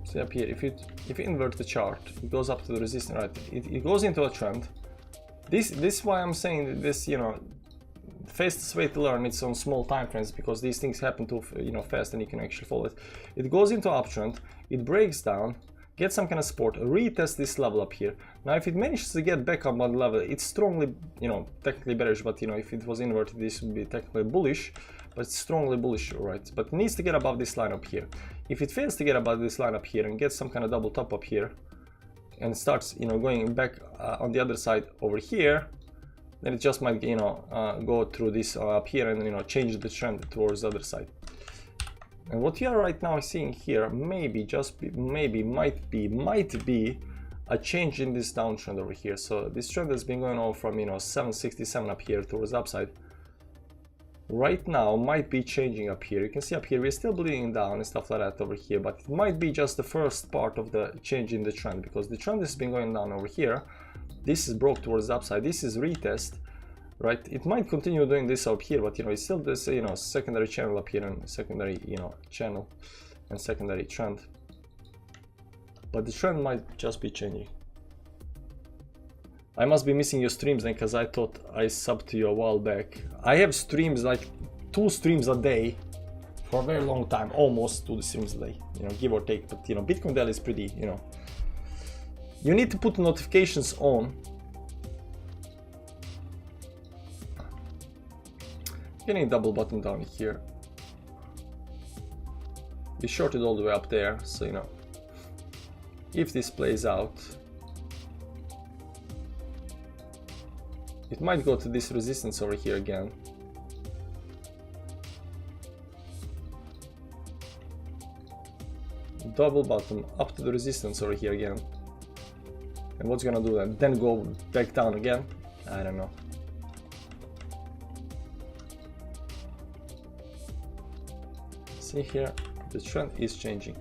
See up here, if you invert the chart, it goes up to the resistance, right? It goes into a trend. This is why I'm saying that this, you know, fastest way to learn it's on small time frames, because these things happen too, you know, fast and you can actually follow it. It goes into uptrend, it breaks down, gets some kind of support, retest this level up here. Now if it manages to get back up on level, it's strongly, you know, technically bearish, but you know, if it was inverted this would be technically bullish, but it's strongly bullish, right? But it needs to get above this line up here. If it fails to get above this line up here and gets some kind of double top up here and starts, you know, going back on the other side over here, then it just might, you know, go through this up here and, you know, change the trend towards the other side. And what you are right now seeing here, maybe, just maybe, might be a change in this downtrend over here. So this trend has been going on from, you know, 767 up here towards the upside. Right now might be changing up here. You can see up here we're still bleeding down and stuff like that over here, but it might be just the first part of the change in the trend, because the trend has been going down over here. This is broke towards the upside, this is retest, right? It might continue doing this up here, but you know, it's still this, you know, secondary channel up here and secondary, you know, channel and secondary trend. But the trend might just be changing. I must be missing your streams then, because I thought I subbed to you a while back. I have streams, like 2 streams a day for a very long time, almost 2 streams a day, you know, give or take. But you know, Bitcoin Daily is pretty, you know, you need to put notifications on. Getting a double bottom down here. We shorted all the way up there, so you know, if this plays out, it might go to this resistance over here again. Double bottom up to the resistance over here again. And what's gonna do that? Then go back down again? I don't know. See here, the trend is changing.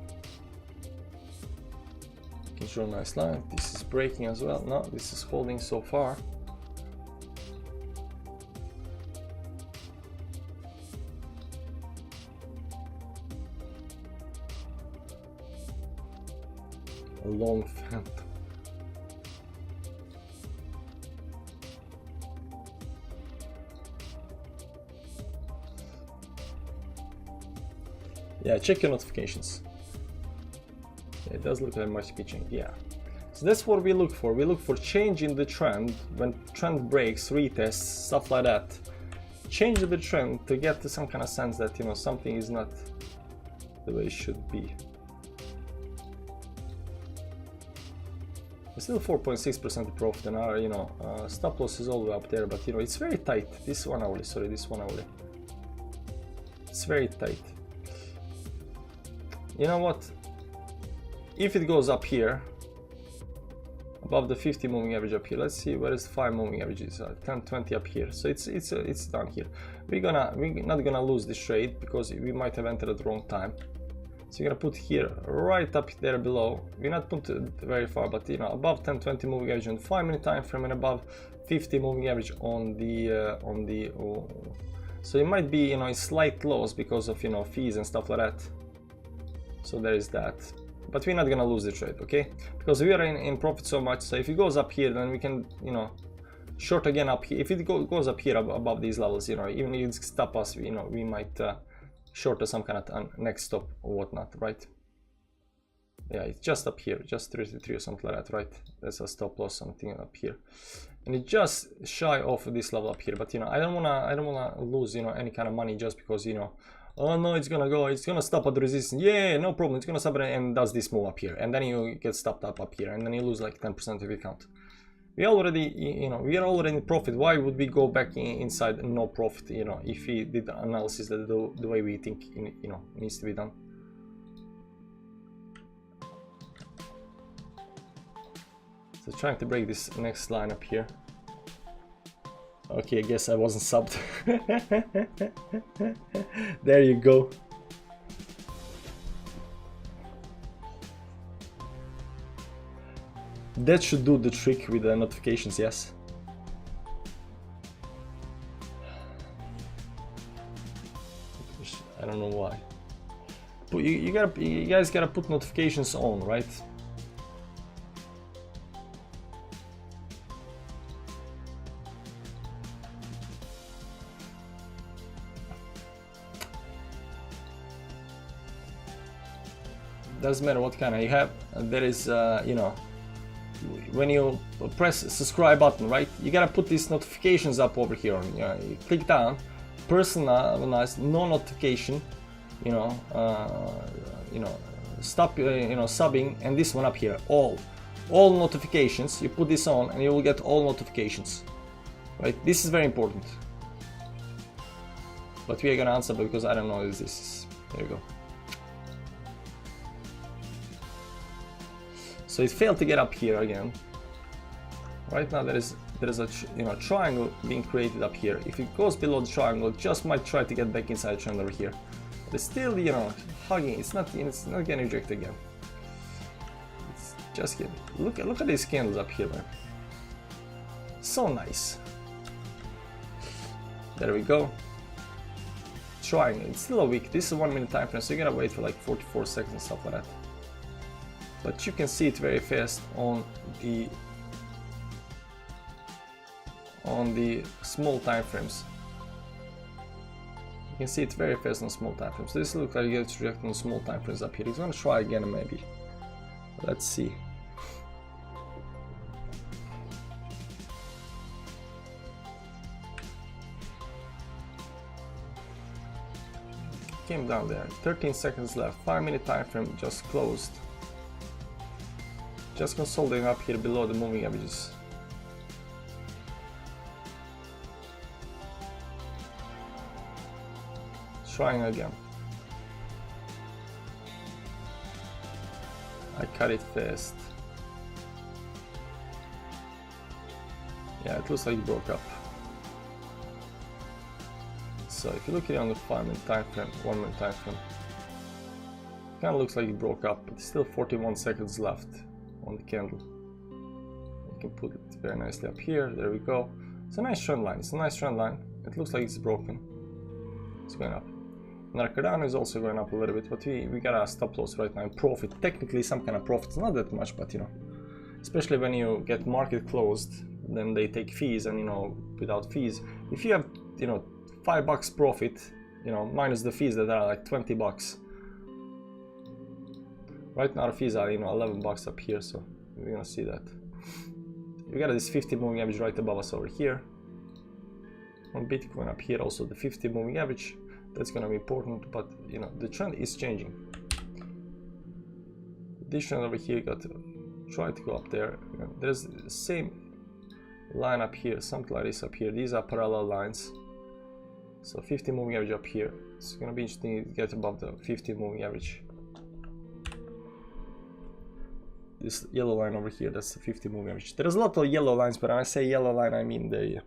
Can show a nice line. This is breaking as well. No, this is holding so far. A long phantom. Yeah, check your notifications. Yeah, it does look like it might be changing. Yeah, so that's what we look for. We look for change in the trend when trend breaks, retests, stuff like that. Change the trend to get to some kind of sense that, you know, something is not the way it should be. We're still 4.6% profit, and our, you know, stop loss is all the way up there, but you know, it's very tight. This 1 hourly, sorry, this 1 hourly. It's very tight. You know what? If it goes up here, above the 50 moving average up here, let's see where is 5 moving averages, 10, 20 up here. So it's down here. We're not gonna lose this trade because we might have entered at the wrong time. So you're gonna put here right up there below. We're not put very far, but you know, above 10, 20 moving average on 5-minute time frame and above 50 moving average on the so it might be, you know, a slight loss because of, you know, fees and stuff like that. So there is that, but we're not gonna lose the trade, okay? Because we are in profit so much. So if it goes up here, then we can, you know, short again up here. If it goes up here above these levels, you know, even if it stop us, you know, we might short to some kind of next stop or whatnot, right? Yeah, it's just up here, just 33 or something like that, right? That's a stop loss, something up here, and it's just shy off this level up here. But you know, I don't wanna lose, you know, any kind of money just because, you know, oh no, it's gonna stop at the resistance. Yeah, no problem, it's gonna stop and does this move up here, and then you get stopped up here, and then you lose like 10% of your account. We already, you know, we are already in profit. Why would we go back inside no profit, you know, if we did the analysis that the way we think, you know, needs to be done? So trying to break this next line up here. Okay, I guess I wasn't subbed. There you go. That should do the trick with the notifications, yes. I don't know why. But you guys gotta put notifications on, right? Doesn't matter what kind of you have. There is, you know, when you press subscribe button, right? You gotta put these notifications up over here. You click down, personalize, no notification. You know, stop, you know, subbing, and this one up here, all notifications. You put this on, and you will get all notifications. Right? This is very important. But we are gonna answer because I don't know if this is. There you go. So it failed to get up here again. Right now there is a triangle being created up here. If it goes below the triangle, it just might try to get back inside the trend over here. But it's still, you know, hugging. It's not getting rejected again. It's just getting. Look at these candles up here, man. So nice. There we go. Trying. It's still a wick. This is 1 minute time frame, so you gotta wait for like 44 seconds and stuff like that. But you can see it very fast on the small time frames. You can see it very fast on small time frames. So this looks like it gets rejected on small time frames up here. He's gonna try again maybe. Let's see. Came down there. 13 seconds left. 5 minute time frame just closed. Just consolidating up here below the moving averages. Trying again. I cut it fast. Yeah, it looks like it broke up. So if you look here on the 5 minute time frame, 1 minute time frame, kind of looks like it broke up, but still 41 seconds left on the candle. You can put it very nicely up here. There we go. It's a nice trend line. It's a nice trend line. It looks like it's broken. It's going up. And our Cardano is also going up a little bit, but we got a stop loss right now in profit. Technically some kind of profit. It's not that much, but you know, especially when you get market closed, then they take fees, and you know, without fees, if you have, you know, $5 profit, you know, minus the fees that are like $20. Right now the fees are, you know, $11 up here, so we're gonna see that. We got this 50 moving average right above us over here. On Bitcoin up here also the 50 moving average. That's gonna be important, but you know, the trend is changing. This trend over here got to try to go up there. There's the same line up here, something like this up here. These are parallel lines. So 50 moving average up here. It's gonna be interesting to get above the 50 moving average. This yellow line over here, that's the 50 moving average. There's a lot of yellow lines, but when I say yellow line, I mean the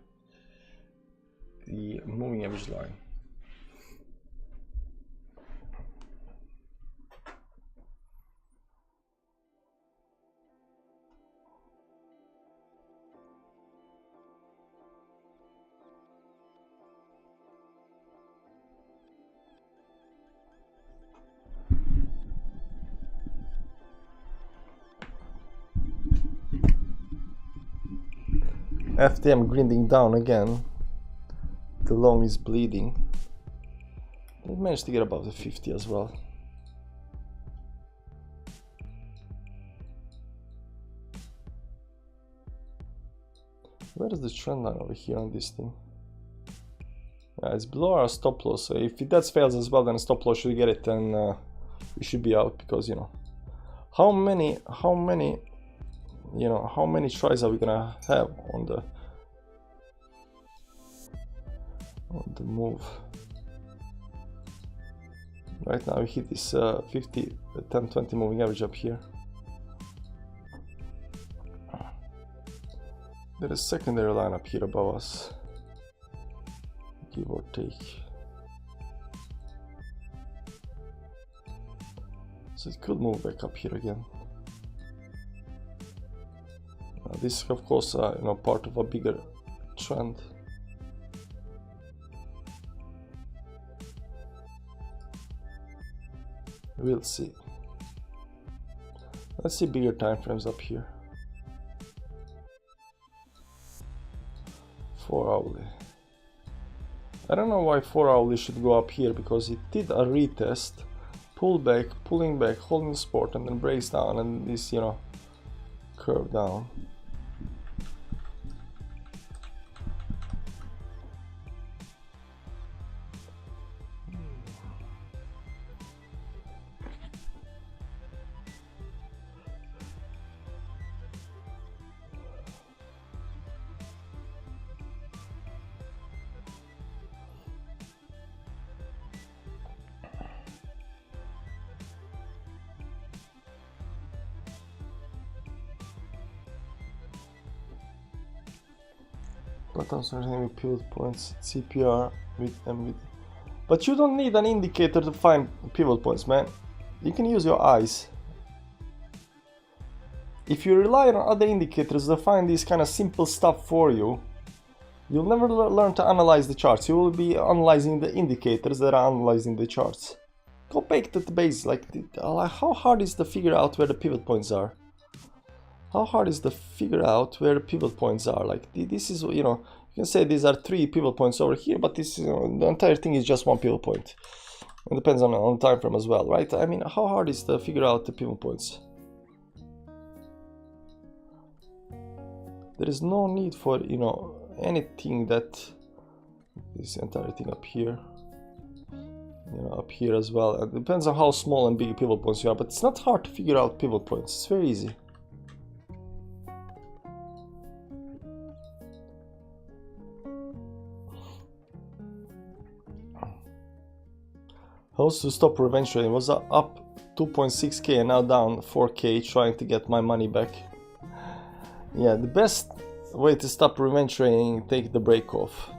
moving average line. FTM grinding down again. The long is bleeding. It managed to get above the 50 as well. Where is the trend line over here on this thing? It's below our stop loss. So if that fails as well, then stop loss should get it, and we should be out, because you know, how many tries are we gonna have on the move? Right now we hit this 50, 10, 20 moving average up here. There is a secondary line up here above us, give or take. So it could move back up here again. This is of course you know, part of a bigger trend. We'll see. Let's see bigger time frames up here. 4 hourly. I don't know why 4 hourly should go up here, because it did a retest, pull back, pulling back, holding support, and then breaks down, and this, you know, curve down. Buttons are pivot points, CPR with MVD. But you don't need an indicator to find pivot points, man. You can use your eyes. If you rely on other indicators to find this kind of simple stuff for you, You'll never learn to analyze the charts. You will be analyzing the indicators that are analyzing the charts. Go back to the base. Like, how hard is to figure out where the pivot points are? How hard is to figure out where the pivot points are? Like, this is, you know, you can say these are 3 pivot points over here, but this, you know, the entire thing is just 1 pivot point. It depends on time frame as well, right? I mean, how hard is to figure out the pivot points? There is no need for, you know, anything that this entire thing up here, you know, up here as well. It depends on how small and big pivot points you are, but it's not hard to figure out pivot points. It's very easy. How to stop revenge trading? Was up 2.6k and now down 4k, trying to get my money back. Yeah, the best way to stop revenge trading, take the break off.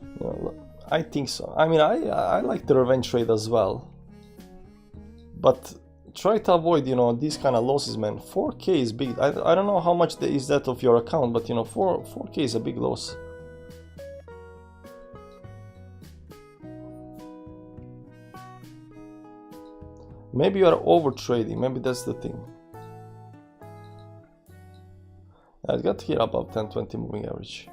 You know, I think so. I mean, I like the revenge trade as well, but try to avoid, you know, these kind of losses, man. 4k is big. I don't know how much is that of your account, but you know, 4k is a big loss. Maybe you are over trading. Maybe that's the thing. I got here above 10-20 moving average.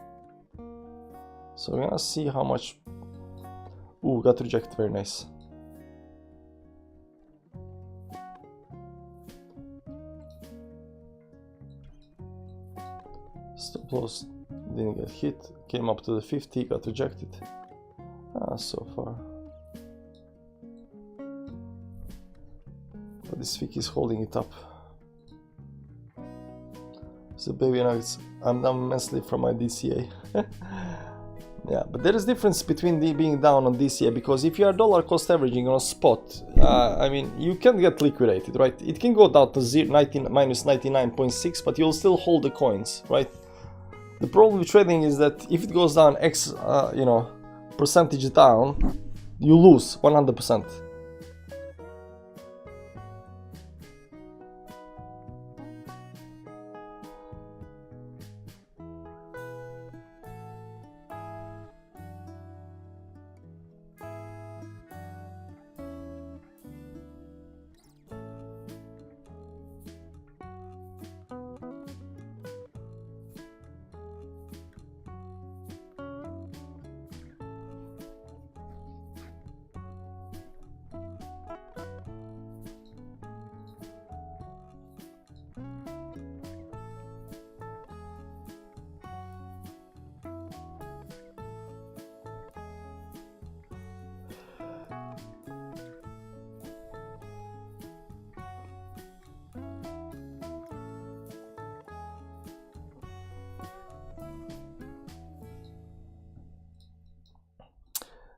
So we're gonna see how much. Ooh, got rejected. Very nice. Stop loss didn't get hit. Came up to the 50, got rejected. So far. But this wick is holding it up. So baby nuggets, I'm down immensely from my DCA. Yeah, but there is difference between being down on DCA, because if you are dollar cost averaging on a spot, I mean, you can get liquidated, right? It can go down to minus 99.6, but you'll still hold the coins, right? The problem with trading is that if it goes down X, you know, percentage down, you lose 100%.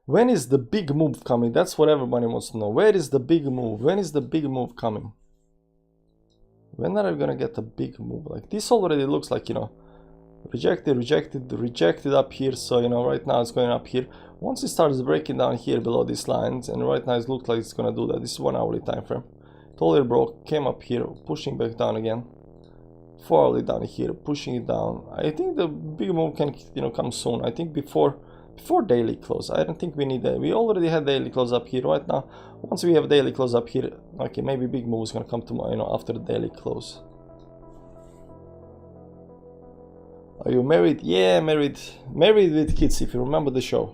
When is the big move coming? That's what everybody wants to know. Where is the big move? When is the big move coming? When are we gonna get a big move? Like this already looks like, you know, rejected, rejected, rejected up here. So, you know, right now it's going up here. Once it starts breaking down here below these lines, and right now it looks like it's gonna do that. This is 1 hourly time frame. It already broke, came up here, pushing back down again. 4 hourly down here, pushing it down. I think the big move can, you know, come soon. I think before daily close. I don't think we need that. We already had daily close up here right now. Once we have daily close up here, okay, maybe big move is gonna come to, you know, after the daily close. Are you married? Yeah, married with kids, if you remember the show.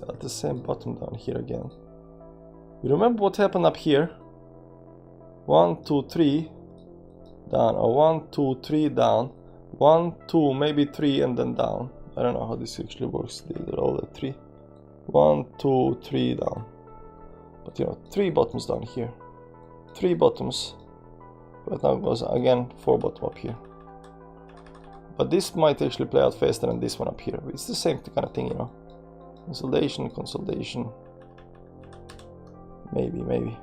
At the same bottom down here again. You remember what happened up here? 1, 2, 3 down, or 1, 2, 3 down, 1, 2, maybe 3 and then down. I don't know how this actually works. They're all at 3. 1, 2, 3 down. But you know, 3 bottoms down here, 3 bottoms. Right now it goes again 4 bottom up here. But this might actually play out faster than this one up here. It's the same kind of thing, you know. Consolidation, consolidation. Maybe.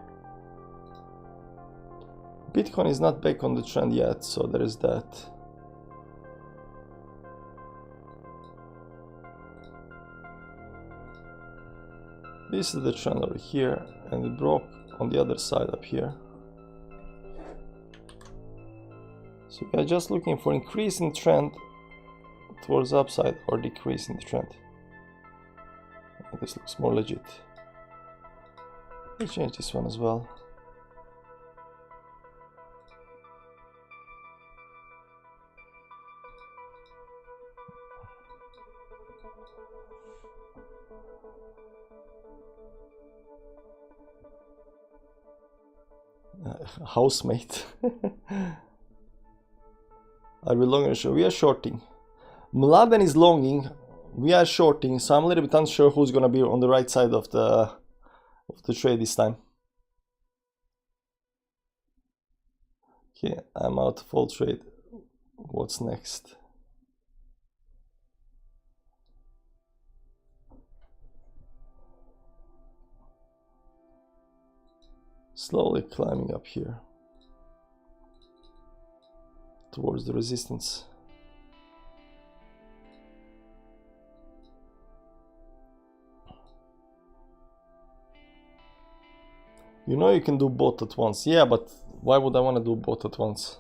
Bitcoin is not back on the trend yet, so there is that. This is the trend over here, and it broke on the other side up here. So we are just looking for increasing trend towards upside or decreasing the trend. This looks more legit. Let's change this one as well. Housemate. Are we long or short? We are shorting. Mladen is longing. We are shorting. So I'm a little bit unsure who's gonna be on the right side of the trade this time. Okay, I'm out of all trade. What's next? Slowly climbing up here towards the resistance. You know you can do both at once. Yeah, but why would I want to do both at once?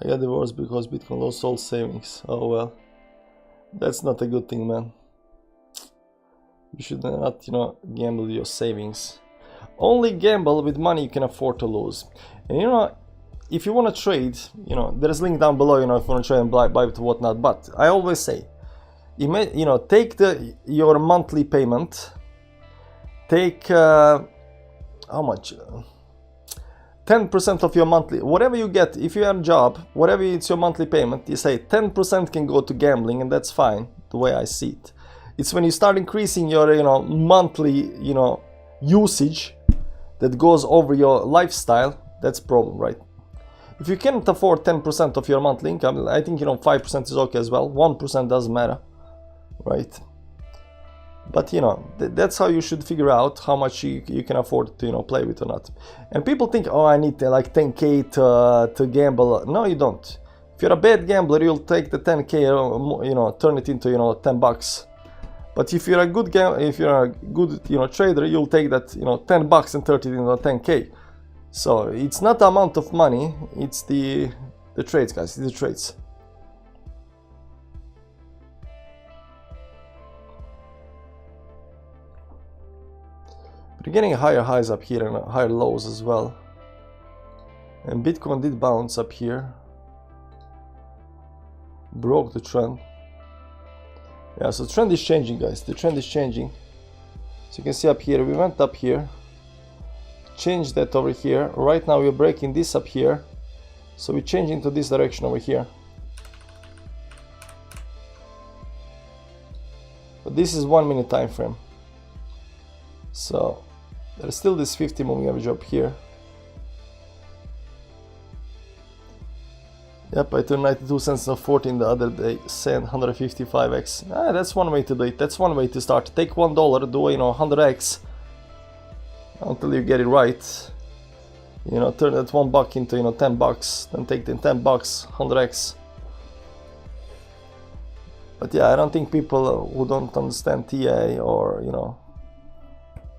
I got divorced because Bitcoin lost all savings. Oh well. That's not a good thing, man. You should not, you know, gamble your savings. Only gamble with money you can afford to lose. And you know, if you want to trade, you know, there's a link down below, you know, if you want to trade and buy with whatnot. But I always say, you know, take your monthly payment. Take how much? 10% of your monthly, whatever you get, if you have a job, whatever it's your monthly payment, you say 10% can go to gambling, and that's fine, the way I see it. It's when you start increasing your, you know, monthly, you know, usage that goes over your lifestyle, that's a problem, right? If you can't afford 10% of your monthly income, I think, you know, 5% is okay as well. 1% doesn't matter, right? But you know, that's how you should figure out how much you can afford to, you know, play with or not. And people think, oh, I need like 10k to gamble. No, you don't. If you're a bad gambler, you'll take the 10k, you know, turn it into, you know, 10 bucks. But if you're a good you know, trader, you'll take that, you know, 10 bucks and turn it into 10k. So it's not the amount of money, it's the trades, guys. It's the trades. We're getting higher highs up here and higher lows as well. And Bitcoin did bounce up here. Broke the trend. Yeah, so the trend is changing, guys. The trend is changing. So you can see up here, we went up here. Changed that over here. Right now we're breaking this up here. So we're changing to this direction over here. But this is 1 minute time frame. So there's still this 50 moving average up here. Yep, I turned 92 cents of 14 the other day, sent 155x. That's one way to do it. That's one way to start. Take $1, do, you know, 100x until you get it right. You know, turn that $1 into, you know, 10 bucks. Then take the 10 bucks, 100x. But yeah, I don't think people who don't understand TA or, you know,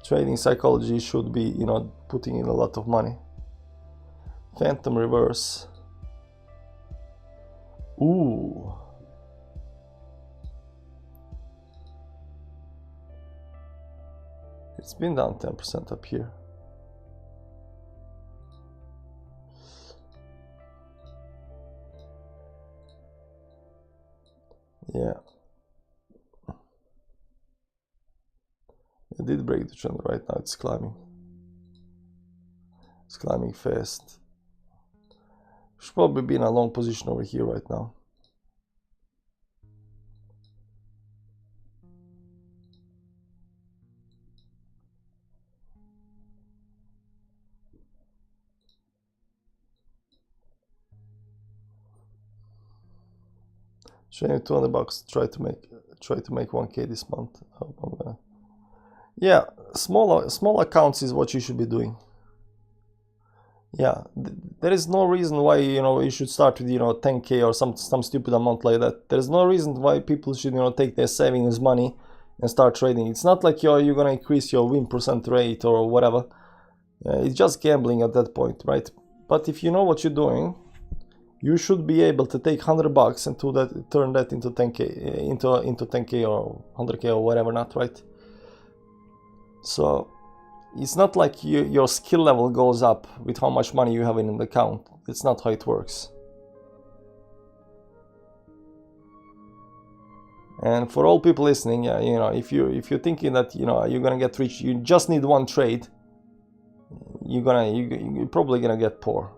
trading psychology should be, you know, putting in a lot of money. Phantom reverse. Ooh. It's been down 10% up here. Yeah. It did break the trend. Right now it's climbing. It's climbing fast. Should probably be in a long position over here right now. Showing $200. Try to make 1K this month. Hope I'm gonna. Yeah, small accounts is what you should be doing. Yeah, there is no reason why you should start with 10K or some stupid amount like that. There's no reason why people should take their savings money and start trading. It's not like you're gonna increase your win percent rate or whatever. It's just gambling at that point, right? But if you know what you're doing, you should be able to take $100 and turn that into 10K, into 10K or 100K or whatever, not right? So it's not like your skill level goes up with how much money you have in the account. It's not how it works. And for all people listening, if you're thinking that you're gonna get rich, you just need one trade, you're probably gonna get poor.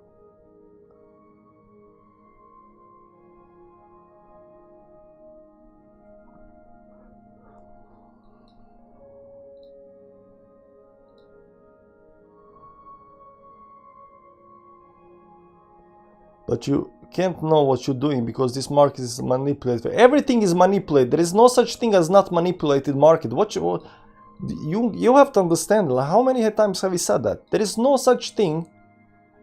But you can't know what you're doing because this market is manipulated. Everything is manipulated. There is no such thing as not manipulated market. You have to understand, how many times have we said that? There is no such thing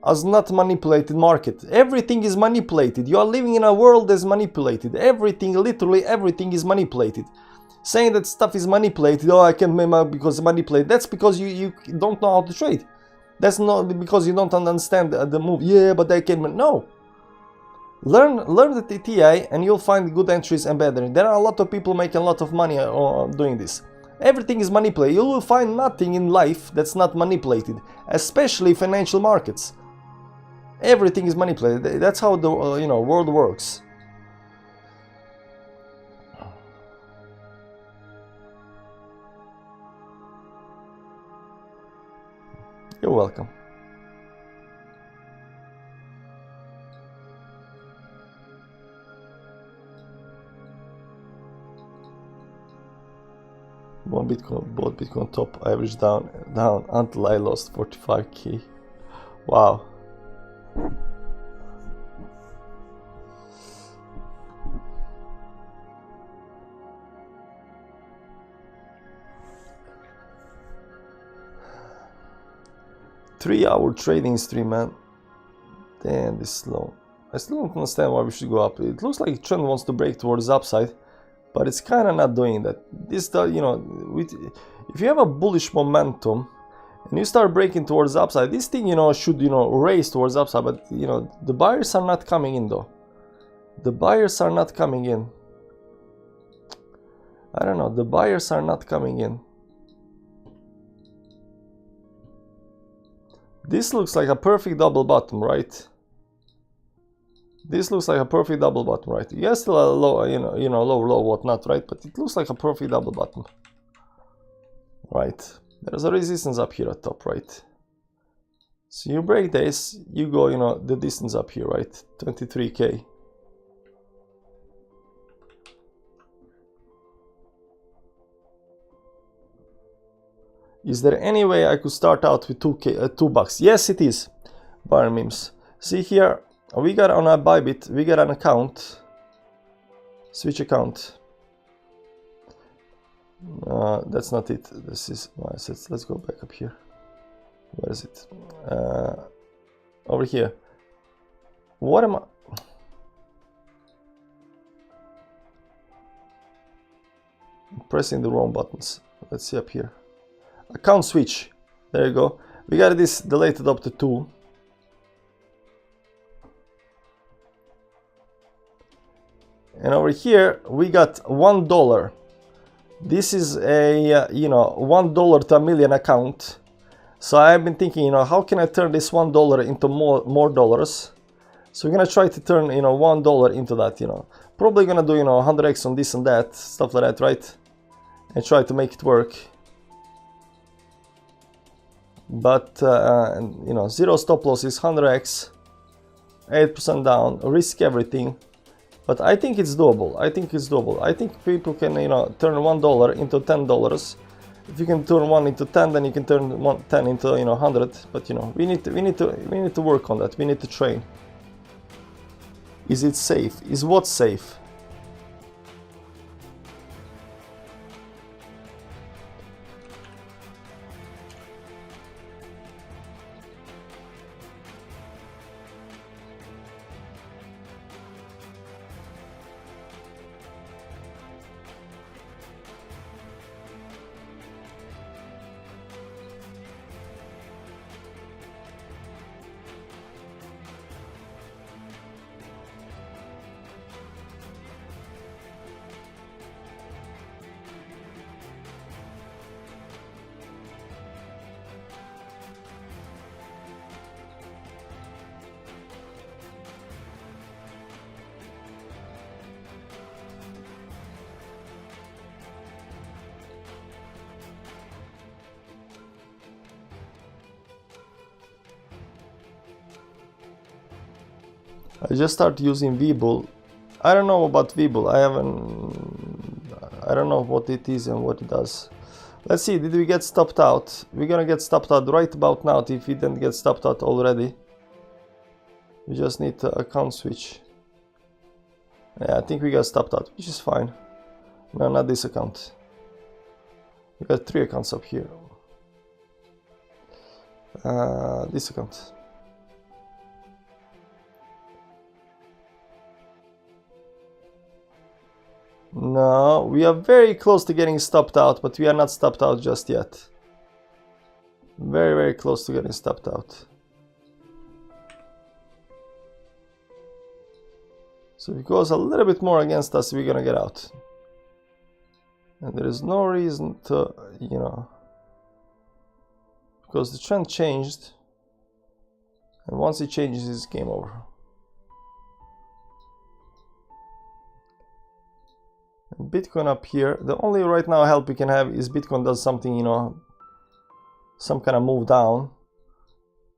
as not manipulated market. Everything is manipulated. You are living in a world that's manipulated. Everything, literally everything is manipulated. Saying that stuff is manipulated, I can't make because it's manipulated, that's because you don't know how to trade. That's not because you don't understand the move. Yeah, but I can. No. Learn the TTI and you'll find good entries and better. There are a lot of people making a lot of money doing this. Everything is manipulated. You will find nothing in life that's not manipulated, especially financial markets. Everything is manipulated. That's how the world works. You're welcome. Bought Bitcoin top, average down until I lost 45K. Wow. Three-hour trading stream, man. Damn, this is slow. I still don't understand why we should go up. It looks like the trend wants to break towards the upside, but it's kind of not doing that. This, if you have a bullish momentum and you start breaking towards the upside, this thing, should, race towards the upside. But the buyers are not coming in though. The buyers are not coming in. I don't know. The buyers are not coming in. This looks like a perfect double bottom, right? This looks like a perfect double bottom, right? Yeah, still a low, low, whatnot, right? But it looks like a perfect double bottom, right? There's a resistance up here at top, right? So you break this, you go, the distance up here, right? 23K. Is there any way I could start out with $2? Yes, it is. Bar memes. See here, we got on a Bybit, we got an account. Switch account. That's not it. This is my assets. Let's go back up here. Where is it? Over here. What am I? I'm pressing the wrong buttons. Let's see up here. Account switch. There you go. We got this deleted up to 2. And over here we got $1. This is a $1 to a million account. So I've been thinking, how can I turn this $1 into more dollars? So we're gonna try to turn $1 into that. Probably gonna do 100x on this and that stuff like that, right? And try to make it work. But zero stop loss is 100x, 8% down, risk everything. But I think it's doable. I think people can turn $1 into $10. If you can turn 1 into 10, then you can turn 10 into 100. But we need to work on that. We need to train. Is it safe? Is what safe? I just started using VBull. I don't know about VBull. I don't know what it is and what it does. Let's see, did we get stopped out? We're gonna get stopped out right about now if we didn't get stopped out already. We just need to account switch. Yeah, I think we got stopped out, which is fine. No, not this account. We got 3 accounts up here. This account. No, we are very close to getting stopped out, but we are not stopped out just yet. Very, very close to getting stopped out. So if it goes a little bit more against us, we're gonna get out. And there is no reason to, you know, because the trend changed, and once it changes, it's game over. And Bitcoin up here, the only right now help we can have is Bitcoin does something, you know, some kind of move down,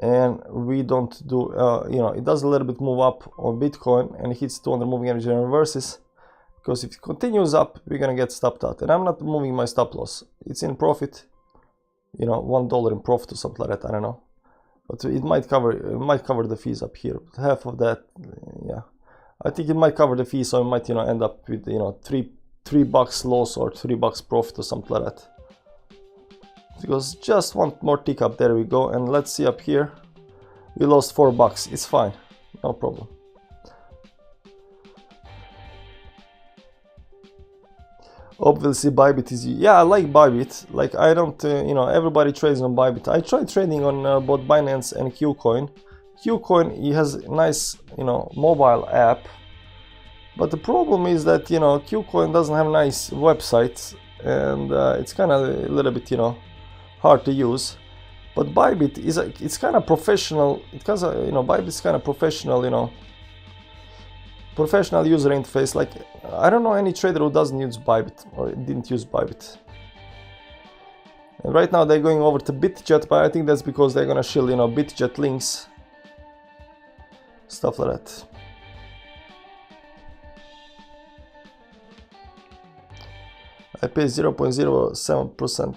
and we don't do, you know, it does a little bit move up on Bitcoin and it hits 200 moving average and reverses, because if it continues up, we're gonna get stopped out. And I'm not moving my stop loss, it's in profit, you know, $1 in profit or something like that, I don't know, but it might cover the fees up here. Half of that, yeah, I think it might cover the fees, so it might, you know, end up with, you know, $3 loss or $3 profit or something like that. Because just one more tick up, there we go. And let's see up here, we lost $4, it's fine, no problem. Obviously Bybit is, yeah, I like Bybit. Like, I don't, you know, everybody trades on Bybit. I tried trading on both Binance and Qcoin. Qcoin, it has a nice, you know, mobile app, but the problem is that, you know, Qcoin doesn't have nice websites, and it's kind of a little bit, you know, hard to use. But Bybit is it's kind of professional. Because you know, Bybit is kind of professional, you know, professional user interface. Like, I don't know any trader who doesn't use Bybit or didn't use Bybit. And right now they're going over to BitJet, but I think that's because they're gonna shield, you know, BitJet links, stuff like that. I pay 0.07%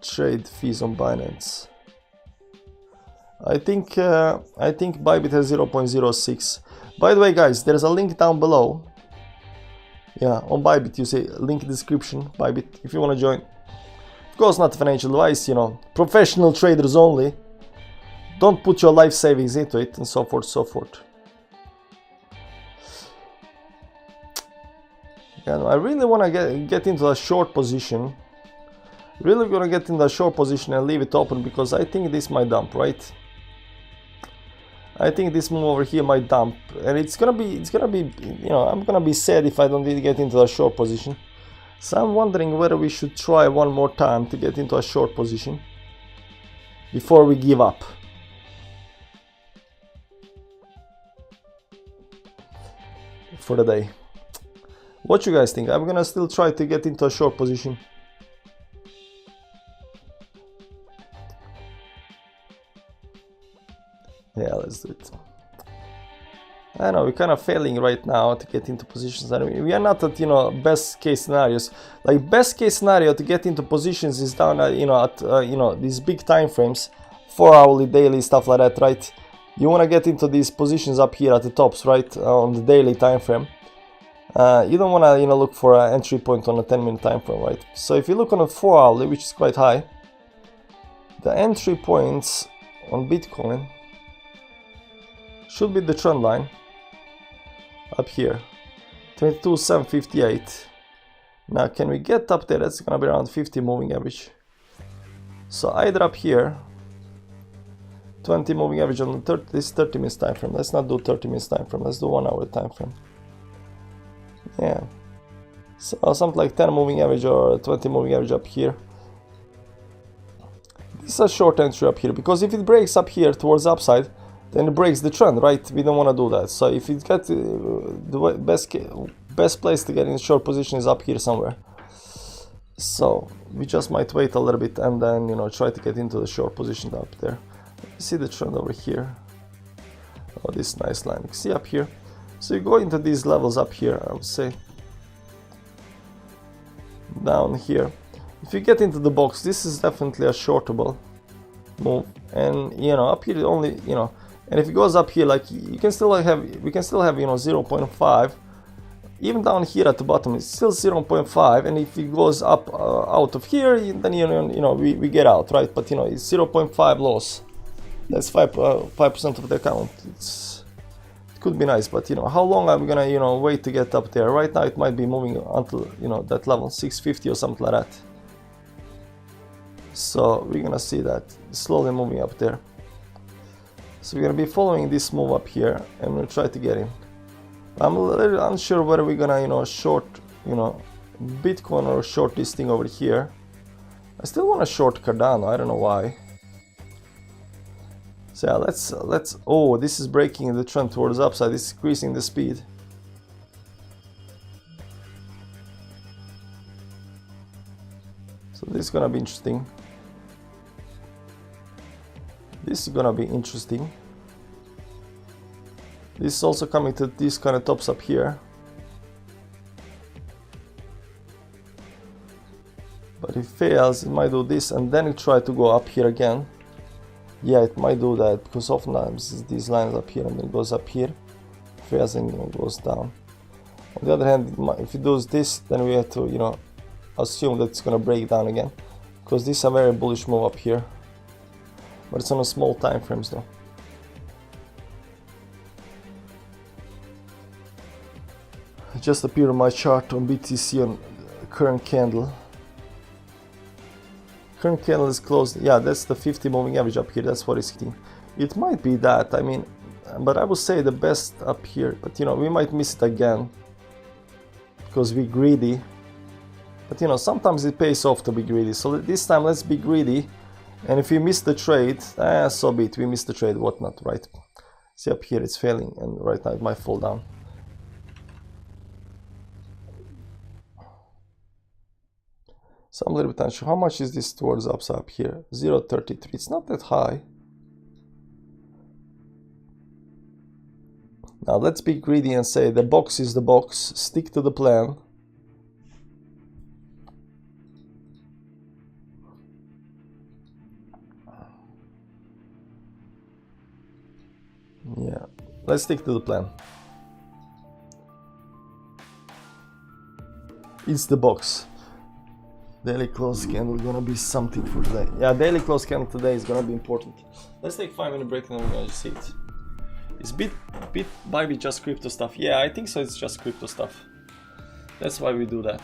trade fees on Binance. I think Bybit has 0.06. By the way, guys, there's a link down below. Yeah, on Bybit, you say link description, Bybit, if you want to join. Of course, not financial advice, you know, professional traders only. Don't put your life savings into it, and so forth, so forth. Yeah, no, I really want to get into a short position. Really gonna get in the short position and leave it open, because I think this might dump, right? I think this move over here might dump, and it's gonna be, you know, I'm gonna be sad if I don't get into a short position. So I'm wondering whether we should try one more time to get into a short position before we give up. For the day. What you guys think? I'm gonna still try to get into a short position. Yeah, let's do it. I know we're kind of failing right now to get into positions. I mean, we are not at, you know, best case scenarios. Like, best case scenario to get into positions is down at, you know, at you know, these big time frames, 4 hourly, daily, stuff like that, right? You want to get into these positions up here at the tops, right, on the daily time frame. You don't want to, you know, look for an entry point on a 10-minute time frame, right? So if you look on a 4 hourly, which is quite high, the entry points on Bitcoin should be the trend line up here, 22,758. Now, can we get up there? That's gonna be around 50 moving average. So either up here, 20 moving average on this 30 minutes time frame. Let's not do 30 minutes time frame. Let's do 1 hour time frame. Yeah, so something like 10 moving average or 20 moving average up here. This is a short entry up here, because if it breaks up here towards the upside, then it breaks the trend, right? We don't want to do that. So if it gets the best place to get in short position is up here somewhere. So we just might wait a little bit and then, you know, try to get into the short position up there. You see the trend over here. Oh, this nice line. You see up here. So you go into these levels up here, I would say. Down here. If you get into the box, this is definitely a shortable move. And you know, up here only, you know, and if it goes up here, like you can still have, we can still have, you know, 0.5. Even down here at the bottom, it's still 0.5. And if it goes up out of here, then you know, we get out, right? But you know, it's 0.5 loss. That's 5% of the account. It could be nice, but you know, how long are we gonna, you know, wait to get up there? Right now, it might be moving until, you know, that level 650 or something like that. So we're gonna see that slowly moving up there. So we're gonna be following this move up here, and we'll try to get in. I'm a little unsure whether we're gonna, you know, short, you know, Bitcoin or short this thing over here. I still want to short Cardano. I don't know why. So yeah, let's. Oh, this is breaking the trend towards upside. This is increasing the speed. So this is gonna be interesting. This is gonna be interesting. This is also coming to these kind of tops up here. But if it fails, it might do this and then it try to go up here again. Yeah, it might do that because oftentimes these lines up here and then it goes up here, fails and, you know, goes down. On the other hand, if it does this, then we have to, you know, assume that it's gonna break down again, because this is a very bullish move up here, but it's on a small time frames though. It just appeared on my chart on BTC on current candle. Current candle is closed. Yeah, that's the 50 moving average up here. That's what it's hitting. It might be that. I mean, but I would say the best up here. But you know, we might miss it again because we're greedy. But you know, sometimes it pays off to be greedy. So this time, let's be greedy. And if we miss the trade, so be it. We missed the trade, whatnot, right? See up here, it's failing, and right now it might fall down. So I'm a little bit unsure. How much is this towards upside up here? 0.33. It's not that high. Now let's be greedy and say the box is the box. Stick to the plan. Yeah, let's stick to the plan. It's the box. Daily close candle gonna be something for today. Yeah, daily close candle today is gonna be important. Let's take 5-minute break and then we're gonna see it. Is Bybit just crypto stuff? Yeah, I think so. It's just crypto stuff. That's why we do that.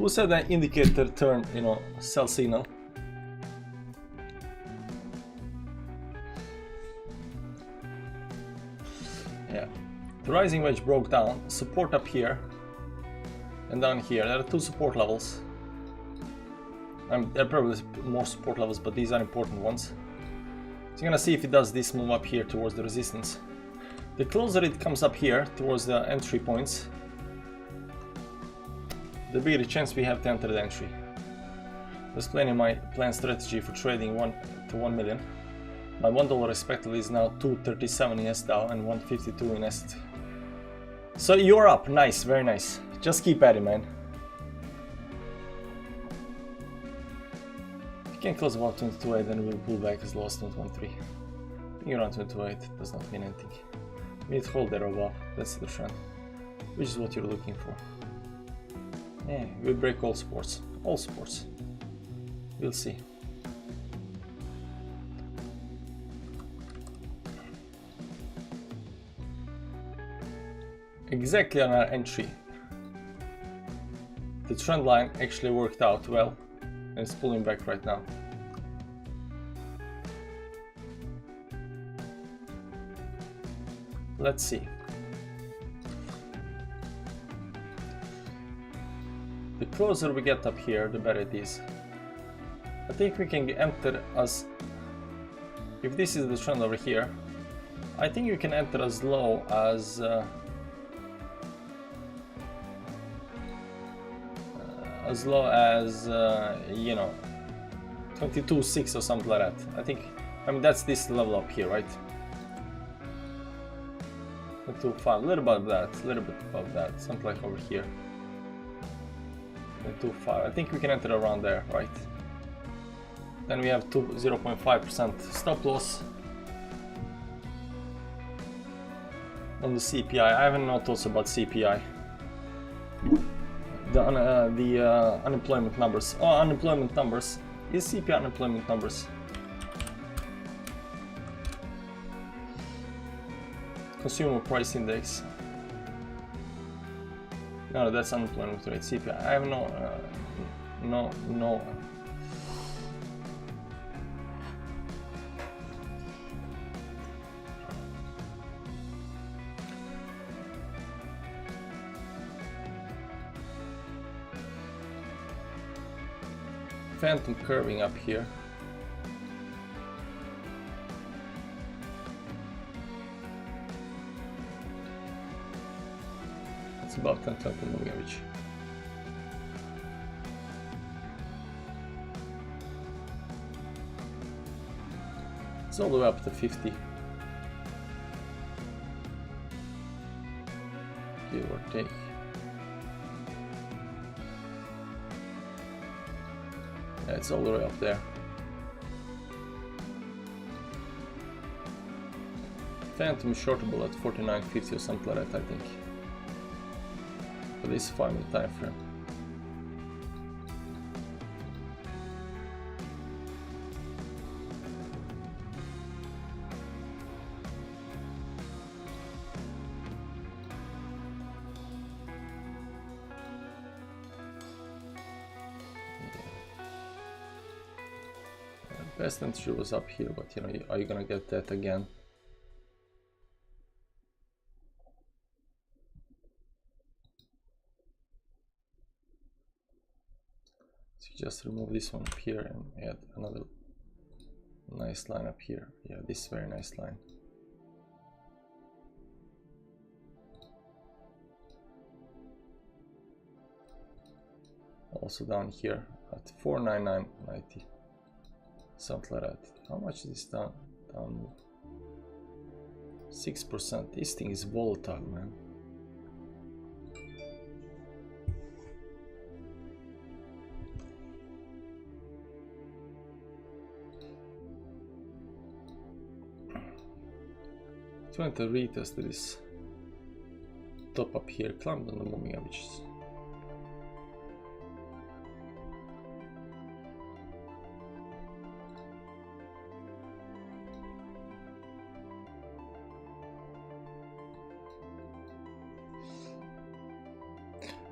Who said an indicator turn, you know, sell signal? Yeah, the rising wedge broke down, support up here and down here. There are two support levels. There are probably more support levels, but these are important ones. So you're gonna see if it does this move up here towards the resistance. The closer it comes up here towards the entry points, the bigger chance we have to enter the entry. Let's explain my planned strategy for trading 1 to 1 million. My $1 respectively is now 237 in SDAO and 152 in ST. So you're up, nice, very nice. Just keep at it, man. If you can close about 22.8, then we'll pull back as low as 2.13. Being around 22.8 does not mean anything. We need to hold there above, that's the trend, which is what you're looking for. Yeah, we'll break all sports, all sports. We'll see. Exactly on our entry, the trend line actually worked out well, and it's pulling back right now. Let's see. The closer we get up here, the better it is. I think we can enter as, if this is the trend over here, I think you can enter as low as you know, 22.6 or something like that. I think, I mean, that's this level up here, right? 22.5, a little bit above that, a little bit above that, something like over here. 22.5, I think we can enter around there, right? Then we have 0.5% stop loss on the CPI. I haven't noticed about CPI. The unemployment numbers. Oh, unemployment numbers. Is CPI unemployment numbers? Consumer price index. No, that's unemployment rate. CPI. I have no. Phantom curving up here. It's about 10-20 moving average. It's all the way up to 50. Give or take. Yeah, it's all the way up there. Phantom is shortable at 49.50 or something like that, I think. For this 5-minute time frame. Best entry was up here, but you know, are you gonna get that again? So you just remove this one up here and add another nice line up here. Yeah, this very nice line. Also down here at 499.90. Something like that. How much is this down move? 6%. This thing is volatile, man. Trying to retest this top up here, climbed on the moving averages.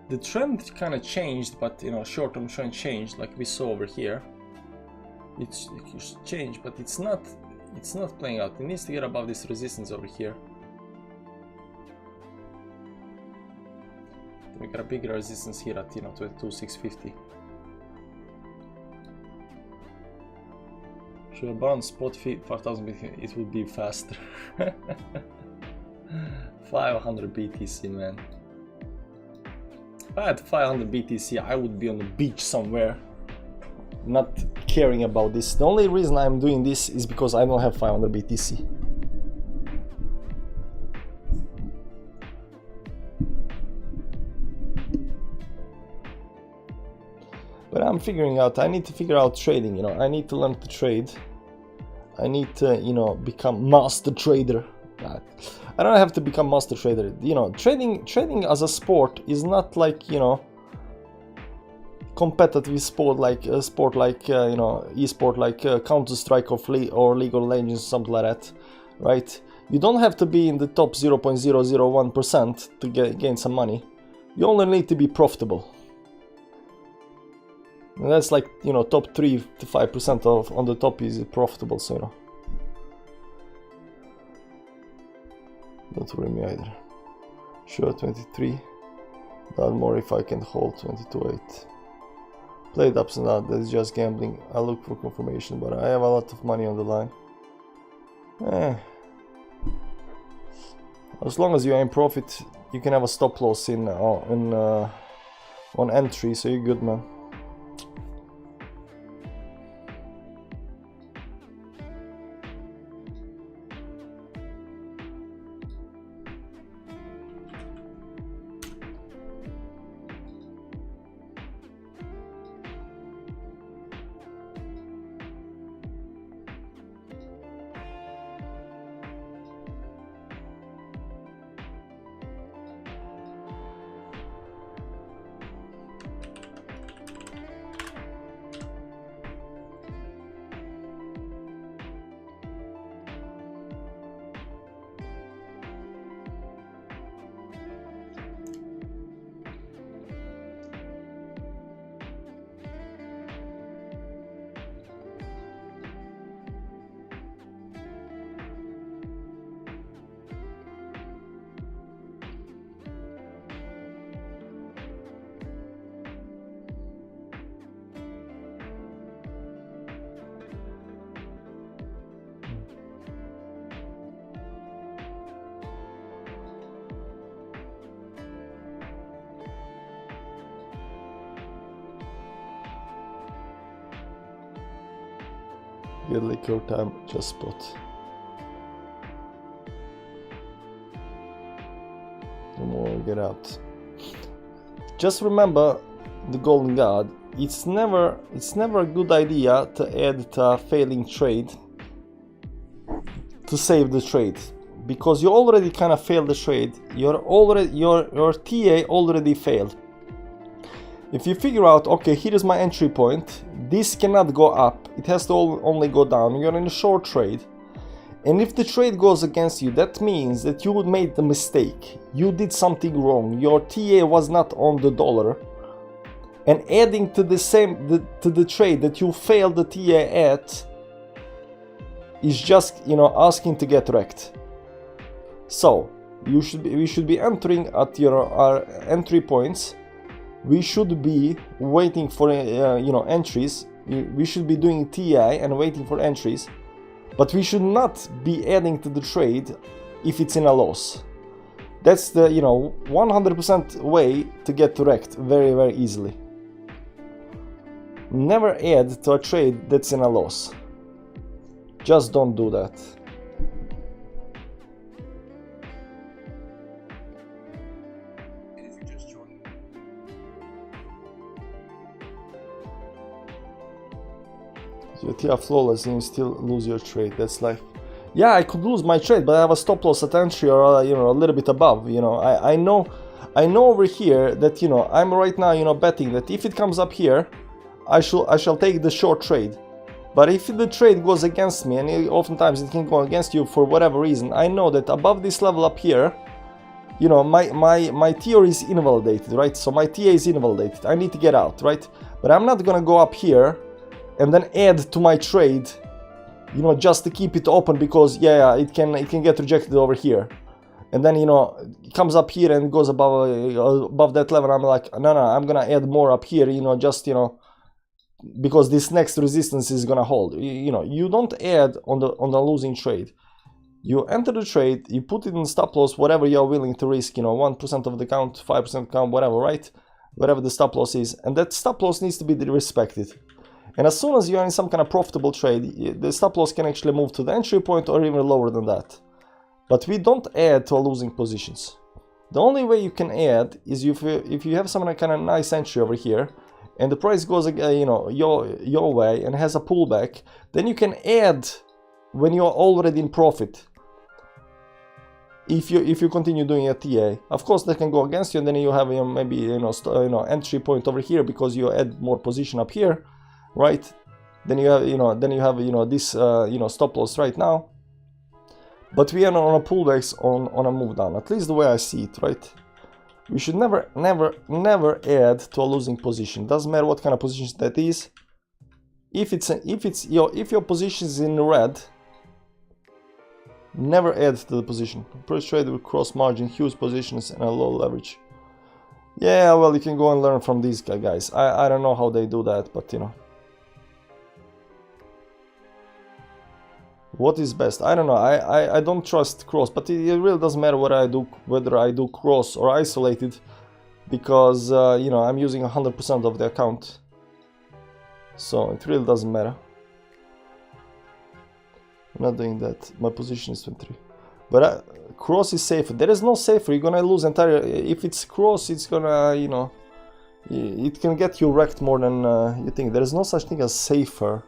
the trend kind of changed, but you know, short-term trend changed, like we saw over here. It's changed, but it's not playing out. It needs to get above this resistance over here. We got a bigger resistance here at, you know, 22,650. Should I bounce spot fee 5,000 Bitcoin? It would be faster. 500 BTC, man. If I had 500 BTC, I would be on the beach somewhere, not caring about this. The only reason I'm doing this is because I don't have 500 BTC. But I'm figuring out, I need to figure out trading, you know, I need to learn to trade. I need to, you know, become master trader. I don't have to become master trader. You know, trading as a sport is not like, you know, competitive sport like you know, e-sport like Counter-Strike or League of Legends, something like that, right? You don't have to be in the top 0.001% to gain some money. You only need to be profitable. And that's like, you know, top 3 to 5% of on the top is profitable, so you know. Don't worry me either. Sure, 23. Not more if I can hold 22.8. Played ups and downs, that's just gambling. I look for confirmation, but I have a lot of money on the line. As long as you aim profit, you can have a stop loss on entry, so you're good, man. Get liquor time, just spot. No more, get out. Just remember the golden god. It's never a good idea to add to a failing trade to save the trade, because you already kind of failed the trade. Your TA already failed. If you figure out, okay, here is my entry point, this cannot go up, it has to only go down, you're in a short trade, and if the trade goes against you, that means that you made the mistake, you did something wrong, your TA was not on the dollar, and adding to the trade that you failed the TA at is just, you know, asking to get wrecked. So we should be entering at our entry points. We should be waiting for you know, entries. We should be doing TI and waiting for entries, but we should not be adding to the trade if it's in a loss. That's the, you know, 100% way to get wrecked very, very easily. Never add to a trade that's in a loss. Just don't do that. Your TR flawless and you still lose your trade. That's life. Yeah, I could lose my trade, but I have a stop loss at entry or you know, a little bit above. You know, I know over here that, you know, I'm right now, you know, betting that if it comes up here, I shall take the short trade. But if the trade goes against me, and oftentimes it can go against you for whatever reason, I know that above this level up here, you know, my theory is invalidated, right? So my TA is invalidated. I need to get out, right? But I'm not gonna go up here and then add to my trade, you know, just to keep it open because yeah, it can get rejected over here. And then, you know, it comes up here and goes above that level. I'm like, no, I'm gonna add more up here, you know, just, you know, because this next resistance is gonna hold. You know, you don't add on the losing trade. You enter the trade, you put it in stop loss, whatever you're willing to risk, you know, 1% of the count, 5% count, whatever, right? Whatever the stop loss is. And that stop loss needs to be respected. And as soon as you're in some kind of profitable trade, the stop loss can actually move to the entry point or even lower than that. But we don't add to our losing positions. The only way you can add is if you have some kind of nice entry over here, and the price goes, you know, your way and has a pullback, then you can add when you're already in profit. If you continue doing a TA, of course that can go against you, and then you have, you know, maybe, you know, entry point over here because you add more position up here, right? Then you have, you know, this you know, stop loss right now. But we are on a pullbacks on a move down, at least the way I see it, right? We should never add to a losing position. Doesn't matter what kind of position that is. If your position is in red, never add to the position. First trade with cross margin, huge positions, and a low leverage. Yeah, well, you can go and learn from these guys. I don't know how they do that, but you know. What is best? I don't know. I don't trust cross, but it really doesn't matter whether I do cross or isolated, because you know, I'm using 100% of the account, so it really doesn't matter. I'm not doing that. My position is 23, but cross is safer. There is no safer. You're gonna lose entire. If it's cross, it's gonna, you know, it can get you wrecked more than you think. There is no such thing as safer.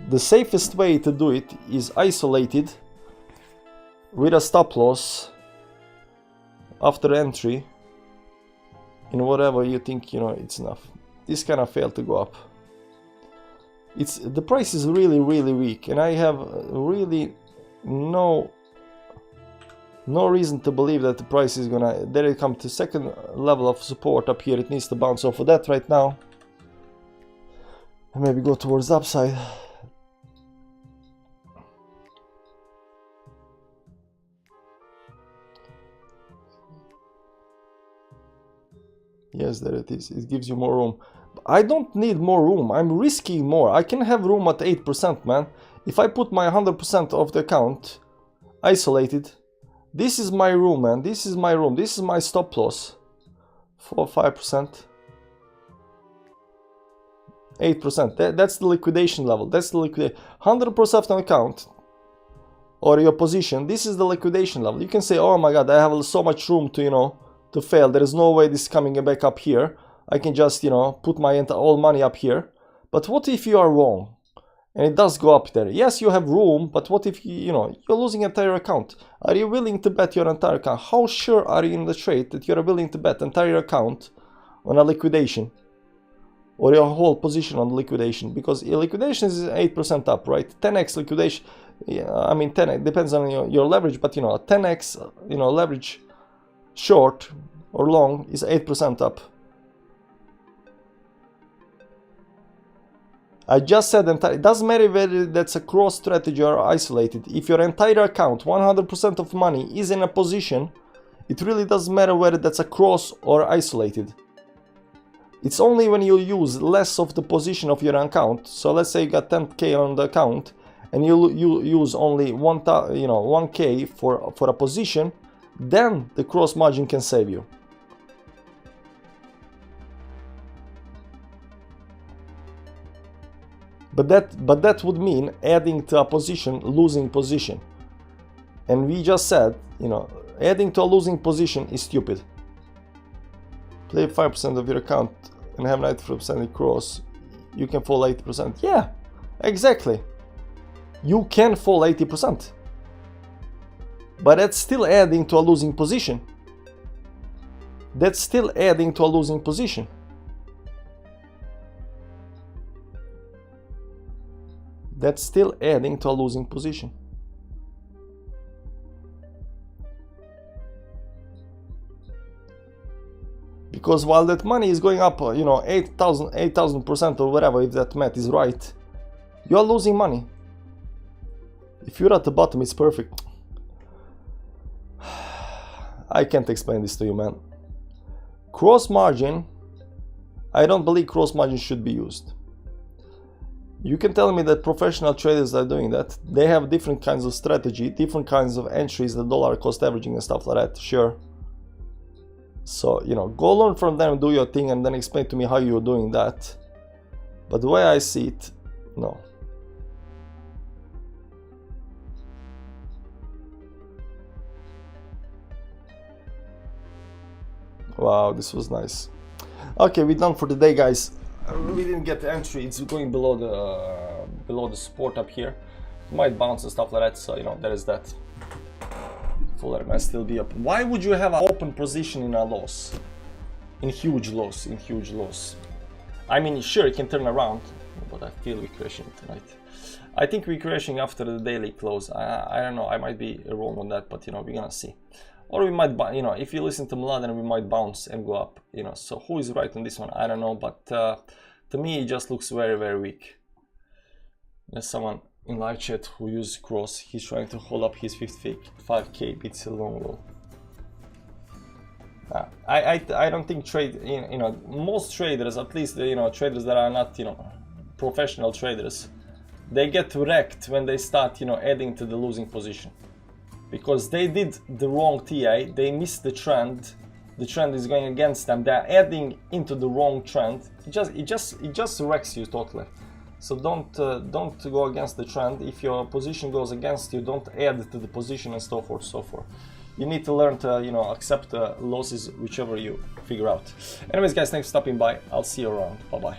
The safest way to do it is isolated with a stop loss after entry in whatever you think, you know, it's enough. This kind of failed to go up. The price is really weak, and I have really no reason to believe that the price is gonna. There it come to second level of support up here. It needs to bounce off of that right now and maybe go towards the upside. Yes, there it is. It gives you more room. I don't need more room. I'm risking more. I can have room at 8%, man. If I put my 100% of the account isolated, this is my room, man. This is my room. This is my stop loss. 4 or 5%. 8%. That's the liquidation level. That's the liquidation. 100% of the account or your position. This is the liquidation level. You can say, oh my god, I have so much room to, you know, to fail. There is no way this is coming back up here. I can just, you know, put my all money up here. But what if you are wrong and it does go up there? Yes, you have room, but what if you know, you're losing entire account? Are you willing to bet your entire account? How sure are you in the trade that you're willing to bet entire account on a liquidation or your whole position on liquidation? Because your liquidation is 8% up, right? 10x liquidation. Yeah, I mean 10x depends on your leverage, but you know, 10x, you know, leverage short or long is 8% up. I just said it doesn't matter whether that's a cross strategy or isolated. If your entire account, 100% of money is in a position, it really doesn't matter whether that's a cross or isolated. It's only when you use less of the position of your account. So let's say you got 10k on the account and you use only 1k for a position, then the cross margin can save you. But that would mean adding to a position, losing position. And we just said, you know, adding to a losing position is stupid. Play 5% of your account and have 90% cross. You can fall 80%. Yeah, exactly. You can fall 80%. But that's still adding to a losing position. That's still adding to a losing position. That's still adding to a losing position. Because while that money is going up, you know, 8,000% or whatever, if that math is right, you are losing money. If you're at the bottom, it's perfect. I can't explain this to you, man. Cross margin, I don't believe cross margin should be used. You can tell me that professional traders are doing that. They have different kinds of strategy, different kinds of entries, the dollar cost averaging and stuff like that, sure. So, you know, go learn from them, do your thing, and then explain to me how you're doing that. But the way I see it, no. Wow, this was nice. Okay, we're done for the day, guys. We didn't get the entry. It's going below the support up here. It might bounce and stuff like that. So you know, there is that. Fuller might still be up. Why would you have an open position in a loss? In huge loss. In huge loss. I mean, sure, it can turn around, but I feel we're crashing tonight. I think we're crashing after the daily close. I don't know. I might be wrong on that, but you know, we're gonna see. Or we might, you know, if you listen to Mladen, we might bounce and go up, you know. So who is right on this one? I don't know, but to me, it just looks very, very weak. There's someone in live chat who uses cross. He's trying to hold up his 55k bits a long low. I don't think you know, most traders, at least, you know, traders that are not, you know, professional traders, they get wrecked when they start, you know, adding to the losing position. Because they did the wrong TI, they missed the trend is going against them, they're adding into the wrong trend, it just wrecks you totally. So don't go against the trend. If your position goes against you, don't add to the position and so forth, so forth. You need to learn to, you know, accept losses, whichever you figure out. Anyways, guys, thanks for stopping by. I'll see you around. Bye bye.